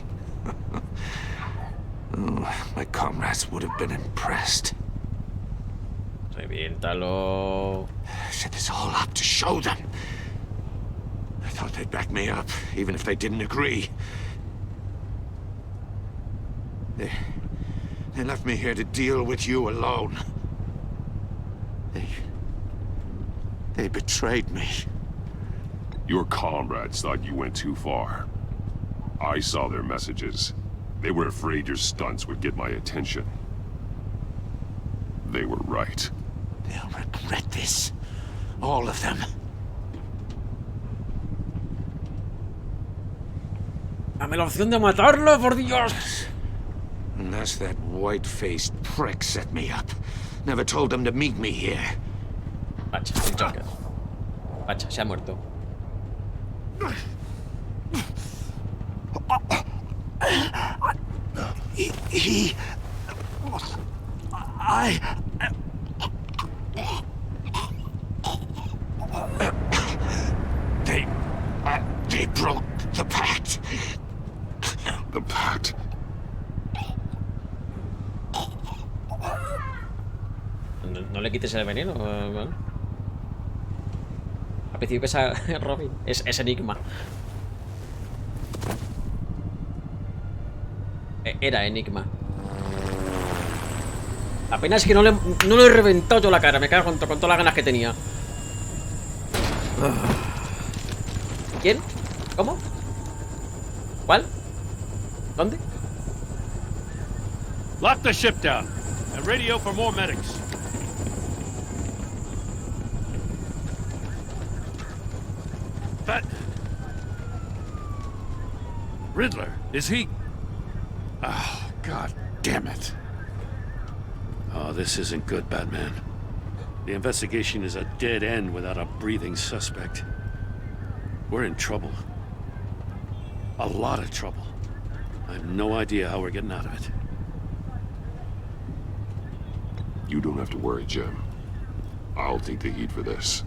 Oh, my comrades would have been impressed. Reviéntalo. I set this all up to show them. I thought they'd back me up, even if they didn't agree. They left me here to deal with you alone. They betrayed me. Your comrades thought you went too far. I saw their messages. They were afraid your stunts would get my attention. They were right. They'll regret this. All of them. Dame la opción de matarlo, por Dios. Unless that white-faced prick set me up. Never told them to meet me here. Pacha, el Joker. Pacha, se ha muerto. They broke the pact. The pact? No le quites el veneno, bueno. Al principio pesa Robin. Es Enigma. Era Enigma. Apenas que no le he reventado yo la cara. Me cago con todas las ganas que tenía. ¿Quién? ¿Cómo? ¿Cuál? ¿Dónde? Lock the ship down and radio for more medics. That Riddler, is he? Oh, God damn it. Oh, this isn't good, Batman. The investigation is a dead end without a breathing suspect. We're in trouble. A lot of trouble. I have no idea how we're getting out of it. You don't have to worry, Jim. I'll take the heat for this.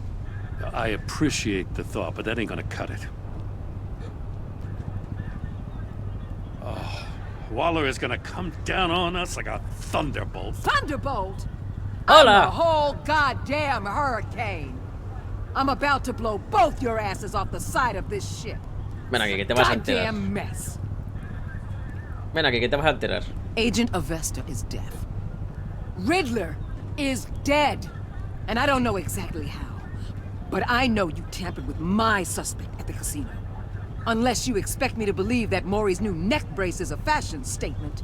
I appreciate the thought, but that ain't gonna cut it. Oh, Waller is gonna come down on us like a thunderbolt. Thunderbolt? Hola. I'm the whole goddamn hurricane. I'm about to blow both your asses off the side of this ship. Ven aquí, que te vas a enterar. Goddamn mess. Ven aquí, que te vas a enterar. Agent Avesta is dead. Riddler is dead. And I don't know exactly how. But I know you tampered with my suspect at the casino. Unless you expect me to believe that Maury's new neck brace is a fashion statement.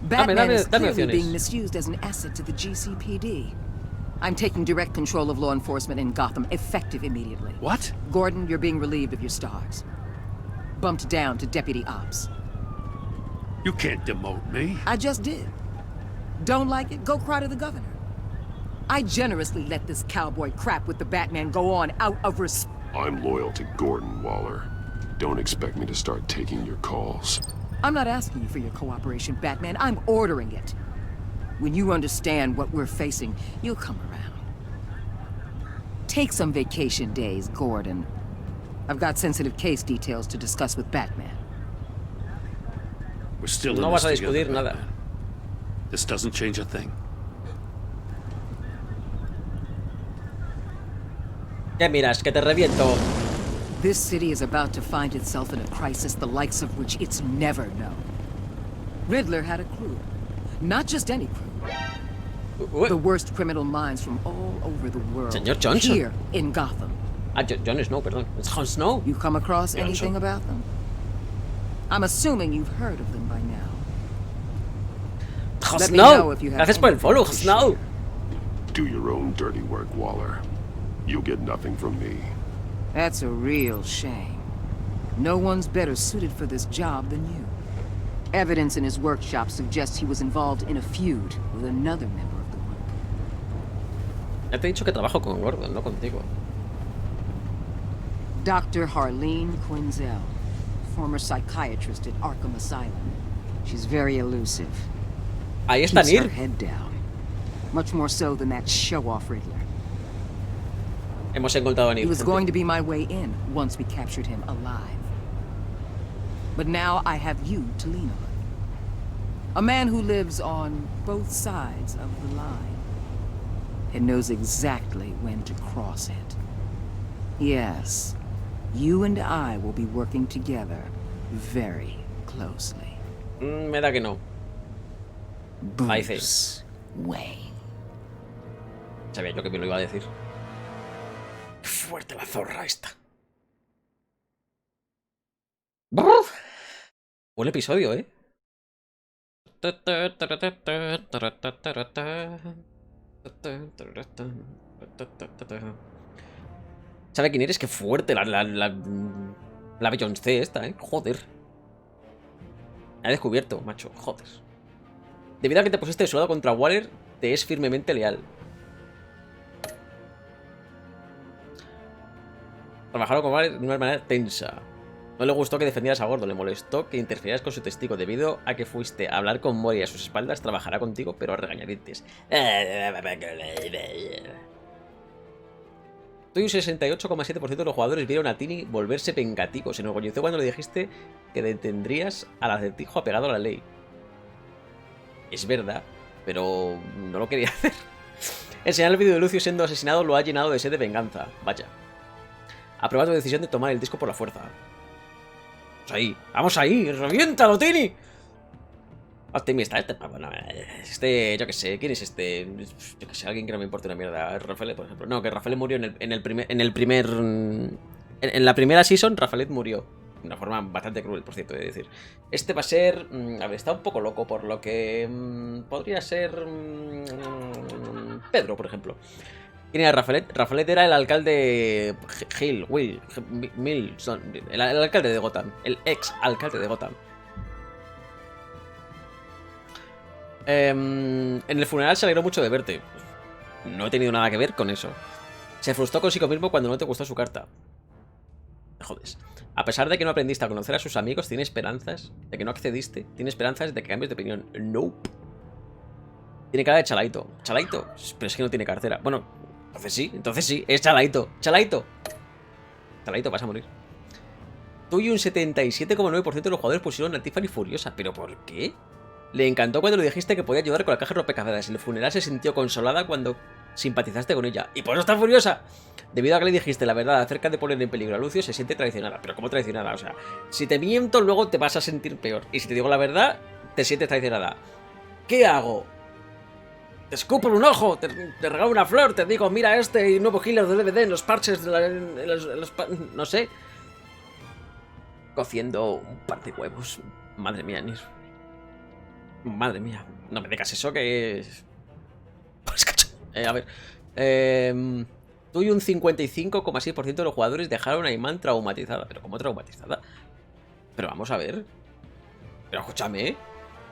Batman is clearly being misused as an asset to the GCPD. I'm taking direct control of law enforcement in Gotham, effective immediately. What? Gordon, you're being relieved of your stars. Bumped down to Deputy Ops. You can't demote me. I just did. Don't like it? Go cry to the governor. I generously let this cowboy crap with the Batman go on out of respect. I'm loyal to Gordon, Waller. Don't expect me to start taking your calls. I'm not asking you for your cooperation, Batman. I'm ordering it. When you understand what we're facing, you'll come around. Take some vacation days, Gordon. I've got sensitive case details to discuss with Batman. We're still in No this vas a together, discutir nada. Batman. This doesn't change a thing. ¿Qué miras? Que te reviento. This city is about to find itself in a crisis the likes of which it's never known. Riddler had a crew. Not just any crew. The worst criminal minds from all over the world. Señor Johnson. Here in Gotham. Ah, Jon Snow, perdón. Es Jon Snow. You come across Johnson. anything about them? I'm assuming you've heard of them by now. Jon Let me know if Snow. you have Gracias por el follow, Jon Snow. Do your own dirty work, Waller. You'll get nothing from me. That's a real shame. No one's better suited for this job than you. Evidence in his workshop suggests he was involved in a feud with another member of the group. Ya te he dicho que trabajo con Gordon, no contigo. Dr. Harleen Quinzel. former psychiatrist at Arkham Asylum. She's very elusive. Ahí está Keeps her Nir. head down. Much more so than that show-off Riddler. Hemos encontrado a Nir. He was gente. going to be my way in once we captured him alive. But now I have you to lean on. A man who lives on both sides of the line and knows exactly when to cross it. Yes, you and I will be working together very closely. Me da que no. Ahí sí. Bruce Wayne. Sabía yo que me lo iba a decir. Qué fuerte la zorra esta. ¡Buf! Buen episodio, ¿eh? ¿Sabe quién eres? Qué fuerte la Beyoncé esta, ¿eh? Joder. Me ha descubierto, macho. Joder. Debido a que te pusiste soldado contra Waller, te es firmemente leal. Trabajaron con Waller de una manera tensa. No le gustó que defendieras a Gordon, le molestó que interfirieras con su testigo. Debido a que fuiste a hablar con Mori a sus espaldas, trabajará contigo, pero a regañadientes. Tú y un 68,7% de los jugadores vieron a Tini volverse vengativos. Se enorgulleció cuando le dijiste que detendrías al acertijo apegado a la ley. Es verdad, pero no lo quería hacer. Enseñar el vídeo de Lucio siendo asesinado lo ha llenado de sed de venganza. Vaya. Aprueba tu decisión de tomar el disco por la fuerza. Vamos ahí, vamos ahí, reviéntalo, Tini. Optimista, bueno, yo que sé, ¿quién es este? Yo que sé, alguien que no me importa una mierda. Rafael, por ejemplo. No, que Rafael murió en la primera season, Rafael murió. De una forma bastante cruel, por cierto, de decir. Este va a ser... a ver, está un poco loco, por lo que... podría ser... Pedro, por ejemplo. ¿Quién era Rafael? Rafael era el alcalde... el alcalde de Gotham. El ex alcalde de Gotham. En el funeral se alegró mucho de verte. No he tenido nada que ver con eso. Se frustró consigo mismo cuando no te gustó su carta. Te jodes. A pesar de que no aprendiste a conocer a sus amigos, tiene esperanzas de que no accediste. Tiene esperanzas de que cambies de opinión. Nope. Tiene cara de chalaito. ¿Chalaito? Pero es que no tiene cartera. Bueno, entonces sí, es chalaito. Chalaito. Chalaito, vas a morir. Tú y un 77,9% de los jugadores pusieron a Tiffany furiosa. ¿Pero por qué? Le encantó cuando le dijiste que podía ayudar con la caja de rompecabezas. En el funeral se sintió consolada cuando simpatizaste con ella. Y por eso está furiosa. Debido a que le dijiste la verdad acerca de poner en peligro a Lucio, se siente traicionada. Pero ¿cómo traicionada? O sea, si te miento, luego te vas a sentir peor. Y si te digo la verdad, te sientes traicionada. ¿Qué hago? Te escupo en un ojo, te regalo una flor, te digo, mira este nuevo killer de DVD en los parches no sé. Cociendo un par de huevos. Madre mía, Nir. Madre mía, no me digas eso que... Pues cacho. A ver. Tú y un 55,6% de los jugadores dejaron a Iman traumatizada. ¿Pero cómo traumatizada? Pero vamos a ver. Pero escúchame.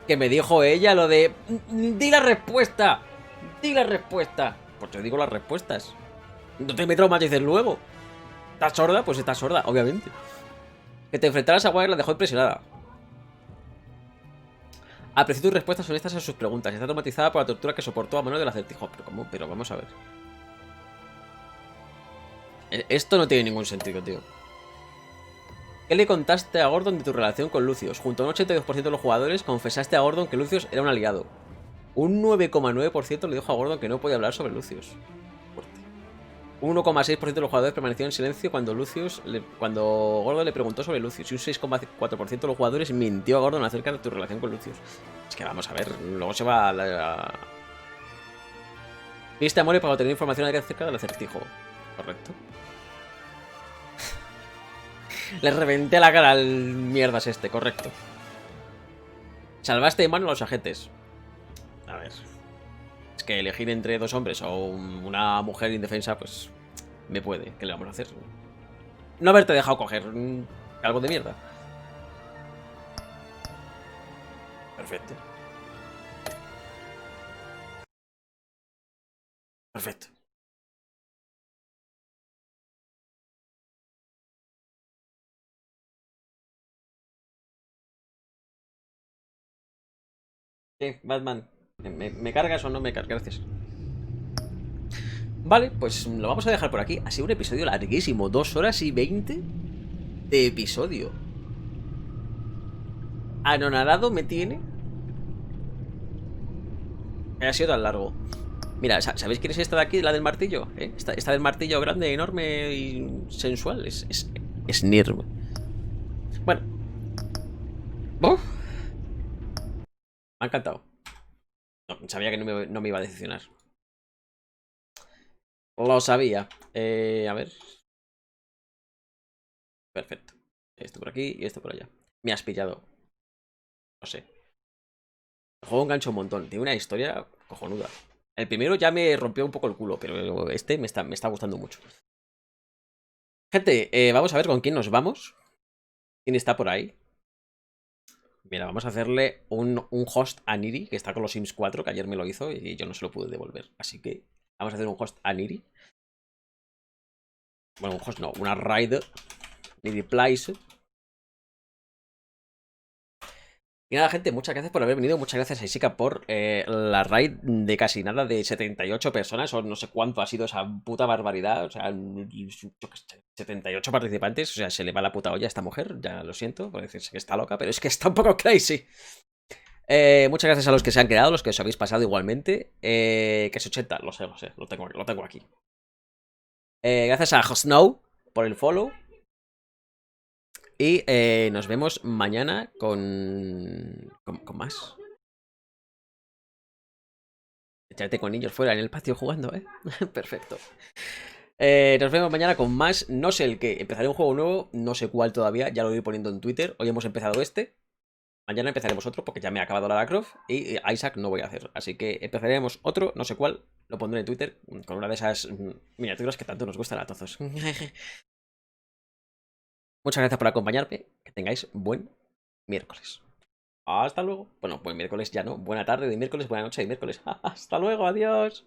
Que me dijo ella lo de... ¡Di la respuesta! ¡Di la respuesta! Pues yo digo las respuestas. No te me traumatices luego. ¿Estás sorda? Pues estás sorda, obviamente. Que te enfrentaras a Wire la dejó impresionada. Apreció tus respuestas honestas a sus preguntas. Está traumatizada por la tortura que soportó a mano del acertijo. Pero ¿cómo? Pero vamos a ver. Esto no tiene ningún sentido, tío. ¿Qué le contaste a Gordon de tu relación con Lucius? Junto a un 82% de los jugadores confesaste a Gordon que Lucius era un aliado. Un 9,9% le dijo a Gordon que no podía hablar sobre Lucius. Un 1,6% de los jugadores permaneció en silencio cuando Gordon le preguntó sobre Lucius. Y un 6,4% de los jugadores mintió a Gordon acerca de tu relación con Lucius. Es que vamos a ver, luego se va a la... Viste a Mori para obtener información acerca del acertijo. Correcto. Le reventé la cara al mierdas este, correcto. Salvaste de mano a los agentes. A ver. Es que elegir entre dos hombres o una mujer indefensa, pues me puede. ¿Qué le vamos a hacer? No haberte dejado coger algo de mierda. Perfecto. Perfecto. ¿Qué, Batman? ¿Me cargas o no me cargas? Gracias. Vale, pues lo vamos a dejar por aquí. Ha sido un episodio larguísimo, 2 horas y 20 de episodio. Anonadado me tiene. Ha sido tan largo. Mira, ¿sabéis quién es esta de aquí? La del martillo, ¿eh? Esta del martillo grande, enorme y sensual. Es Nirm. Bueno. Me ha encantado. No, sabía que no me iba a decepcionar. Lo sabía. A ver. Perfecto. Esto por aquí y esto por allá. Me has pillado. No sé. El juego engancha un montón. Tiene una historia cojonuda. El primero ya me rompió un poco el culo, pero este me está gustando mucho. Gente, vamos a ver con quién nos vamos. ¿Quién está por ahí? Mira, vamos a hacerle un host a Niri, que está con los Sims 4, que ayer me lo hizo y yo no se lo pude devolver. Así que vamos a hacer un host a Niri. Bueno, un host no, una raid. Niri Place. Y nada, gente, muchas gracias por haber venido. Muchas gracias a Isika por la raid de casi nada de 78 personas. O no sé cuánto ha sido esa puta barbaridad. O sea, 78 participantes. O sea, se le va la puta olla a esta mujer. Ya lo siento, por decirse que está loca, pero es que está un poco crazy. Muchas gracias a los que se han quedado, los que os habéis pasado igualmente. Que es 80, lo sé, lo tengo aquí. Gracias a Snow por el follow. Y nos vemos mañana con más. Echarte con niños fuera en el patio jugando, ¿eh? Perfecto. Nos vemos mañana con más. No sé el qué. Empezaré un juego nuevo. No sé cuál todavía. Ya lo voy poniendo en Twitter. Hoy hemos empezado este. Mañana empezaremos otro porque ya me ha acabado Lara Croft. Y Isaac no voy a hacer. Así que empezaremos otro. No sé cuál. Lo pondré en Twitter. Con una de esas miniaturas que tanto nos gustan a todos. Muchas gracias por acompañarme. Que tengáis buen miércoles. Hasta luego. Bueno, buen miércoles ya no. Buena tarde de miércoles, buena noche de miércoles. Hasta luego, adiós.